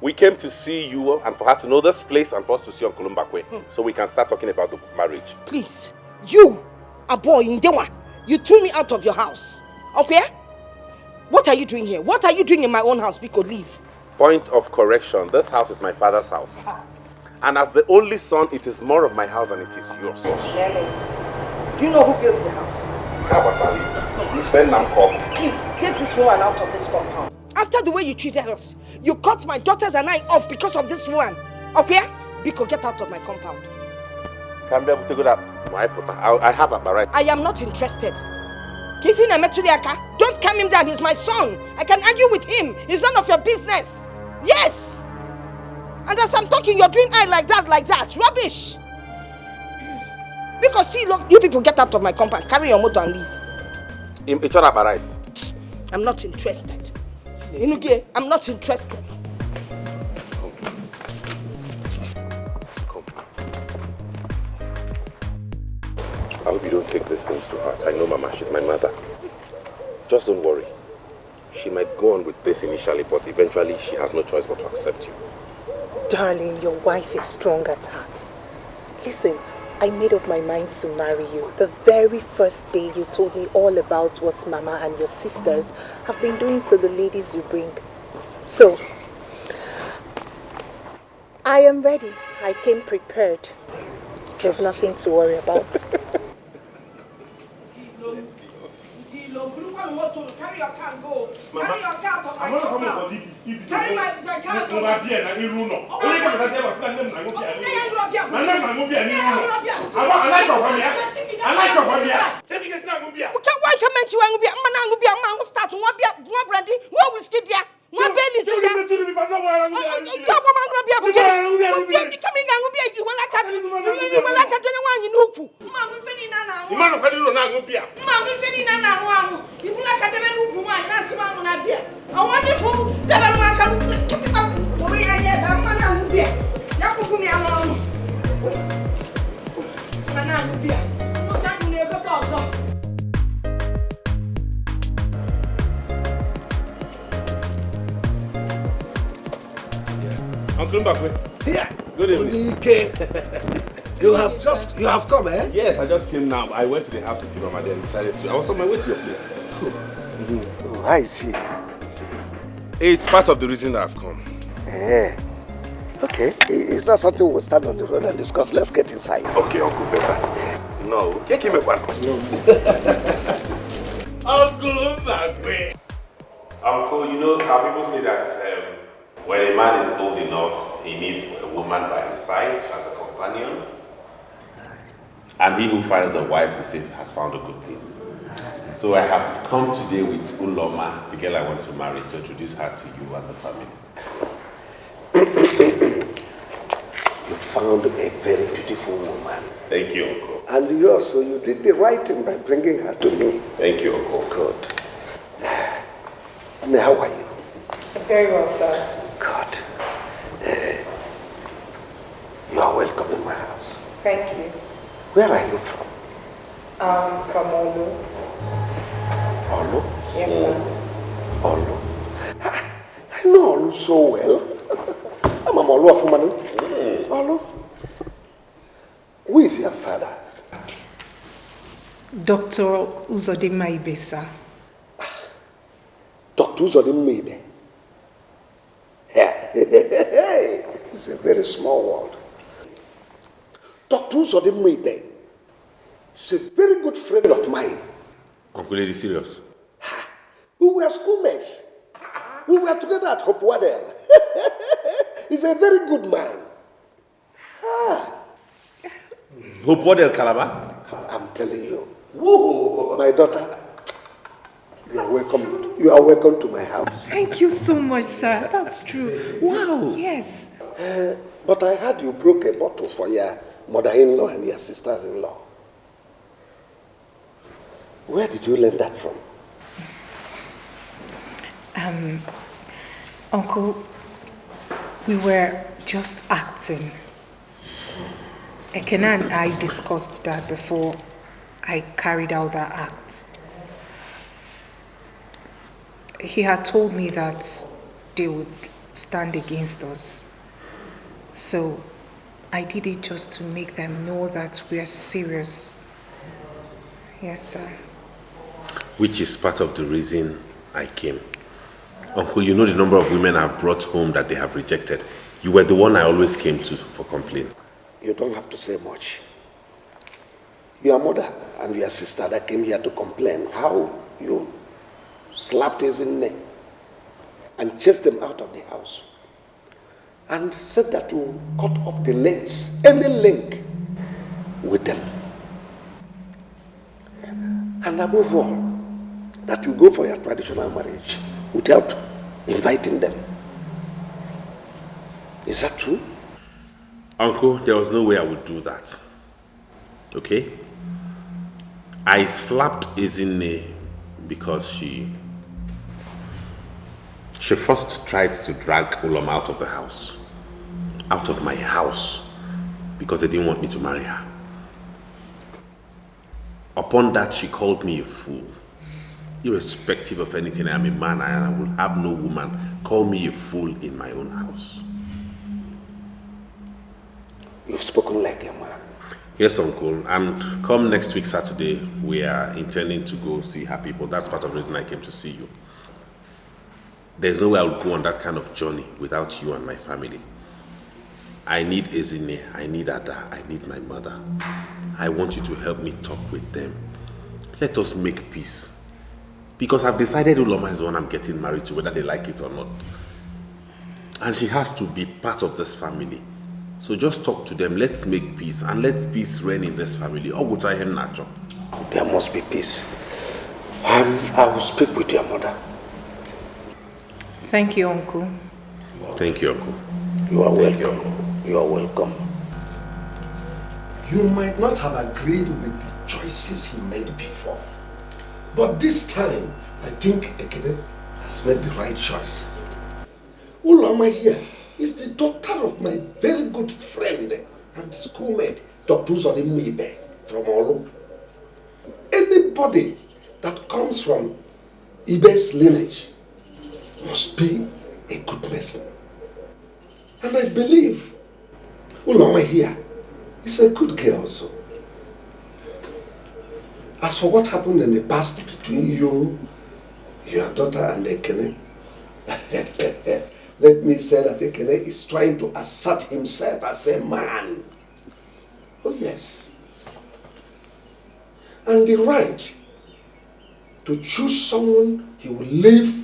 We came to see you and for her to know this place and for us to see Uncle Mbakwe so we can start talking about the marriage. Please, you, a boy in Dewa, you threw me out of your house. Okay? What are you doing here? What are you doing in my own house? Because leave. Point of correction, this house is my father's house. And as the only son, it is more of my house than it is yours. Do you know who built the house? Please, take this woman out of this compound. After the way you treated us, you cut my daughters and I off because of this woman. Okay? Biko, get out of my compound. I have a right. I am not interested. Don't calm him down, he's my son. I can argue with him. It's none of your business. Yes. And as I'm talking, you're doing eye like that. Rubbish. Because see, look, you people get out of my compound, carry your motor and leave. I'm not interested. Inuge, I'm not interested. I hope you don't take these things to heart. I know Mama, she's my mother. Just don't worry. She might go on with this initially, but eventually she has no choice but to accept you. Darling, your wife is strong at heart. Listen, I made up my mind to marry you the very first day you told me all about what Mama and your sisters have been doing to the ladies you bring. So, I am ready. I came prepared. There's nothing to worry about. Carry your car and go. Carry your car to my compound. Carry my car to my Uncle Mbakwe. Here. Good evening. You have come, eh? Yes, I just came now. I went to the house to see Mama and decided to. I was on my way to your place. I see. It's part of the reason I've come. Eh. Okay, it's not something we'll stand on the road and discuss. Let's get inside. Okay, Uncle, better. No, take him a one. Uncle Magwe. Uncle, you know how people say that when a man is old enough, he needs a woman by his side as a companion. And he who finds a wife, he says, has found a good thing. So I have come today with Uloma, the girl I want to marry, to introduce her to you and the family. You found a very beautiful woman. Thank you, Uncle. And you also, you did the right thing by bringing her to me. Thank you, Uncle. Good. How are you? Very well, sir. Good. You are welcome in my house. Thank you. Where are you from? From Olu. Olu? Yes, sir. Olu. I know Olu so well. I'm a Olu of woman. Olu. Who is your father? Dr. Uzodinma Ibesa. Dr. Uzodinma Ibe. It's a very small world. Dr. Uzodinma Ibe is a very good friend of mine. Uncle, are you serious? We were schoolmates. We were together at Hope Waddell. He's a very good man. Hope Waddell, Calabar? I'm telling you. Whoa. My daughter, you are welcome. You are welcome to my house. Thank you so much, sir. That's true. Wow. Yes. But I heard you broke a bottle for your mother-in-law and your sisters-in-law. Where did you learn that from? Uncle, we were just acting. Ekena and I discussed that before I carried out that act. He had told me that they would stand against us. So I did it just to make them know that we are serious. Yes, sir. Which is part of the reason I came. Uncle, you know the number of women I've brought home that they have rejected. You were the one I always came to for complaint. You don't have to say much. Your mother and your sister that came here to complain how you slapped his neck and chased them out of the house and said that you cut off the links, any link with them. And above all, that you go for your traditional marriage without inviting them. Is that true? Uncle, there was no way I would do that. Okay? I slapped Ezinne because she first tried to drag Uloma out of the house. Out of my house. Because they didn't want me to marry her. Upon that, she called me a fool. Irrespective of anything, I am a man and I will have no woman call me a fool in my own house. You've spoken like a man. Yes, Uncle. And come next week, Saturday, we are intending to go see her people. That's part of the reason I came to see you. There's no way I would go on that kind of journey without you and my family. I need Ezinne, I need Ada, I need my mother. I want you to help me talk with them. Let us make peace. Because I've decided Uloma is the one I'm getting married to, whether they like it or not. And she has to be part of this family. So just talk to them, let's make peace, and let peace reign in this family. There must be peace. And I will speak with your mother. Thank you, Uncle. Thank you, Uncle. You are welcome. You are welcome. You might not have agreed with the choices he made before. But this time, I think Ekene has made the right choice. Uloma here is the daughter of my very good friend and schoolmate, Dr. Uzodinma Ibe from Olu. Anybody that comes from Ibe's lineage must be a good person. And I believe Uloma here is a good girl also. As for what happened in the past between you Your daughter and Ekene. Let me say that Ekene is trying to assert himself as a man. Oh yes. And the right to choose someone he will live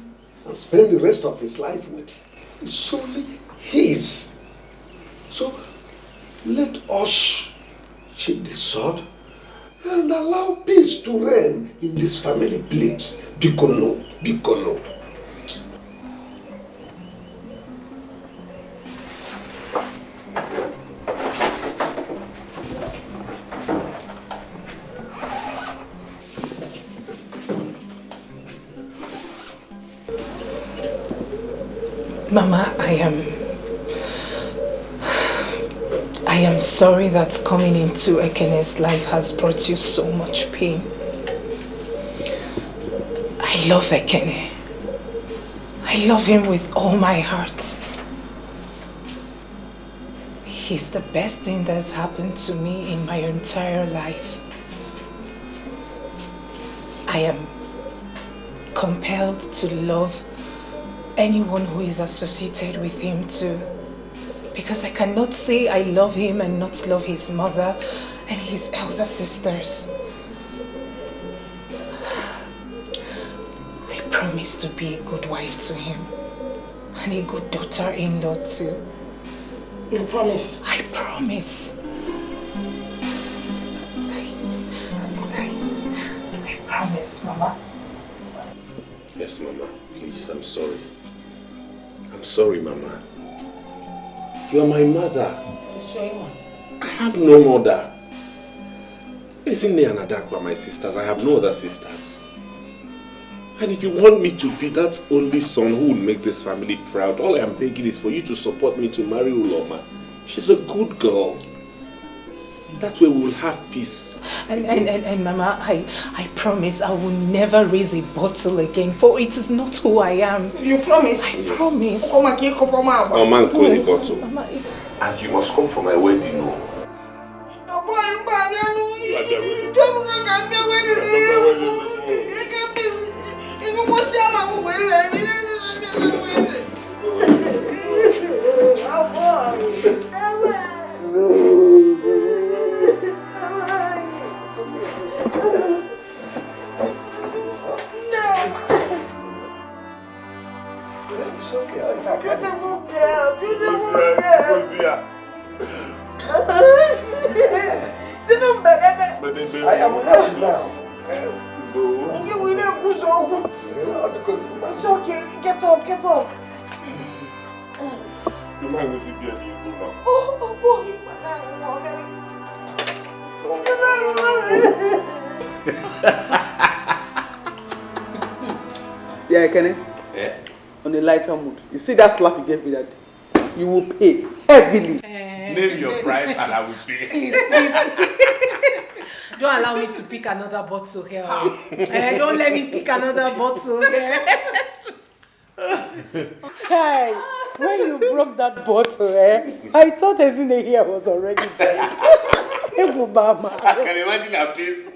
and spend the rest of his life with is solely his. So let us sheathe the sword and allow peace to reign in this family, please. Bikono, Bikono. Mama, I am sorry that coming into Ekene's life has brought you so much pain. I love Ekene. I love him with all my heart. He's the best thing that's happened to me in my entire life. I am compelled to love anyone who is associated with him too. Because I cannot say I love him and not love his mother and his elder sisters. I promise to be a good wife to him and a good daughter-in-law too. You promise? I promise. I promise, Mama. Yes, Mama. Please, I'm sorry. I'm sorry, Mama. You are my mother. I have no mother. Isn't and Adakwa my sisters? I have no other sisters. And if you want me to be that only son who will make this family proud, all I am begging is for you to support me to marry Uloma. She's a good girl. That way we will have peace. And Mama, I promise I will never raise a bottle again, for it is not who I am. You promise? I promise. Oh man, call the bottle. And you must come for my wedding, no? It's okay. Beautiful girl, beautiful girl. Sit down, baby. I am happy now. It's okay. Get up, get up. Oh boy, Yeah, Kenny. Yeah? On a lighter mood. You see that slap you gave me that day? You will pay heavily. Name your price and I will pay. Please. Don't allow me to pick another bottle here. Don't let me pick another bottle here. Kai, when you broke that bottle, I thought Ezine here was already dead. I can imagine her face.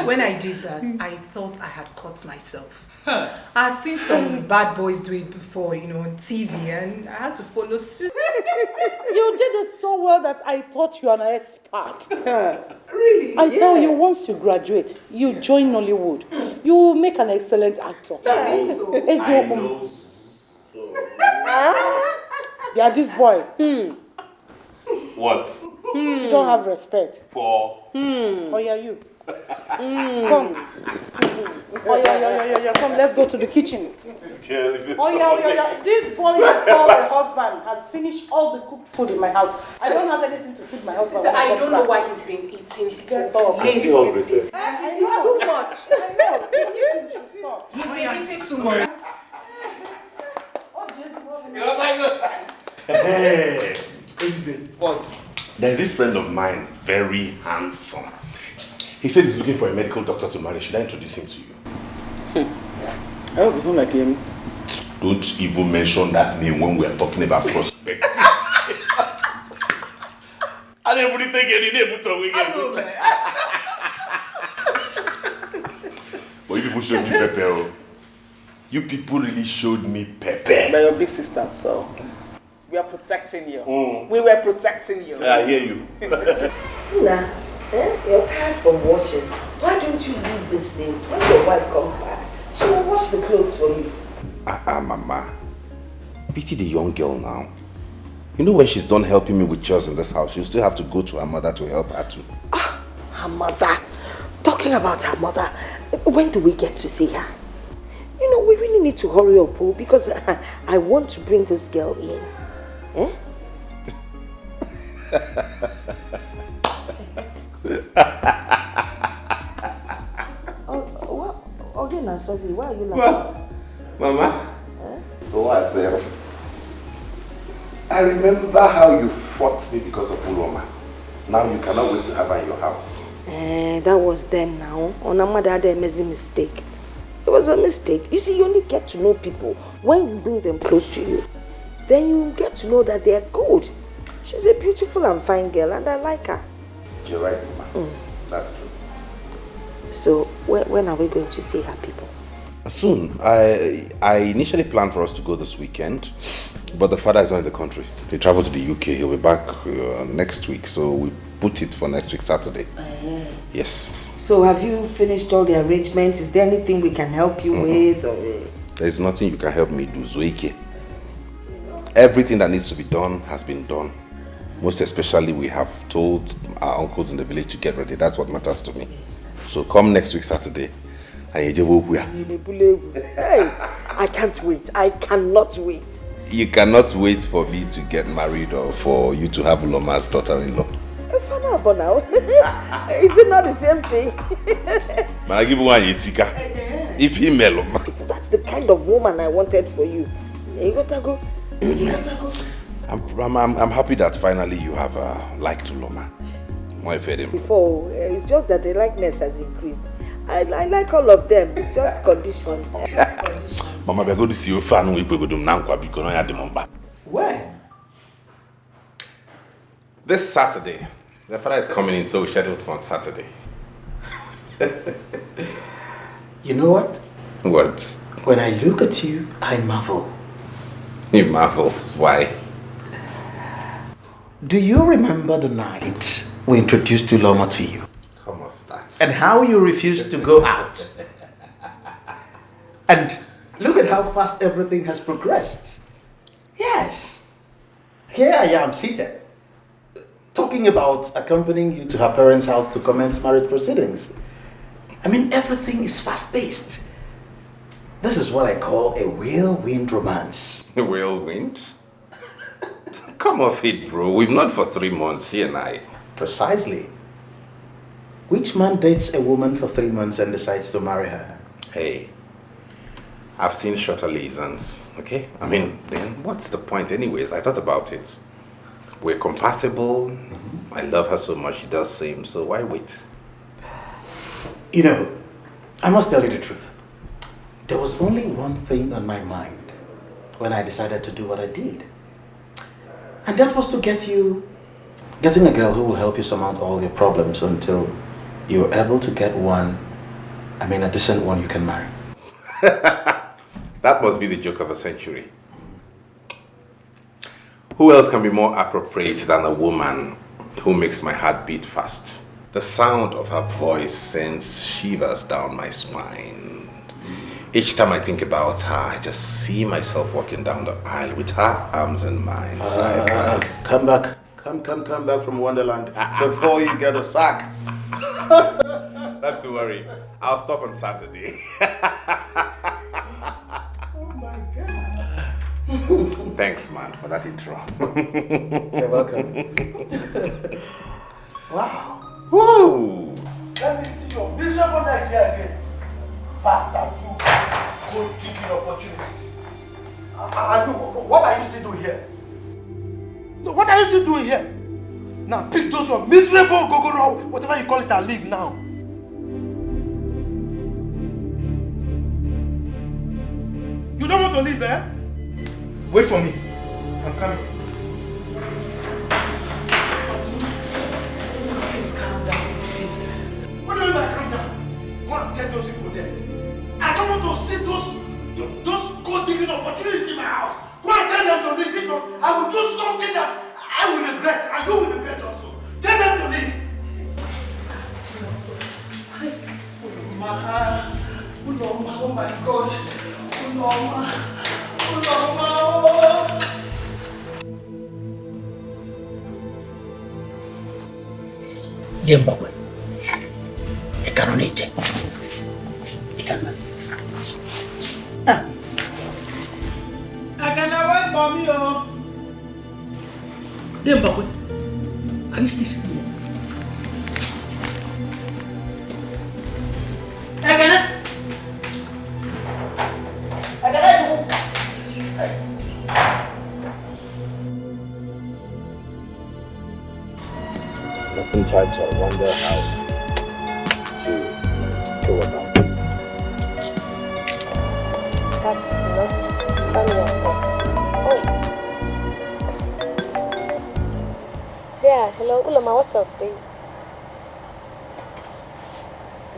When I did that, I thought I had caught myself. I had seen some bad boys do it before, on TV, and I had to follow suit. You did it so well that I thought you were an expert. Really? I tell you, once you graduate, you join Nollywood, you will make an excellent actor. I know. Yeah, this boy. What? You don't have respect. For? Oh yeah, you. Come. Oh yeah. Come, let's go to the kitchen. This girl is Oh yeah. This boy you call a husband has finished all the cooked food in my house. I don't have anything to feed my husband. Sister, I don't know why he's been eating. Get up. I see all this. Eating too much. I know. He's eating too much. Hey, what? There's this friend of mine, very handsome. He said he's looking for a medical doctor to marry. Should I introduce him to you? I hope it's not like him. Don't even mention that name when we are talking about prospect. I didn't really take any name to people showed me pepper. You people really showed me pepper. They're your big sisters, so we are protecting you. We were protecting you. I hear you. Nah, you're tired from washing. Why don't you leave these things? When your wife comes back, she will wash the clothes for you. Mama. Pity the young girl now. You know when she's done helping me with chores in this house, she'll still have to go to her mother to help her too. Her mother. Talking about her mother, when do we get to see her? You know, we really need to hurry up, because I want to bring this girl in. Eh? Okay, now, Sosie, why are you laughing? Mama? What? I remember how you fought me because of Uloma. Now you cannot wait to have her in your house. That was then now. On Amada had an amazing mistake. It was a mistake. You see, you only get to know people when you bring them close to you. Then you get to know that they are good. She's a beautiful and fine girl and I like her. You're right, Mama. That's true. So, when are we going to see her people? Soon. I initially planned for us to go this weekend, but the father is not in the country. He traveled to the UK. He'll be back next week, so we put it for next week, Saturday. Yes. So have you finished all the arrangements? Is there anything we can help you with? Or... There's nothing you can help me do, Zoike. Everything that needs to be done has been done. Most especially, we have told our uncles in the village to get ready. That's what matters to me. So come next week, Saturday. Hey, I can't wait. I cannot wait. You cannot wait for me to get married or for you to have Uloma's daughter-in-law. Now. Is it not the same thing? Man, I give one Yesika. If he mellow. That's the kind of woman I wanted for you. You gotta go. I'm happy that finally you have liked Uloma. Before, it's just that the likeness has increased. I like all of them. It's just condition. Mama, we're going to see you fan. We go to Nankwa because I had the number. When? This Saturday. The father is coming in, so we scheduled for on Saturday. You know what? What? When I look at you, I marvel. You marvel? Why? Do you remember the night we introduced Uloma to you? Come off that. And how you refused to go out? And look at how fast everything has progressed. Yes. Here I am seated, talking about accompanying you to her parents' house to commence marriage proceedings. I mean, everything is fast-paced. This is what I call a whirlwind romance. A whirlwind? Come off it, bro. We've known for 3 months, she and I. Precisely. Which man dates a woman for 3 months and decides to marry her? Hey, I've seen shorter liaisons, okay? I mean, then what's the point anyways? I thought about it. We're compatible. I love her so much, she does same, so why wait? You know, I must tell you the truth. There was only one thing on my mind when I decided to do what I did. And that was to getting a girl who will help you surmount all your problems until you're able to get a decent one you can marry. That must be the joke of a century. Who else can be more appropriate than a woman who makes my heart beat fast? The sound of her voice sends shivers down my spine. Each time I think about her, I just see myself walking down the aisle with her arms in mine. Come back. Come back from Wonderland before you get a sack. Not to worry. I'll stop on Saturday. Oh my God. Thanks, man, for that intro. You're welcome. Wow. Whoa. Let me see your miserable next year again. Bastard, you go chicken opportunity. What are you still doing here? No, what are you still doing here? Now pick those one miserable gogoro, whatever you call it, and leave now. You don't want to leave, eh? Wait for me. I'm coming. Please calm down, please. What do you mean by calm down? Go and tell those people there. regret, and you will regret also. Tell them to leave. Uloma, oh my God. Uloma, oh. Zimbabwe. I cannot eat it. I cannot. I cannot wait for me, oh. Zimbabwe, are you still sitting here? I cannot. Oftentimes I wonder how to go about it. That's not funny at all. Oh. Yeah, hello, Uloma, what's up, babe?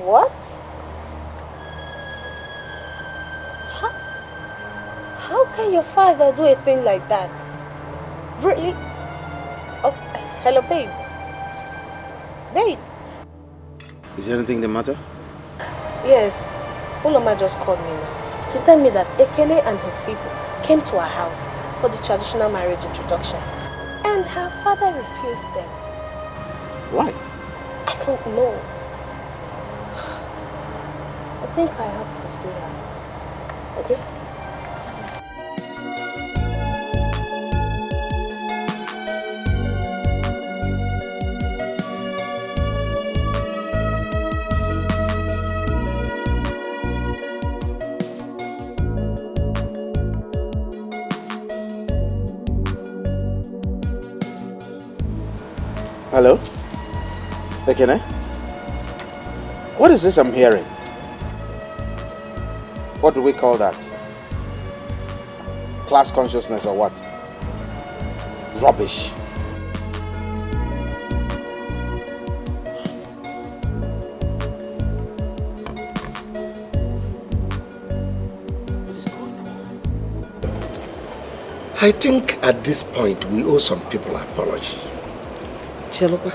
What? How can your father do a thing like that? Really? Oh, hello, babe. Babe. Is there anything the matter? Yes, Uloma just called me now to tell me that Ekene and his people came to our house for the traditional marriage introduction. And her father refused them. Why? I don't know. I think I have to see her. Okay? Hello? Ekene? What is this I'm hearing? What do we call that? Class consciousness or what? Rubbish. I think at this point we owe some people an apology. Chelopa,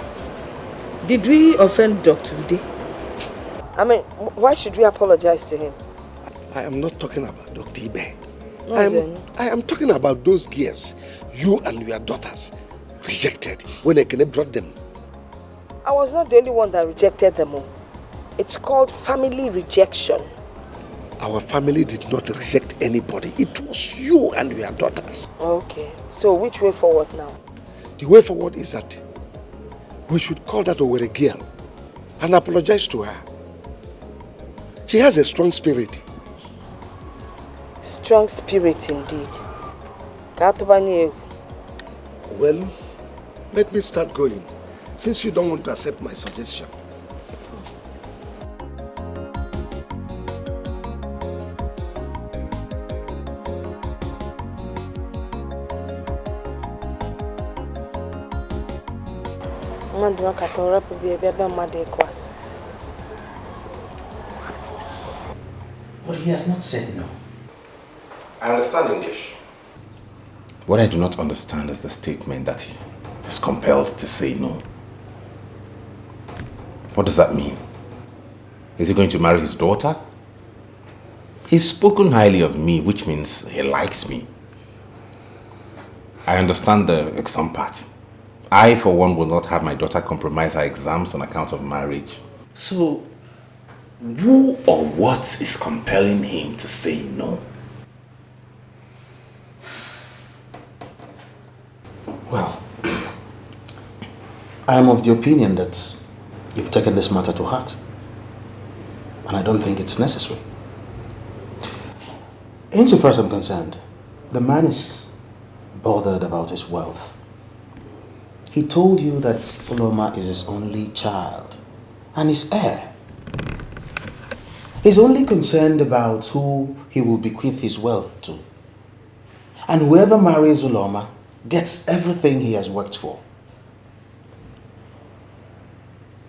did we offend Dr. Ude? I mean, why should we apologize to him? I am not talking about Dr. Ibe. No, I am talking about those girls you and your daughters rejected when Ekene brought them. I was not the only one that rejected them all. It's called family rejection. Our family did not reject anybody. It was you and your daughters. Okay, so which way forward now? The way forward is that we should call that Owere girl and apologize to her. She has a strong spirit. Strong spirit indeed. Well, let me start going, since you don't want to accept my suggestion. But he has not said no. I understand English. What I do not understand is the statement that he is compelled to say no. What does that mean? Is he going to marry his daughter? He's spoken highly of me, which means he likes me. I understand the exam part. I, for one, will not have my daughter compromise her exams on account of marriage. So, who or what is compelling him to say no? Well, I am of the opinion that you've taken this matter to heart. And I don't think it's necessary. Insofar as I'm concerned, the man is bothered about his wealth. He told you that Uloma is his only child and his heir. He's only concerned about who he will bequeath his wealth to. And whoever marries Uloma gets everything he has worked for.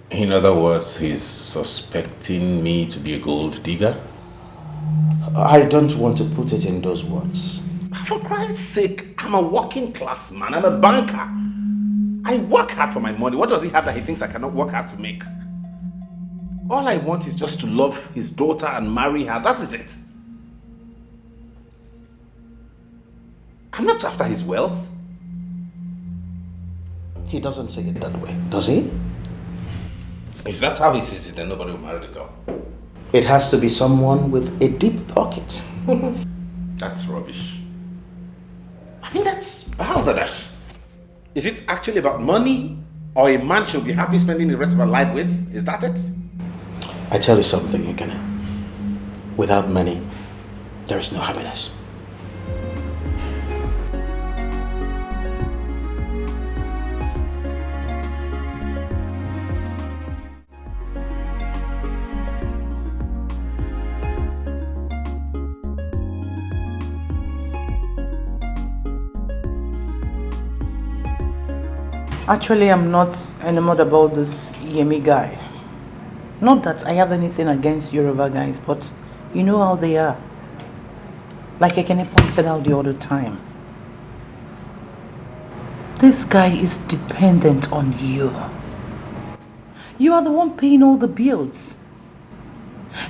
In other words, he's suspecting me to be a gold digger? I don't want to put it in those words. For Christ's sake, I'm a working class man. I'm a banker. I work hard for my money. What does he have that he thinks I cannot work hard to make? All I want is just to love his daughter and marry her. That is it. I'm not after his wealth. He doesn't say it that way, does he? If that's how he sees it, then nobody will marry the girl. It has to be someone with a deep pocket. That's rubbish. I mean, that's balderdash. Is it actually about money or a man she'll be happy spending the rest of her life with? Is that it? I tell you something, Ekene. Without money, there is no happiness. Actually, I'm not enamored about this Yemi guy. Not that I have anything against Yoruba guys, but you know how they are. Like Ekene pointed out the other time. This guy is dependent on you. You are the one paying all the bills.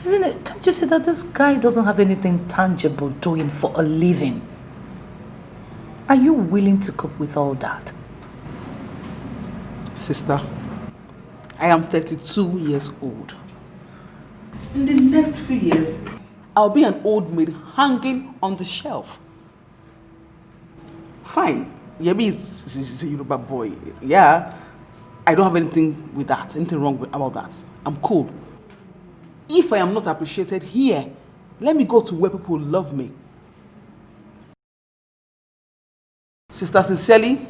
Isn't it? Can't you see that this guy doesn't have anything tangible doing for a living? Are you willing to cope with all that? Sister, I am 32 years old. In the next few years, I'll be an old maid hanging on the shelf. Fine, Yemi is a Yoruba boy. Yeah, I don't have anything with that, anything wrong about that. I'm cool. If I am not appreciated here, let me go to where people love me. Sister, sincerely,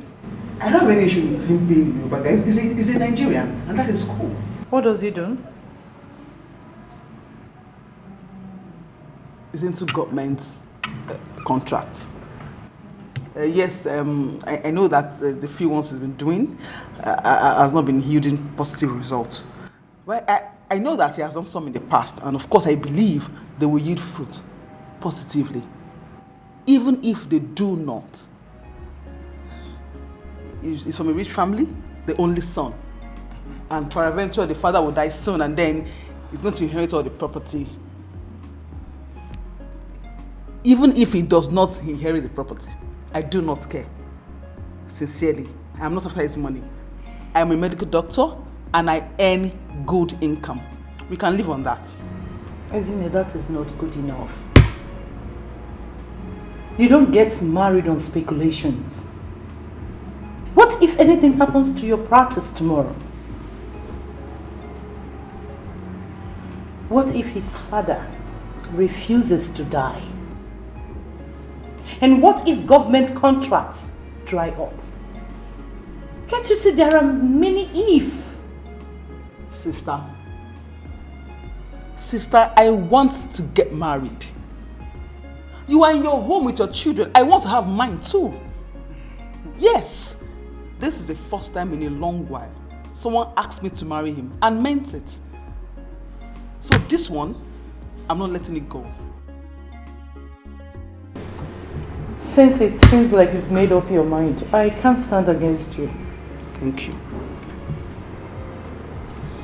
I don't have any issue with him being Yoruba guy. He's a Nigerian, and that is cool. What does he do? He's into government contracts. Yes, I know that the few ones he's been doing has not been yielding positive results. But I know that he has done some in the past, and of course I believe they will yield fruit positively. Even if they do not. He's from a rich family, the only son. And peradventure, the father will die soon, and then he's going to inherit all the property. Even if he does not inherit the property, I do not care. Sincerely, I am not after his money. I am a medical doctor, and I earn good income. We can live on that. Isn't it? That is not good enough. You don't get married on speculations. What if anything happens to your practice tomorrow? What if his father refuses to die? And what if government contracts dry up? Can't you see there are many if? Sister, I want to get married. You are in your home with your children. I want to have mine too. Yes. This is the first time in a long while someone asked me to marry him and meant it. So this one, I'm not letting it go. Since it seems like you've made up your mind, I can't stand against you. Thank you.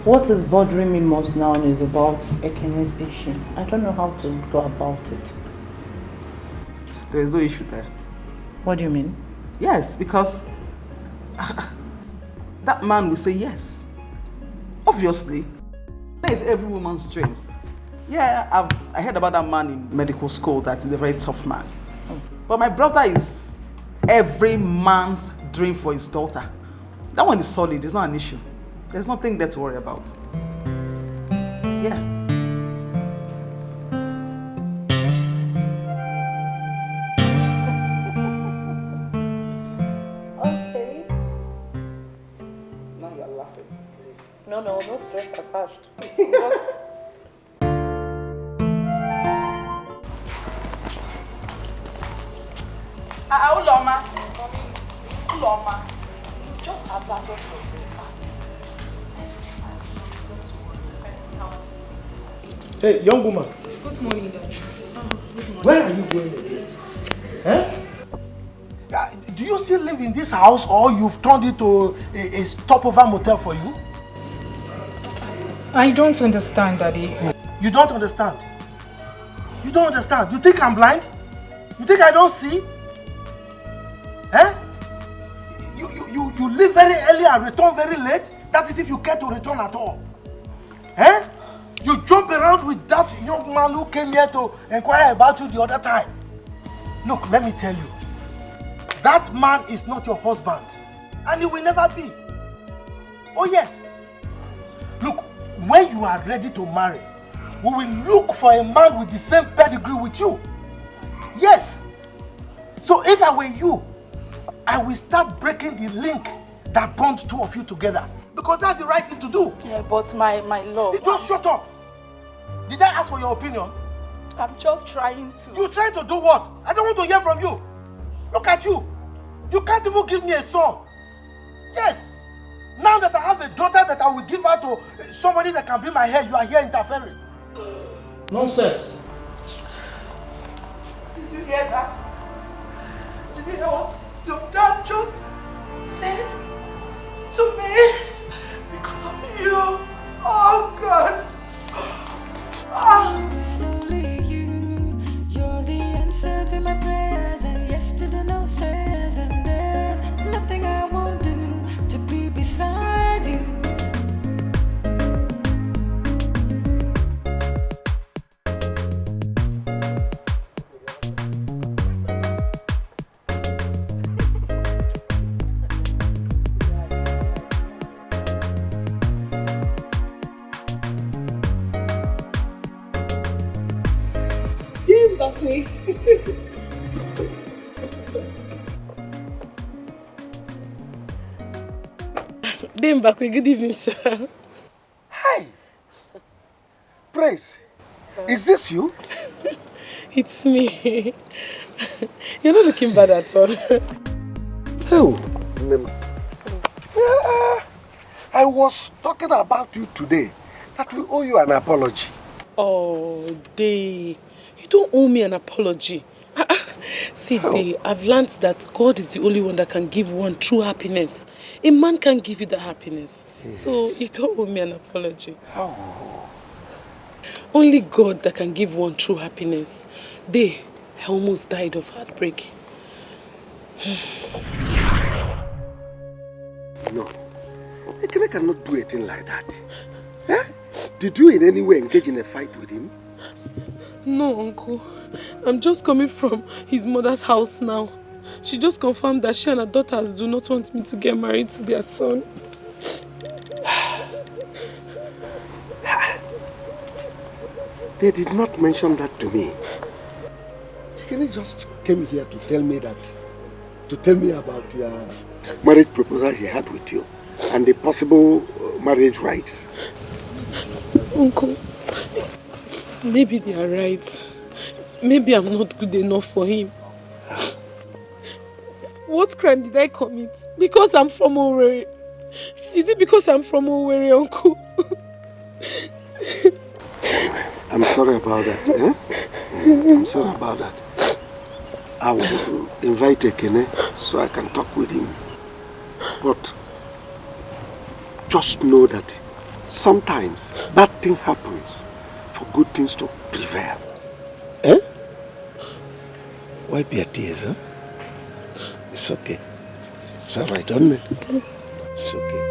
What is bothering me most now is about Ekene's issue. I don't know how to go about it. There is no issue there. What do you mean? Yes, because that man will say yes. Obviously. That is every woman's dream. Yeah, I heard about that man in medical school that is a very tough man. But my brother is every man's dream for his daughter. That one is solid, it's not an issue. There's nothing there to worry about. Yeah. Okay. Now you're laughing. No, no stress attached. Just... Uloma. Uloma. You just abandoned your breakfast. Hey, young woman. Good morning, Dad. Good morning. Where are you going again? Huh? Do you still live in this house or you've turned it to a stopover motel for you? I don't understand, Daddy. You don't understand? You don't understand? You think I'm blind? You think I don't see? Eh? You leave very early and return very late? That is if you care to return at all. Eh? You jump around with that young man who came here to inquire about you the other time. Look, let me tell you. That man is not your husband. And he will never be. Oh yes. Look, when you are ready to marry, we will look for a man with the same pedigree with you. Yes. So if I were you, I will start breaking the link that bound two of you together. Because that's the right thing to do. Yeah, but my love... Just shut up. Did I ask for your opinion? I'm just trying to... You trying to do what? I don't want to hear from you. Look at you. You can't even give me a son. Yes. Now that I have a daughter that I will give her to somebody that can be my heir, you are here interfering. Nonsense. Did you hear that? Did you hear what your dad just said to me? Because of you. Oh God. Only you. You're the answer to my prayers, and yes to the no says, and there's nothing I won't do to be beside you. Me. Mbakwe, good evening, sir. Hi. Praise. Sir? Is this you? It's me. You're not looking bad at all. Oh, I was talking about you today, that we owe you an apology. Oh, Day. You don't owe me an apology. See, Day, I've learned that God is the only one that can give one true happiness. A man can't give you the happiness. Yes. So you don't owe me an apology. Oh. Only God that can give one true happiness. Day, I almost died of heartbreak. No, I cannot do a thing like that. Huh? Did you in any way engage in a fight with him? No, Uncle. I'm just coming from his mother's house now. She just confirmed that she and her daughters do not want me to get married to their son. They did not mention that to me. He just came here to tell me about your marriage proposal he had with you and the possible marriage rights. Uncle, maybe they are right. Maybe I'm not good enough for him. What crime did I commit? Because I'm from Owerri. Is it because I'm from Owerri, Uncle? I'm sorry about that. Eh? I'm sorry about that. I will invite Ekene so I can talk with him. But just know that sometimes bad thing happens for good things to prevail. Eh? Wipe your tears, huh? It's okay. It's alright, don't it? It's okay.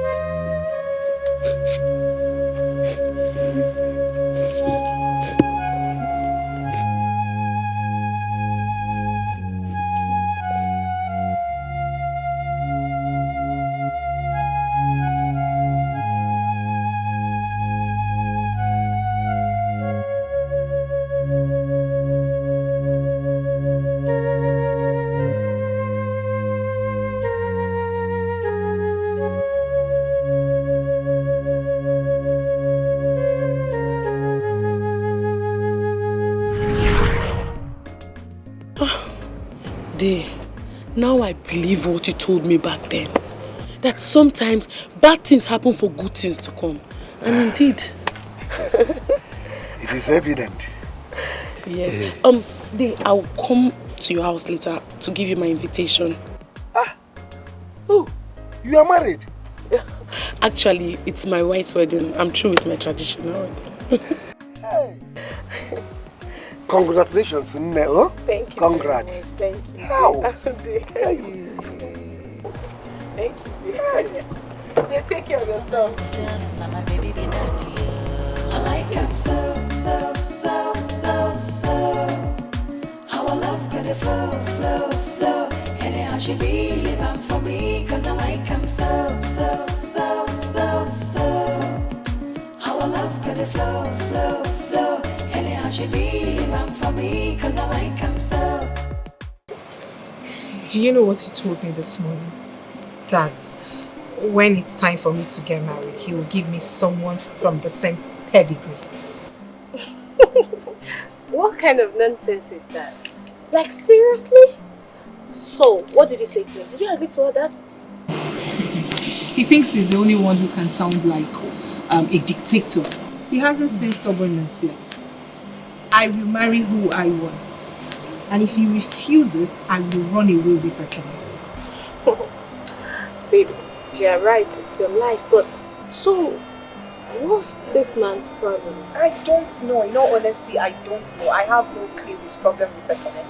Now I believe what you told me back then. That sometimes bad things happen for good things to come. And indeed. It is evident. Yes. I'll come to your house later to give you my invitation. Ah, You are married? Actually, it's my white wedding. I'm through with my traditional wedding. Hey. Congratulations, Nne. Oh? Thank you. Congrats. Thank you. How? Thank you. Yeah, take care of yourself. Mama, baby, be that you. I like him so, so, so, so, so. Our love got a flow, flow, flow. Anyhow she be, leave him for me. Cause I like him so, so, so, so, so. Our love got a flow, flow, flow. Anyhow she be, leave him for me. Cause I like him so. Do you know what he told me this morning? That when it's time for me to get married, he will give me someone from the same pedigree. What kind of nonsense is that? Like, seriously? So, what did you say to him? Did you agree to all that? He thinks he's the only one who can sound like a dictator. He hasn't seen stubbornness yet. I will marry who I want. And if he refuses, I will run away with Akene. Baby, you're right, it's your life, but so, what's this man's problem? I don't know. In all honesty, I don't know. I have no clue his problem with Akene.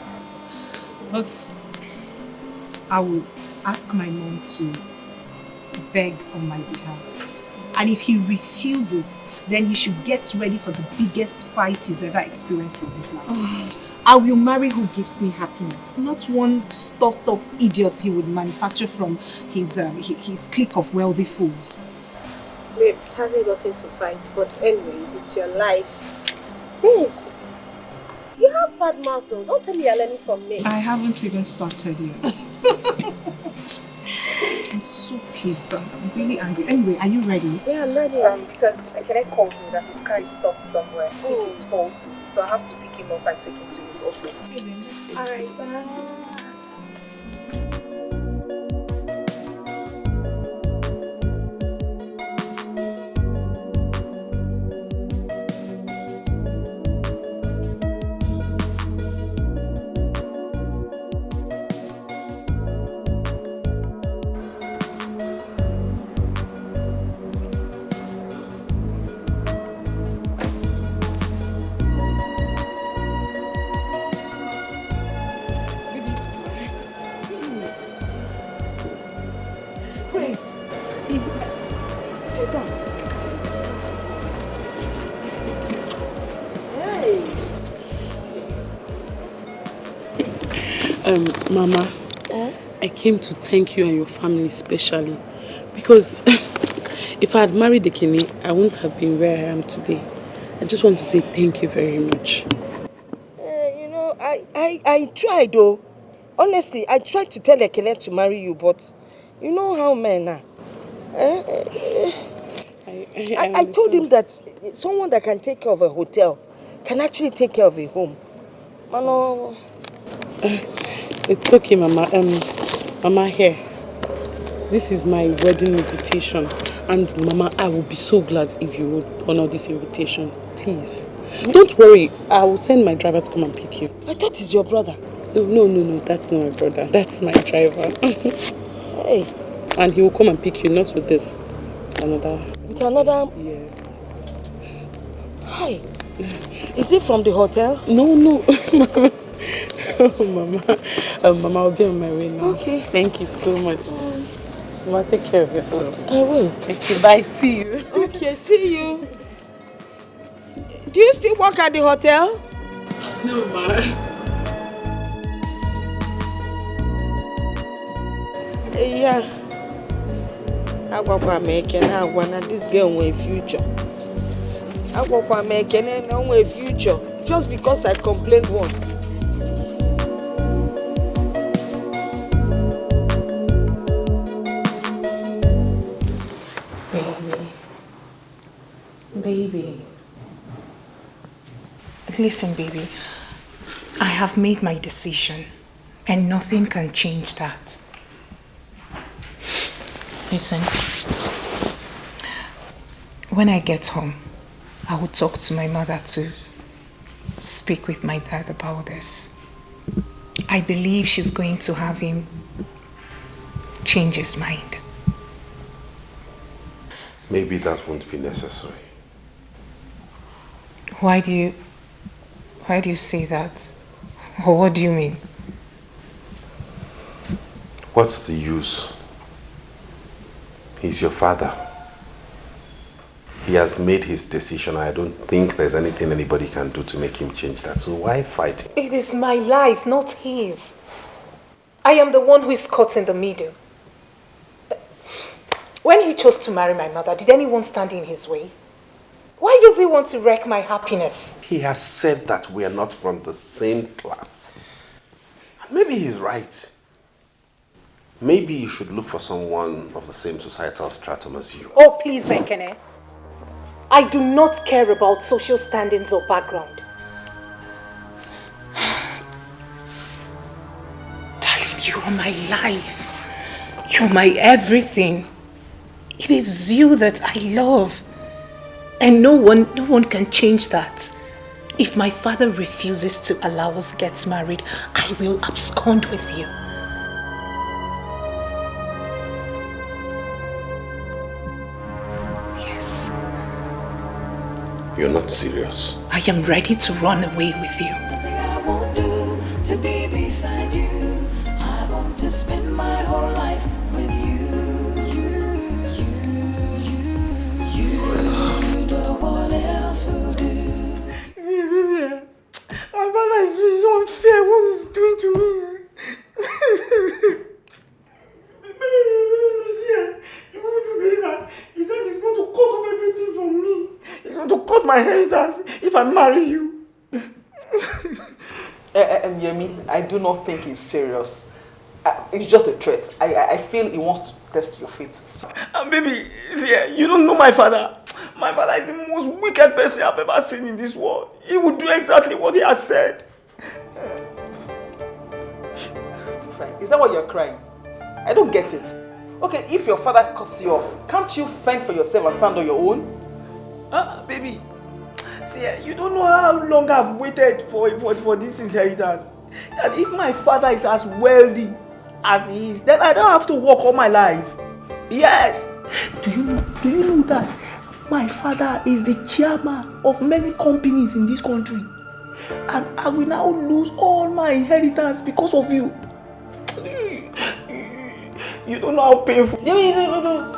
But I will ask my mom to beg on my behalf. And if he refuses, then he should get ready for the biggest fight he's ever experienced in his life. I will marry who gives me happiness, not one stuffed up idiot he would manufacture from his clique of wealthy fools. Babe, it hasn't gotten to fight, but anyways, it's your life. Babes, you have bad mouth though. Don't tell me you're learning from me. I haven't even started yet. I'm so pissed. I'm really angry. Anyway, are you ready? Yeah, I'm ready. Because Akene called me that his car is stopped somewhere. I think it's faulty. So I have to pick him up and take him to his office. Okay, then let's go. Alright, bye. Sit down. Hey. Mama, I came to thank you and your family specially because if I had married Ekene, I wouldn't have been where I am today. I just want to say thank you very much. You know, I tried though. Honestly, I tried to tell Ekene to marry you, but you know how men are. I told him that someone that can take care of a hotel can actually take care of a home. Mano. It's okay, Mama. Mama, here. This is my wedding invitation. And Mama, I will be so glad if you would honor this invitation. Please. Don't worry. I will send my driver to come and pick you. I thought it's your brother. No. That's not my brother. That's my driver. Hey. And he will come and pick you, not with this. Another. With another? Yes. Hi. Is it from the hotel? No. Mama. Mama, I'll be on my way now. Okay. Thank you so much. Mama, take care of yourself. I will. Thank you. Bye. See you. Okay, see you. Do you still work at the hotel? No, Ma. Yeah. Agwakwa Ekene agwa na this girl nwere future. Agwakwa Ekene na nwere future just because I complained once. Baby. Listen, baby. I have made my decision and nothing can change that. Listen. When I get home, I will talk to my mother to speak with my dad about this. I believe she's going to have him change his mind. maybe that won't be necessary. Why do you say that? Or what do you mean? What's the use? He's your father. He has made his decision. I don't think there's anything anybody can do to make him change that. So why fight him? It is my life, not his. I am the one who is caught in the middle. When he chose to marry my mother, did anyone stand in his way? Why does he want to wreck my happiness? He has said that we are not from the same class. And maybe he's right. Maybe you should look for someone of the same societal stratum as you. Oh, please, Ekene. I do not care about social standings or background. Darling, you are my life. You're my everything. It is you that I love. And no one can change that. If my father refuses to allow us to get married, I will abscond with you. Yes. You're not serious. I am ready to run away with you. Nothing I won't do to be beside you. I want to spend my whole life with you. No one else will do. My father is unfair. What he's doing to me. You wouldn't believe that. He said he's going to cut off everything from me. He's going to cut my inheritance if I marry you. Yemi, I do not think he's serious. It's just a threat. I feel he wants to test your faith. And baby, yeah, you don't know my father. My father is the most wicked person I've ever seen in this world. He would do exactly what he has said. Is that why you're crying? I don't get it. Okay, if your father cuts you off, can't you fend for yourself and stand on your own? Baby, see, you don't know how long I've waited for this inheritance. And if my father is as wealthy as he is, then I don't have to work all my life. Yes. Do you know that my father is the chairman of many companies in this country? And I will now lose all my inheritance because of you. You don't know how painful. No,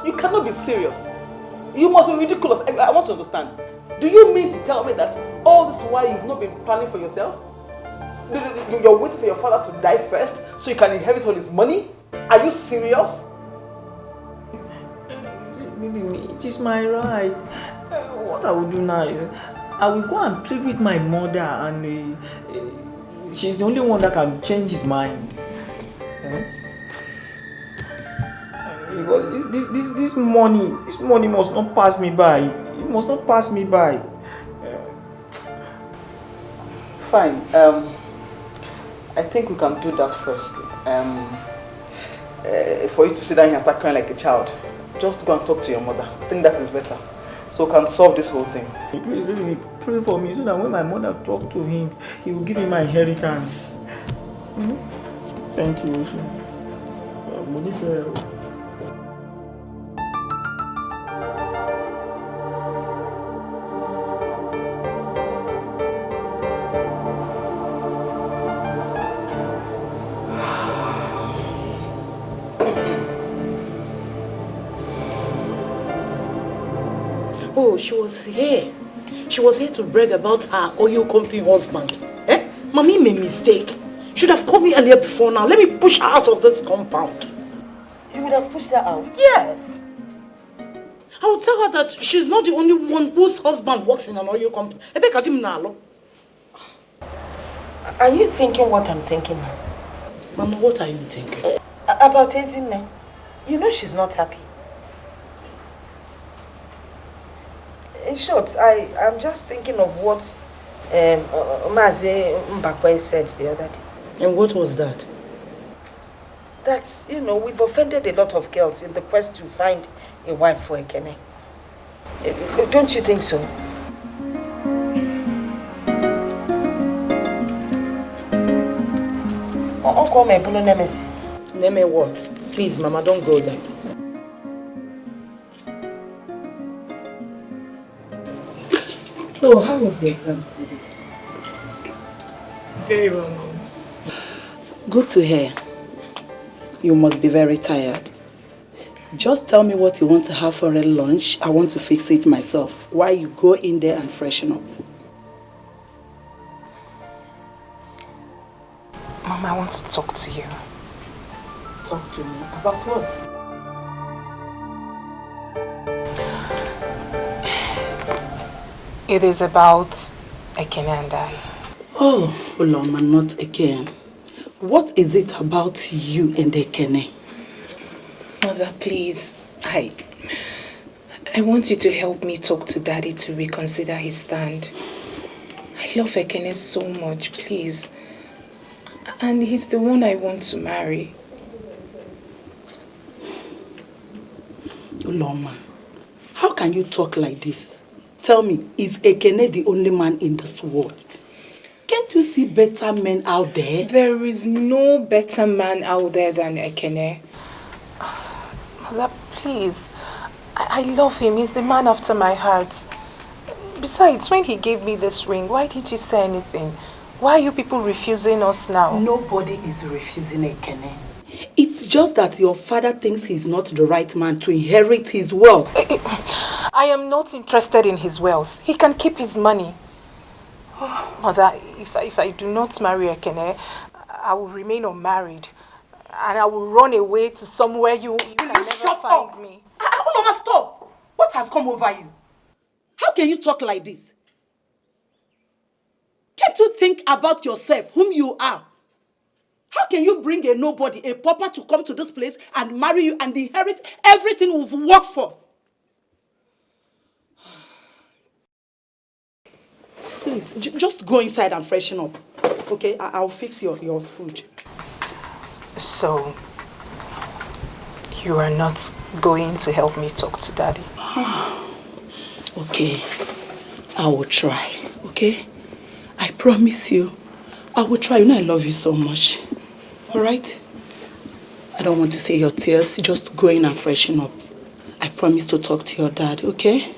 you cannot be serious. You must be ridiculous. I want to understand. Do you mean to tell me that all this while you've not been planning for yourself? You're waiting for your father to die first so you can inherit all his money? Are you serious? Baby, it is my right. What I will do now is I will go and plead with my mother, and she's the only one that can change his mind. Because this money must not pass me by. It must not pass me by. Fine. I think we can do that first. For you to sit down here and start crying like a child, just go and talk to your mother. I think that is better. So we can solve this whole thing. Please, baby, pray for me so that when my mother talks to him, he will give me my inheritance. Thank you, Ocean. Oh, she was here. She was here to brag about her oil company husband. Mommy made a mistake. Should have called me earlier before now. Let me push her out of this compound. You would have pushed her out? Yes. I will tell her that she's not the only one whose husband works in an oil company. Are you thinking what I'm thinking now? Mama, what are you thinking? About Ezinne. You know she's not happy. In short, I'm just thinking of what Mazi Mbakwe said the other day. And what was that? That, we've offended a lot of girls in the quest to find a wife for Ekene. Don't you think so? Uncle Mebuno Nemesis. Neme what? Please, Mama, don't go there. So, how was the exams today? Very well, Mom. Good to hear. You must be very tired. Just tell me what you want to have for a lunch. I want to fix it myself while you go in there and freshen up. Mom, I want to talk to you. Talk to me? About what? It is about Ekene and I. Oh, Uloma, not again. What is it about you and Ekene? Mother, please, I want you to help me talk to Daddy to reconsider his stand. I love Ekene so much, please. And he's the one I want to marry. Uloma, how can you talk like this? Tell me, is Ekene the only man in this world? Can't you see better men out there? There is no better man out there than Ekene. Mother, please. I love him. He's the man after my heart. Besides, when he gave me this ring, why did you say anything? Why are you people refusing us now? Nobody is refusing Ekene. It's just that your father thinks he's not the right man to inherit his wealth. I am not interested in his wealth. He can keep his money. Mother, if I do not marry Ekene, I will remain unmarried. And I will run away to somewhere you can never find me. Uloma, stop! What has come over you? How can you talk like this? Can't you think about yourself, whom you are? How can you bring a nobody, a pauper, to come to this place and marry you and inherit everything we've worked for? Please, just go inside and freshen up. Okay, I'll fix your food. So, you are not going to help me talk to Daddy? Okay, I will try, okay? I promise you, I will try. You know I love you so much. Alright? I don't want to see your tears. Just go in and freshen up. I promise to talk to your dad, okay?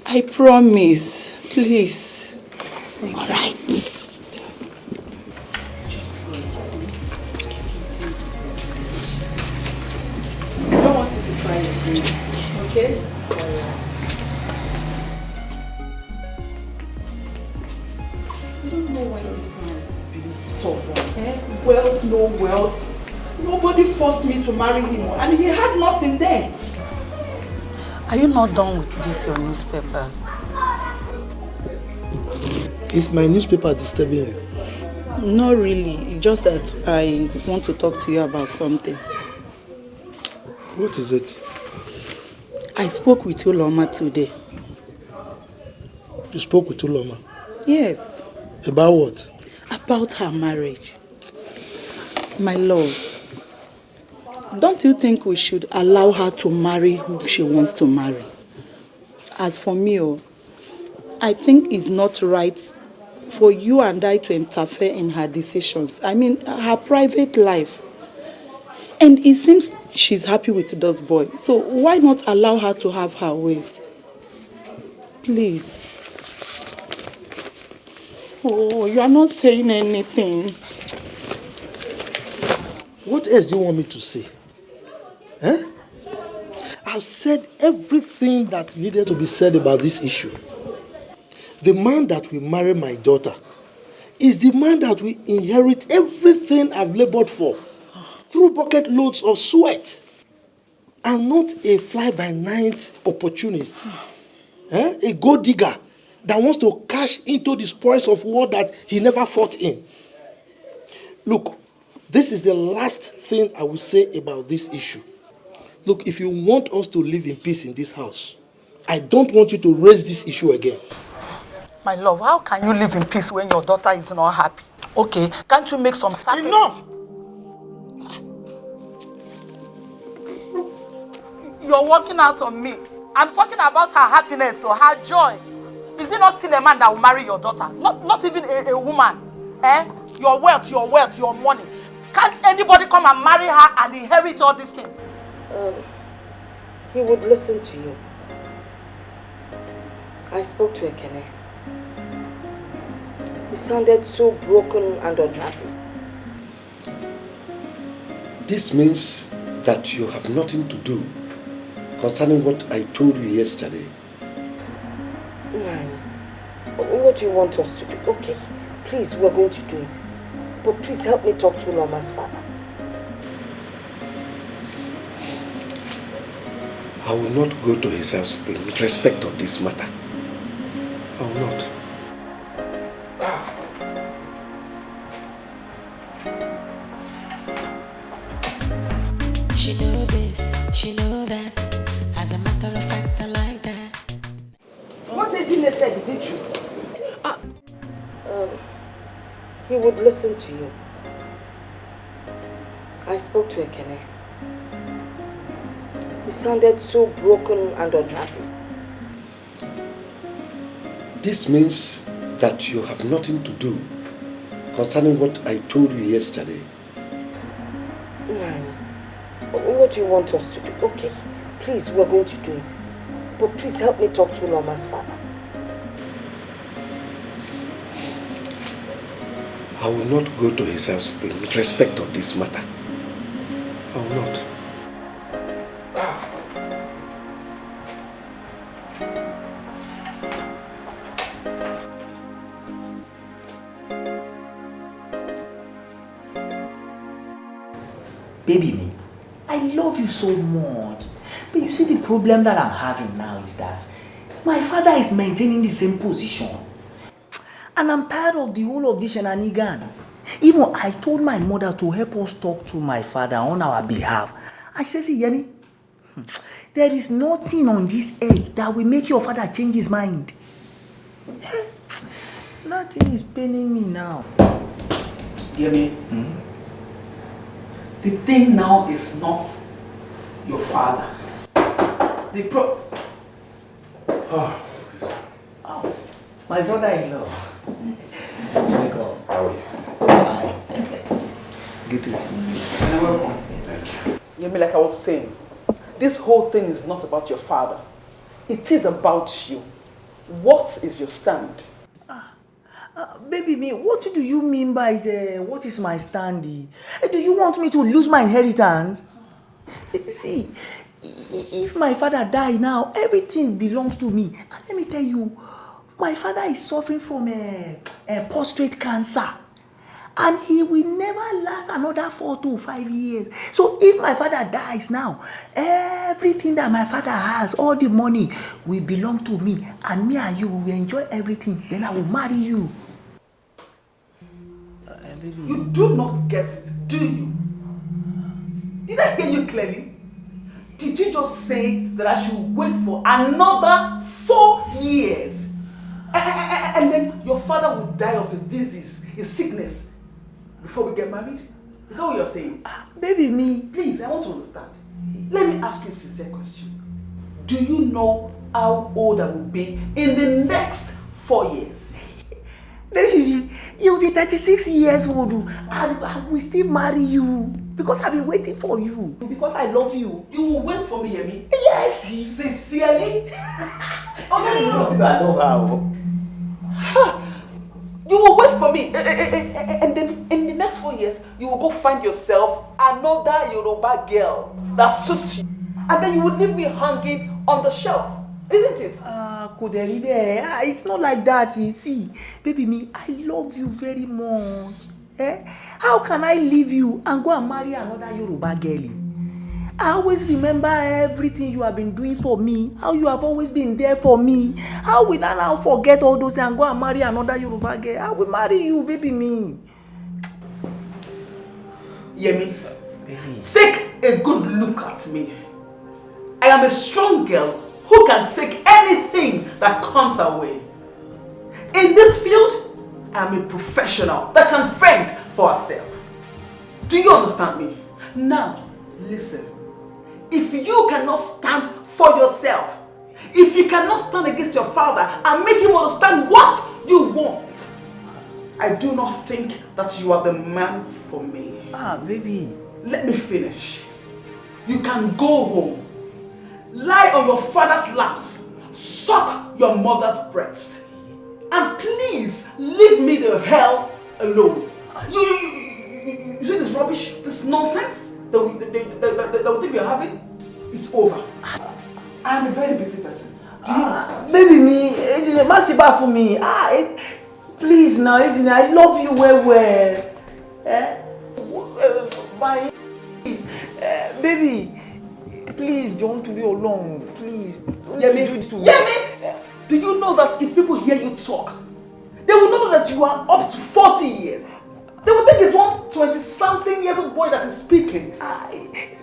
I promise. Please. Alright. I don't want you to cry again, okay? I don't know why this man is being stubborn. Wealth, no wealth. Nobody forced me to marry him, and he had nothing then. Are you not done with this, your newspapers? Is my newspaper disturbing you? Not really. Just that I want to talk to you about something. What is it? I spoke with Uloma today. You spoke with Uloma? Yes. About what? About her marriage. My love, don't you think we should allow her to marry who she wants to marry? As for me, I think it's not right for you and I to interfere in her decisions. I mean, her private life. And it seems she's happy with this boy. So why not allow her to have her way? Please. Oh, you are not saying anything. What else do you want me to say? Eh? I've said everything that needed to be said about this issue. The man that will marry my daughter is the man that will inherit everything I've labored for through bucket loads of sweat. I'm not a fly-by-night opportunist. A gold digger that wants to cash into the spoils of war that he never fought in. Look, this is the last thing I will say about this issue. Look, if you want us to live in peace in this house, I don't want you to raise this issue again. My love, how can you live in peace when your daughter is not happy? Okay, can't you make some sacrifice? Enough! You're working out on me. I'm talking about her happiness or her joy. Is it not still a man that will marry your daughter? Not even a woman. Your wealth, your money. Can't anybody come and marry her and inherit all these things? He would listen to you. I spoke to Ekene. He sounded so broken and unhappy. This means that you have nothing to do concerning what I told you yesterday. Nani, what do you want us to do? Okay, please, we're going to do it. But please help me talk to Uloma's father. I will not go to his house in respect of this matter. I will not. She know this, she know that. As a matter of fact, I like that. What Ezine said, is it true? He would listen to you. I spoke to Ekene. He sounded so broken and unhappy. This means that you have nothing to do concerning what I told you yesterday. Nani, what do you want us to do? Okay, please, we're going to do it. But please help me talk to Uloma's father. I will not go to his house in respect of this matter. I will not. Baby me, I love you so much. But you see, the problem that I'm having now is that my father is maintaining the same position. And I'm tired of the whole of this shenanigan. Even I told my mother to help us talk to my father on our behalf. And she said, see, Yemi, there is nothing on this earth that will make your father change his mind. Nothing is paining me now. Yemi, the thing now is not your father. My brother-in-law. Welcome. How are you? Fine. Good to see you. You're welcome. Thank you. Yemi, like I was saying, this whole thing is not about your father. It is about you. What is your stand? Baby me, what do you mean by what is my stand? Do you want me to lose my inheritance? See, if my father die now, everything belongs to me. And let me tell you, my father is suffering from a prostate cancer. And he will never last another 4 to 5 years. So if my father dies now, everything that my father has, all the money, will belong to me. And me and you will enjoy everything. Then I will marry you. Baby. You do not get it, do you? Did I hear you clearly? Did you just say that I should wait for another 4 years? And then your father will die of his disease, his sickness, before we get married? Is that what you're saying? Baby, me. Please, I want to understand. Let me ask you a sincere question. Do you know how old I will be in the next 4 years? Baby, you'll be 36 years old and I will still marry you because I've been waiting for you. Because I love you. You will wait for me, Yemi? Yes. Sincerely? Oh, no. I love her. You will wait for me, and then in the next 4 years, you will go find yourself another Yoruba girl that suits you, and then you will leave me hanging on the shelf, isn't it? It's not like that, you see. Baby me, I love you very much. How can I leave you and go and marry another Yoruba girl? I always remember everything you have been doing for me, how you have always been there for me. How will I now forget all those things and go and marry another Yoruba girl? I will marry you, baby me. Yemi, take a good look at me. I am a strong girl who can take anything that comes her way. In this field, I am a professional that can fend for herself. Do you understand me? Now, listen. If you cannot stand for yourself, if you cannot stand against your father and make him understand what you want, I do not think that you are the man for me. Baby. Let me finish. You can go home, lie on your father's laps, suck your mother's breast. And please leave me the hell alone. You see this rubbish, this nonsense that we think we are having? It's over. I am a very busy person. Do you understand? Baby me, Masiba for me. Please now, I love you well. Please, baby, please don't do it alone. Please, don't do this to me. Do you know that if people hear you talk, they will not know that you are up to 40 years? They will think it's one 20-something years old boy that is speaking.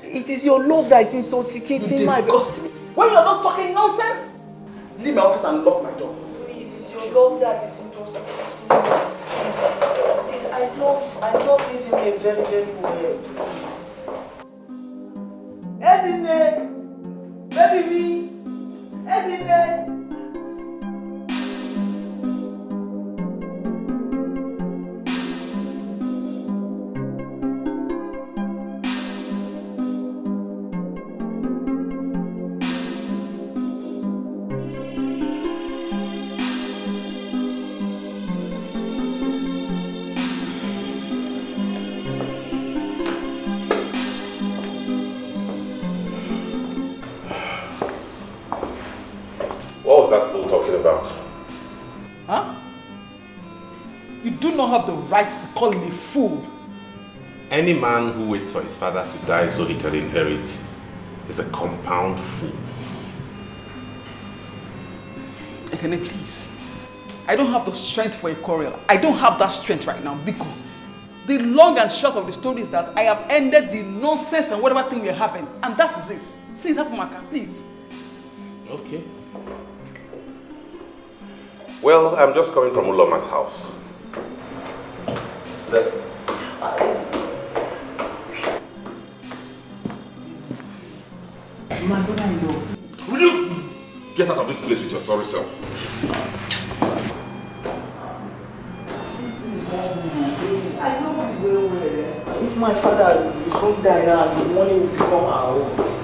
It is your love that is intoxicating my... When you're not talking nonsense, leave my office and lock my door. Please, it's your love that is intoxicating. Please, I love Ezine very, very well. Please. Ezine! Baby me! Ezine! What was that fool talking about? Huh? You do not have the right to call him a fool. Any man who waits for his father to die so he can inherit is a compound fool. Ekene, please. I don't have the strength for a quarrel. I don't have that strength right now, Biko. The long and short of the story is that I have ended the nonsense and whatever thing we're having, and that is it. Please help Maka, please. Okay. Well, I'm just coming from Uloma's house. My brother-in-law. Will you get out of this place with your sorry self? I know you well. If my father is not die now, the money will become our own.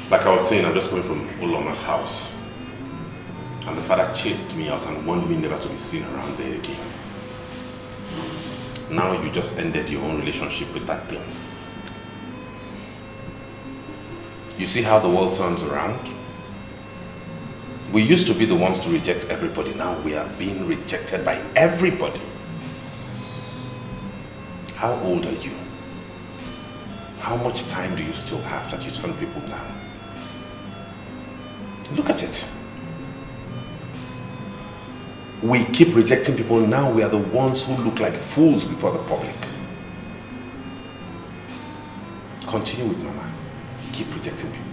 Like I was saying, I'm just coming from Uloma's house. And the father chased me out and warned me never to be seen around there again. Now you just ended your own relationship with that thing. You see how the world turns around? We used to be the ones to reject everybody. Now we are being rejected by everybody. How old are you? How much time do you still have that you turn people down? Look at it. We keep rejecting people. Now we are the ones who look like fools before the public. Continue with Mama. Keep rejecting people.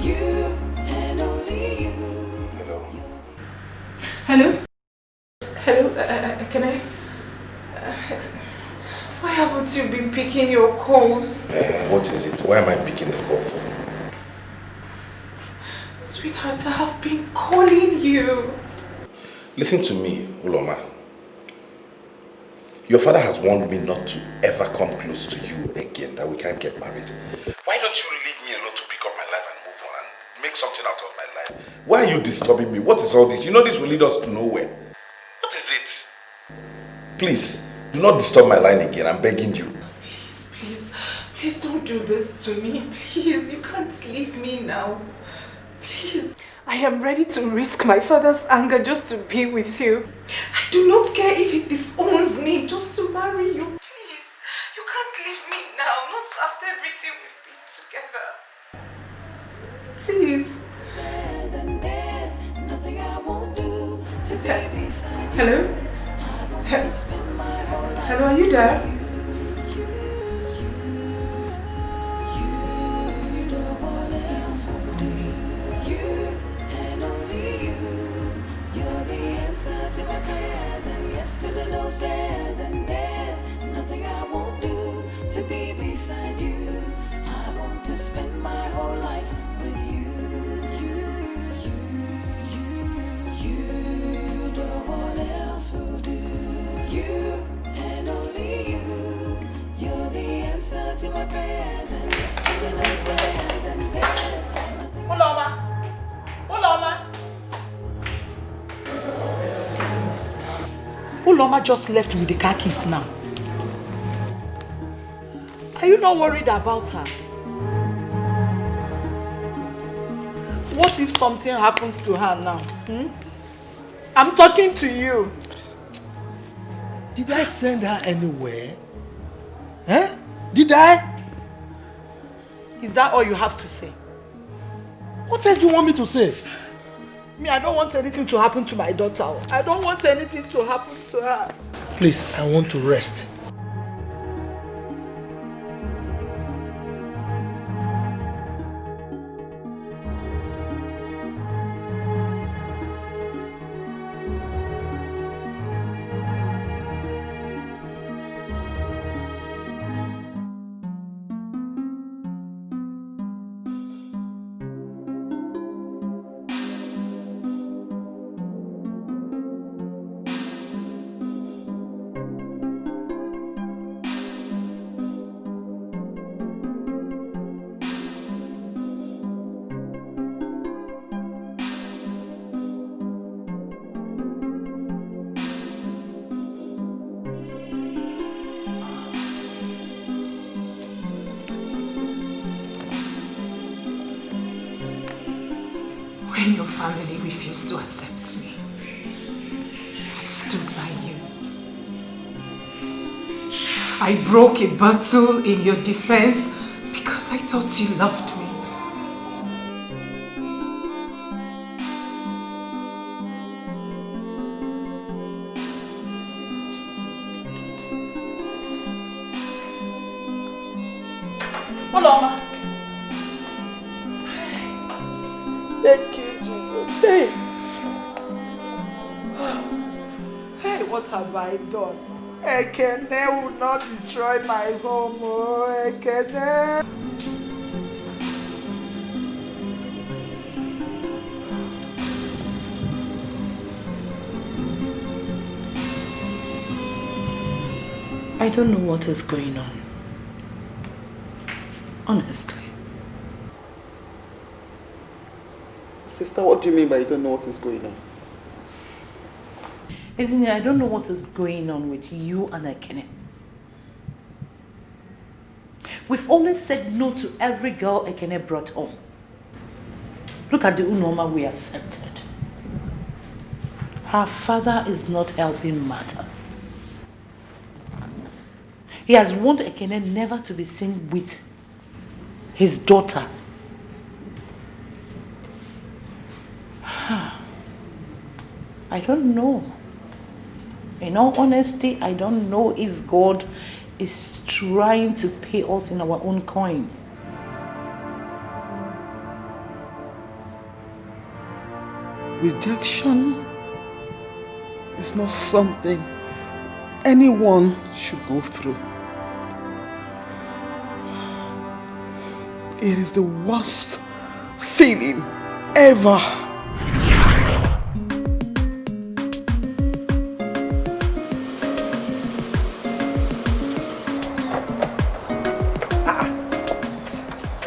You and only you. Hello? Hello? Can I? Why haven't you been picking your calls? What is it? Why am I picking the call for? Sweetheart, I have been calling you. Listen to me, Uloma. Your father has warned me not to ever come close to you again, that we can't get married. Why don't you leave me alone to pick up my life and move on and make something out of my life? Why are you disturbing me? What is all this? You know this will lead us to nowhere. What is it? Please, do not disturb my line again. I'm begging you. Please don't do this to me. Please, you can't leave me now. Please. I am ready to risk my father's anger just to be with you. I do not care if he disowns me just to marry you. Please, you can't leave me now. Not after everything we've been together. Please. Hello? Hello, are you there? To my prayers and yes to the no says, and there's nothing I won't do to be beside you. I want to spend my whole life with you. You, no one else will do. You and only you. You're the answer to my prayers and yes to the no says, and there's nothing. Uloma! Uloma just left with the car keys now. Are you not worried about her? What if something happens to her now? I'm talking to you. Did I send her anywhere? Huh? Did I? Is that all you have to say? What else do you want me to say? Me, I don't want anything to happen to my daughter. I don't want anything to happen to her. Please, I want to rest. When your family refused to accept me, I stood by you. I broke a battle in your defense because I thought you loved me. Uloma! Thank you, Jesus. Hey. Hey, what have I done? Ekene will not destroy my home. Oh, Ekene. I don't know what is going on. Honestly. Sister, what do you mean by you don't know what is going on? Isn't it? I don't know what is going on with you and Ekene. We've always said no to every girl Ekene brought home. Look at the Unoma we accepted. Her father is not helping matters. He has warned Ekene never to be seen with his daughter. I don't know. In all honesty, I don't know if God is trying to pay us in our own coins. Rejection is not something anyone should go through. It is the worst feeling ever.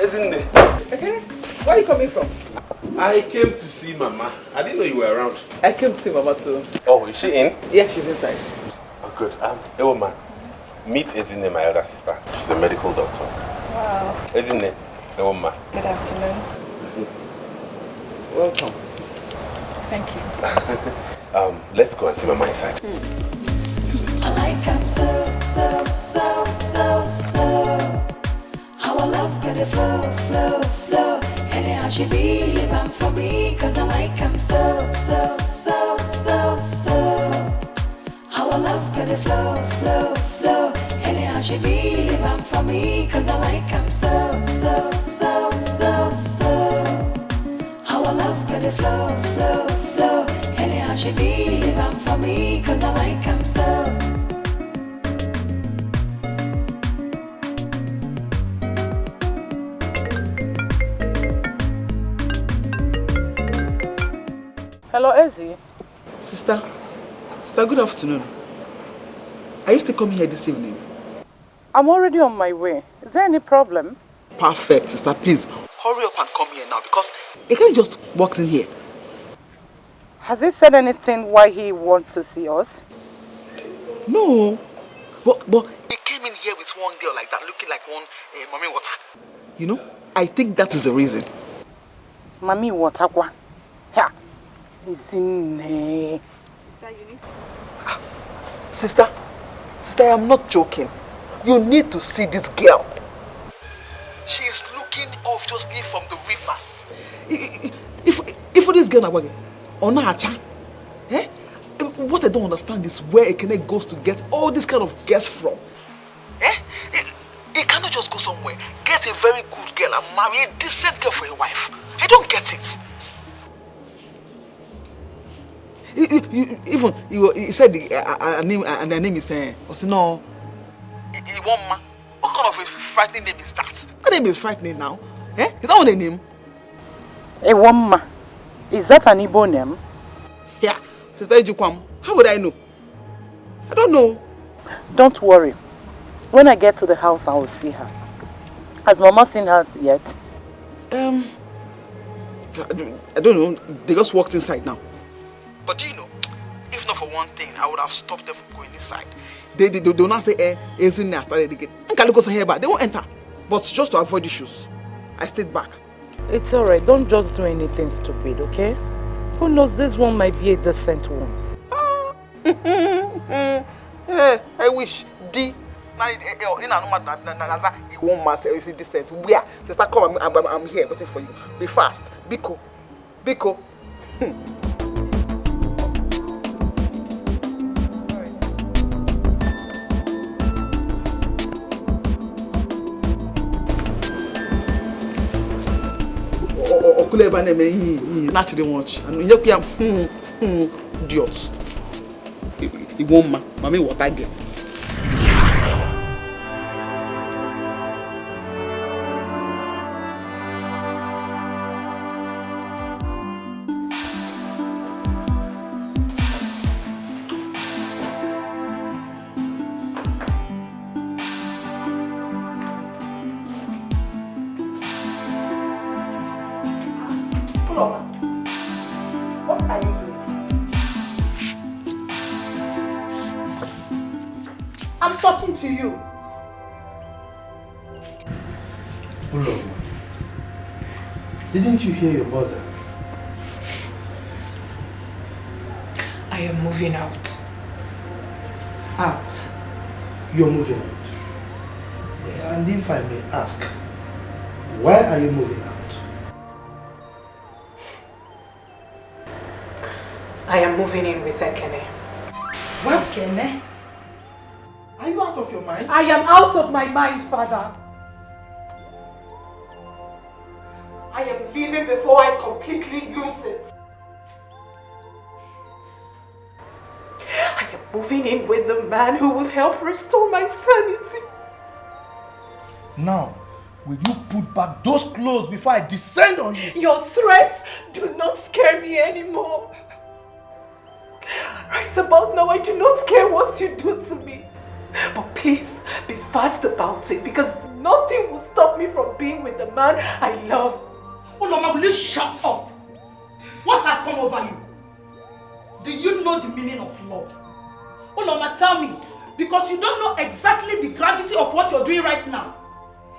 Isn't it? Okay. Where are you coming from? I came to see Mama. I didn't know you were around. I came to see Mama too. Oh, is she in? Yeah, she's inside. Oh, good. Hey, woman. Meet Ezine, my elder sister. She's a medical doctor. Wow. Ezine, the woman. Good afternoon. Welcome. Thank you. Let's go and see Mama inside. I like him so. How our love got to flow. Anyhow she be living for me, cause I like him so. How our love got to flow. Anyhow she be living for me, cause I like him so. How our love got to flow. Anyhow she be living for me, cause I like him so. Hello, Ezzy. Sister, good afternoon. Are you still coming here this evening? I'm already on my way. Is there any problem? Perfect, sister. Please, hurry up and come here now because he can't just walk in here. Has he said anything why he wants to see us? No. But he came in here with one girl like that, looking like one mommy water. You know, I think that is the reason. Mommy water, kwa? Yeah. Is in there. Sister, I am not joking. You need to see this girl. She is looking obviously from the rivers. If this girl is on her chan, what I don't understand is where Ekene goes to get all this kind of girls from. He cannot just go somewhere, get a very good girl and marry a decent girl for a wife. I don't get it. Even he said her name is Osino. Iwoma. What kind of a frightening name is that? That name is frightening now. Is that what a name? Iwoma. Is that an Igbo name? Yeah, Sister Ejukwam. How would I know? I don't know. Don't worry. When I get to the house, I will see her. Has Mama seen her yet? I don't know. They just walked inside now. But do you know, if not for one thing, I would have stopped them from going inside. They do not say, isn't there started again. They won't enter. But just to avoid issues, I stayed back. It's alright. Don't just do anything stupid, okay? Who knows, this one might be a decent one. I wish. Is decent. Where? Sister, come. I'm here waiting for you. Be fast. Biko. Okuleba name he naturally watch and you idiot. He won't mommy what I get. What are you doing? I'm talking to you. Uloma, didn't you hear your mother? I am moving out. Out? You're moving out? Yeah, and if I may ask, why are you moving out? I am moving in with Ekene. What? Ekene? Are you out of your mind? I am out of my mind, Father. I am leaving before I completely lose it. moving in with the man who will help restore my sanity. Now, will you put back those clothes before I descend on you? Your threats do not scare me anymore. Right about now, I do not care what you do to me. But please, be fast about it, because nothing will stop me from being with the man I love. Oh, Mama, will you shut up? What has come over you? Do you know the meaning of love? Oh, Mama, tell me, because you don't know exactly the gravity of what you're doing right now.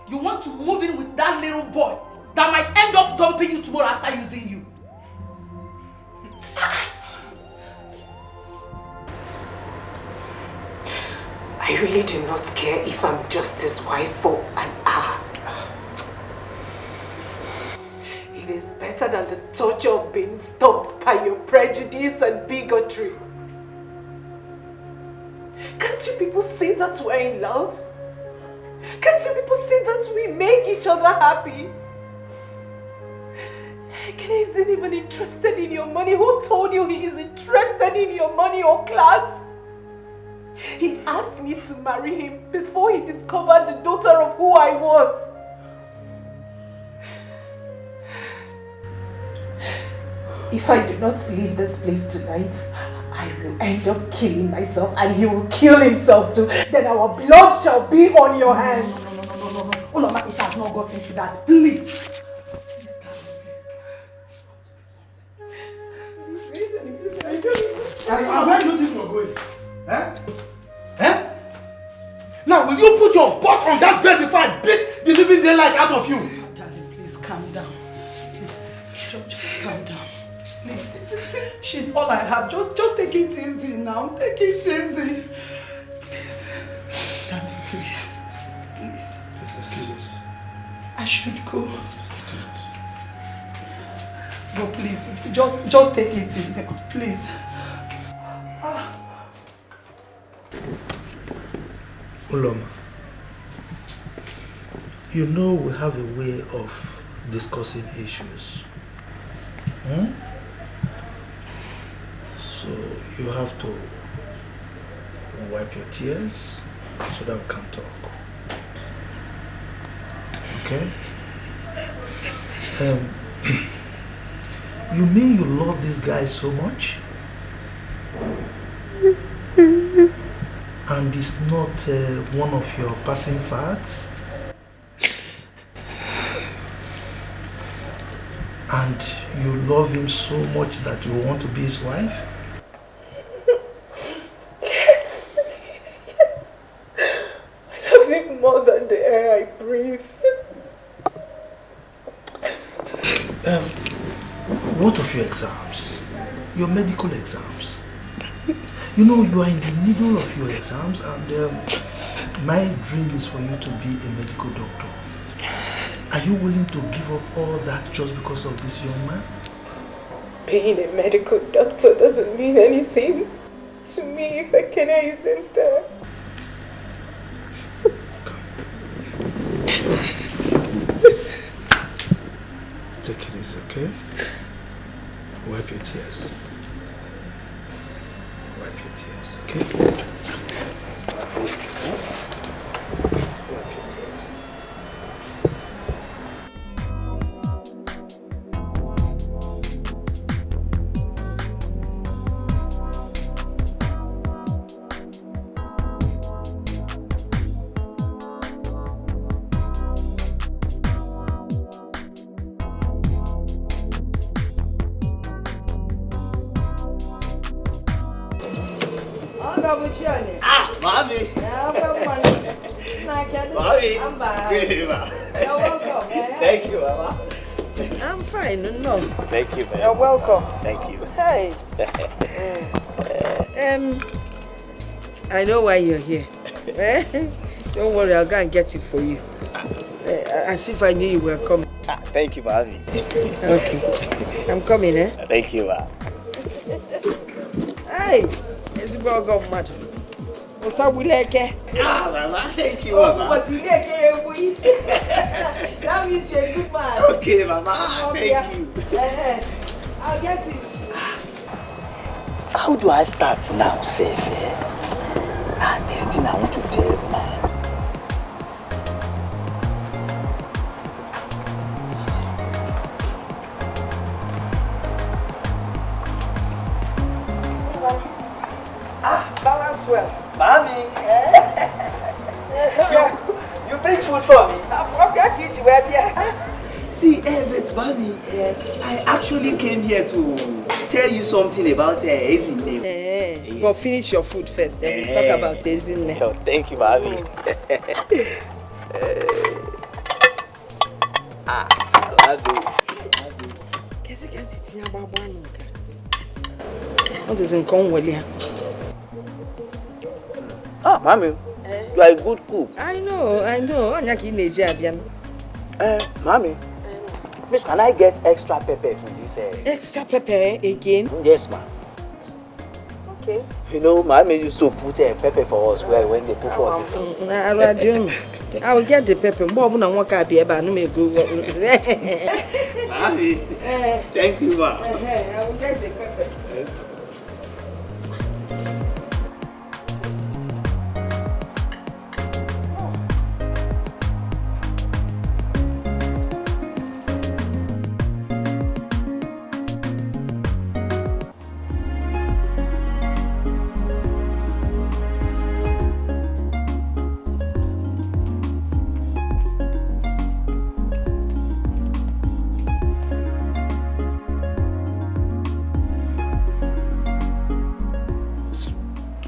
You want to move in with that little boy that might end up dumping you tomorrow after using you. I really do not care if I'm just his wife for an hour. It is better than the torture of being stopped by your prejudice and bigotry. Can't you people see that we're in love? Can't you people see that we make each other happy? Ekene isn't even interested in your money. Who told you he is interested in your money or class? He asked me to marry him before he discovered the daughter of who I was. If I do not leave this place tonight, I will end up killing myself and he will kill himself too. Then our blood shall be on your hands. No. Oh, Mama, it has not gotten to that. Please. Where do you think you're going? Now, will you put your butt on that bed before I beat the living daylight out of you? Darling, please calm down. Please, just calm down. Please. She's all I have. Just take it easy now. Take it easy. Please. Darling, please. Please. Please excuse us. I should go. No, please. Just take it easy. Please. Uloma, you know we have a way of discussing issues. So you have to wipe your tears so that we can talk. Okay? You mean you love this guy so much? And it's not one of your passing fads? And you love him so much that you want to be his wife? Yes. I love him more than the air I breathe. What of your exams? Your medical exams? You know, you are in the middle of your exams and my dream is for you to be a medical doctor. Are you willing to give up all that just because of this young man? Being a medical doctor doesn't mean anything to me if Ekene isn't there. Take it easy, okay? Wipe your tears. Wipe your tears, okay? Mommy. Mommy. I'm back. Good, Ma. You're welcome. Thank you, Mama. I'm fine. No. Thank you, man. You're welcome. Thank you. Hey. I know why you're here. Don't worry, I'll go and get it for you. As if I knew you were coming. Thank you, Mommy. Okay. I'm coming, eh? Thank you, Ma. Hey. It's about mad. What's up, Wileke? Mama. Thank you, Mama. What's Wileke? That means you're a good man. Okay, Mama. Thank you. I'll get it. How do I start now, Seth? this thing I want to tell man. Balance well. Mommy! you bring food for me? See, but mommy, yes. I actually came here to tell you something about Ezine. Yes. But finish your food first, then we'll talk about Ezine. Oh, thank you, mommy. What is in Conway? Ah, mommy, you are a good cook. I know. Mommy, please can I get extra pepper to this? Extra pepper again? Yes, ma'am. Okay. You know, mommy used to put pepper for us when they put for us. I will get the pepper. Mommy, Mommy, thank you, ma'am. I will get the pepper.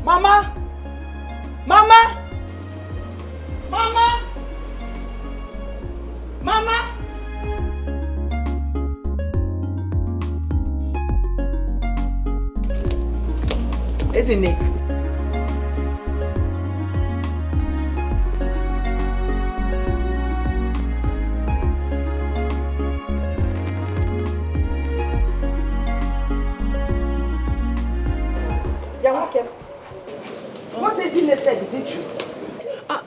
Mama! Mama! Mama! Mama! Isn't it? What Ezine said, is it true?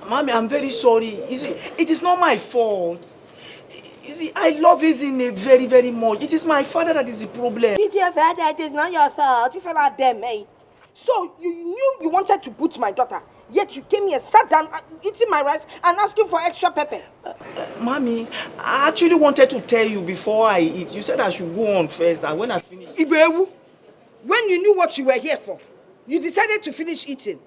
Mommy, I'm very sorry. You see, it is not my fault. You see, I love Ezine very, very much. It is my father that is the problem. It's your father, it is not your fault. You fell out there, eh? So you knew you wanted to put my daughter, yet you came here, sat down, eating my rice, and asking for extra pepper. Mommy, I actually wanted to tell you before I eat. You said I should go on first, and when I finish... Ibewu, when you knew what you were here for, you decided to finish eating.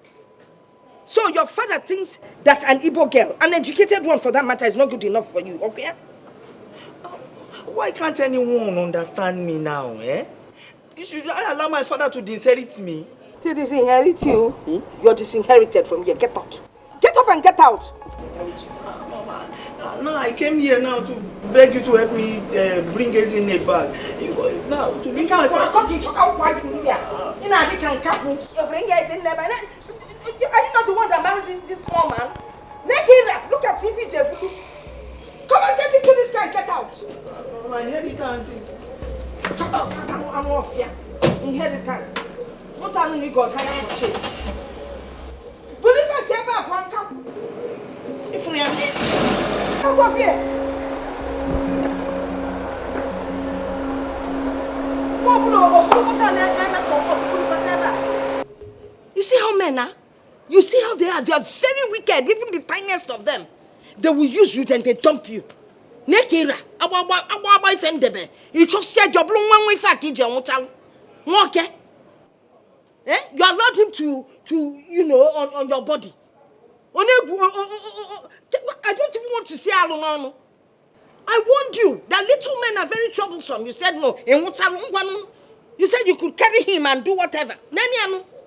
So your father thinks that an Igbo girl, an educated one for that matter, is not good enough for you, okay? Why can't anyone understand me now, eh? You should allow my father to disinherit me. To disinherit you? You're disinherited from here. Get out. Get up and get out. Mama, now I came here now to beg you to help me bring Ezine back. Now, to reach my father... You bring Ezine back. Are you not the one that married this small man? Look at TV, Jebu. Come on, get into this guy, get out. My inheritance is... I'm off here. Inheritance. What time you got higher for chase? Believe I say about one cup. If we are come up here. You see how men are? You see how they are? They are very wicked, even the tiniest of them. They will use you, then they dump you. Nekira, our boyfriend, you just said your blue one way fat, okay? Eh? You allowed him to you know, on your body. I don't even want to say Alonano. I warned you that little men are very troublesome. You said no. You said you could carry him and do whatever.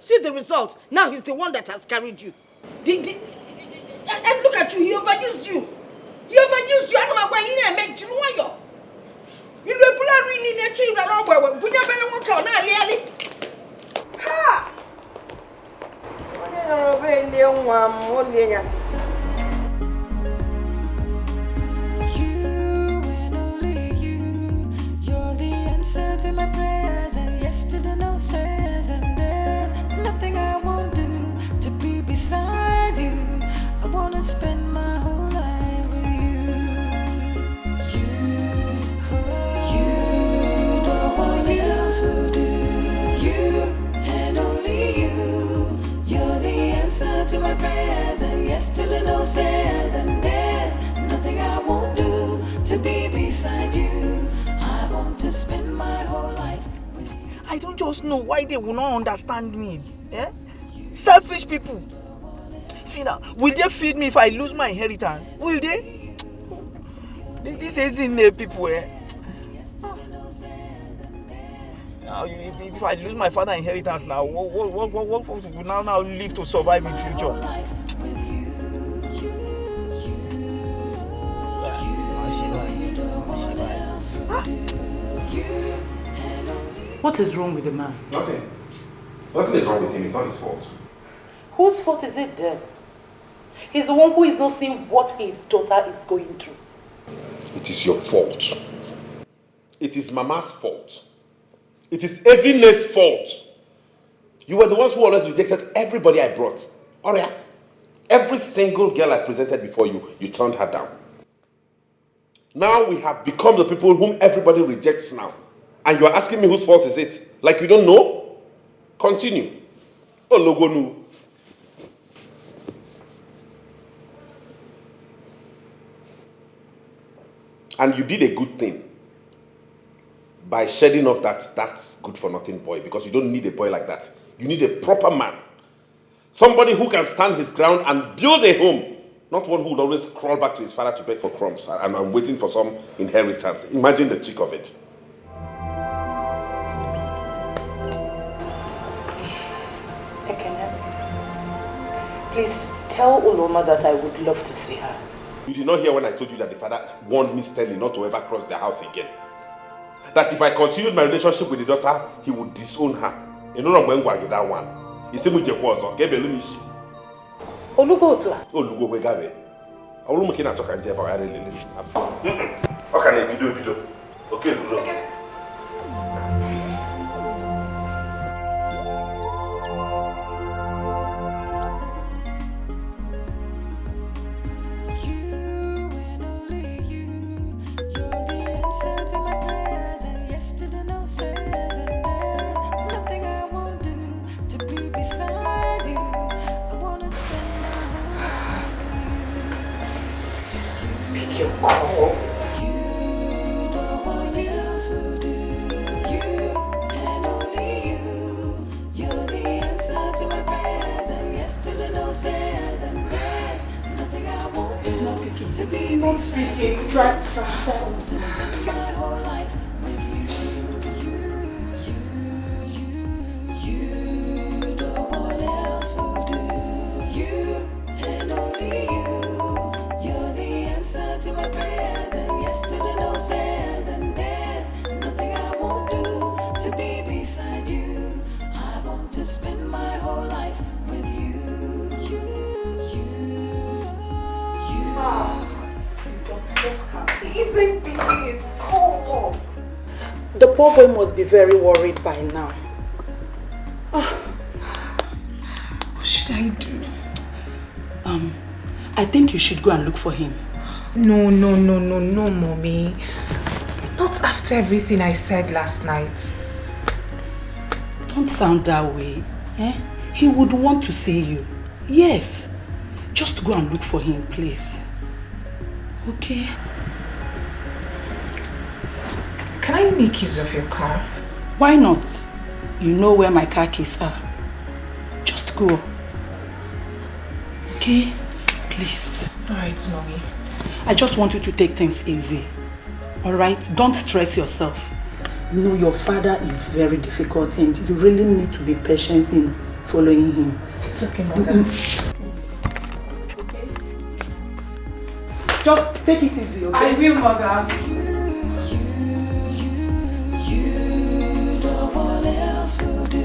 See the result. Now he's the one that has carried you. And look at you, he overused you. He overused you. I don't know why he didn't make you. You ha! You and only you, you're the answer to my prayers, and yes to the no says, and there's nothing I won't do to be beside you. I wanna spend my whole life with you. You, no one else will do. You and only you, you're the answer to my prayers. yes to the no says, and there's nothing I won't do to be beside you. I want to spend my whole life with you. I don't just know why they will not understand me. Eh? Selfish people. See now, will they feed me if I lose my inheritance? Will they? This isn't people, eh? Now, if I lose my father's inheritance now, what will now live to survive in future? What is wrong with the man? Nothing. Nothing is wrong with him. It's not his fault. Whose fault is it then? He's the one who is not seeing what his daughter is going through. It is your fault. It is Mama's fault. It is Ezine's fault. You were the ones who always rejected everybody I brought. Oria, every single girl I presented before you, you turned her down. Now we have become the people whom everybody rejects now. And you are asking me whose fault is it? Like you don't know? Continue. Ologonu. And you did a good thing by shedding off that's good for nothing boy, because you don't need a boy like that. You need a proper man. Somebody who can stand his ground and build a home. Not one who will always crawl back to his father to beg for crumbs and I'm waiting for some inheritance. Imagine the cheek of it. Please tell Uloma that I would love to see her. You did not hear when I told you that the father warned me sternly not to ever cross their house again. That if I continued my relationship with the daughter, he would disown her. You know what that one? He said, Olugo to her. Olugo wegabe. Olumo kina toka nje pa yare lele. Okay, na bido. Okay, Lulu. The poor boy must be very worried by now. What should I do? I think you should go and look for him. No, Mommy. Not after everything I said last night. Don't sound that way. Eh? He would want to see you. Yes. Just go and look for him, please. Okay? Can I make use of your car? Why not? You know where my car keys are. Just go. Okay? Please. Alright, Mommy. I just want you to take things easy. Alright? Don't stress yourself. You know your father is very difficult and you really need to be patient in following him. It's okay, Mother. Okay? Just take it easy, okay? I will, Mother. Will do.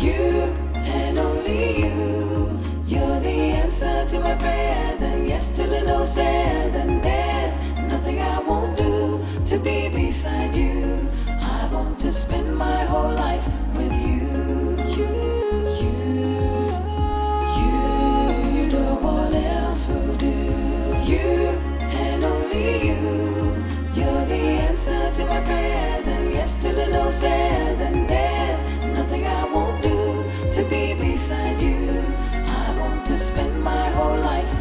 You and only you. You're the answer to my prayers and yes to the no says, and there's nothing I won't do to be beside you. I want to spend my whole life with you. You, no one else will do. You and only you. You're the answer to my prayers and yes to the no says, and there's nothing I won't do to be beside you. I want to spend my whole life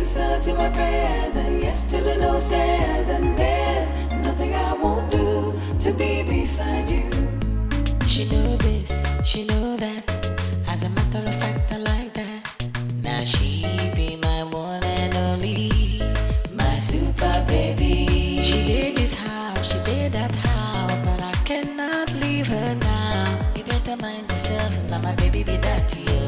answer to my prayers and yes to the no says, and there's nothing I won't do to be beside you. She know this, she know that. As a matter of fact, I like that. Now she be my one and only, my super baby. She did this house, she did that house, but I cannot leave her now. You better mind yourself, now my baby be that to you.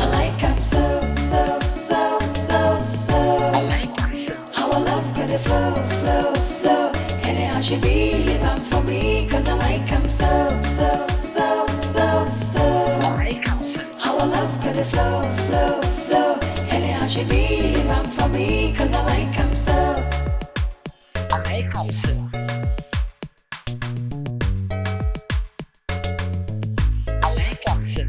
I like him so, so, so, so, so. I like him so. Our love could flow, flow, flow. Anyhow she be, live him for me, cause I like him so, so, so, so, so. I like him so. Our love could flow, flow, flow. Anyhow she be, live him for me, cause I like him so. I like him so. I like him so.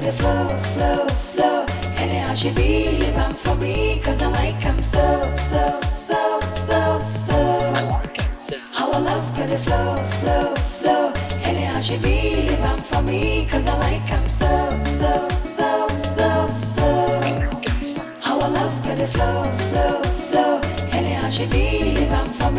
Flow, flow, flow. Anyhow she be, live him for me, cause I like him so, so, so, so, so. I like him so. Our love could flow, flow, flow. Anyhow she be, live him for me, cause I like him so, so, so, so, so. I like him so. Our love could flow, flow, flow. Anyhow she be, live him for me.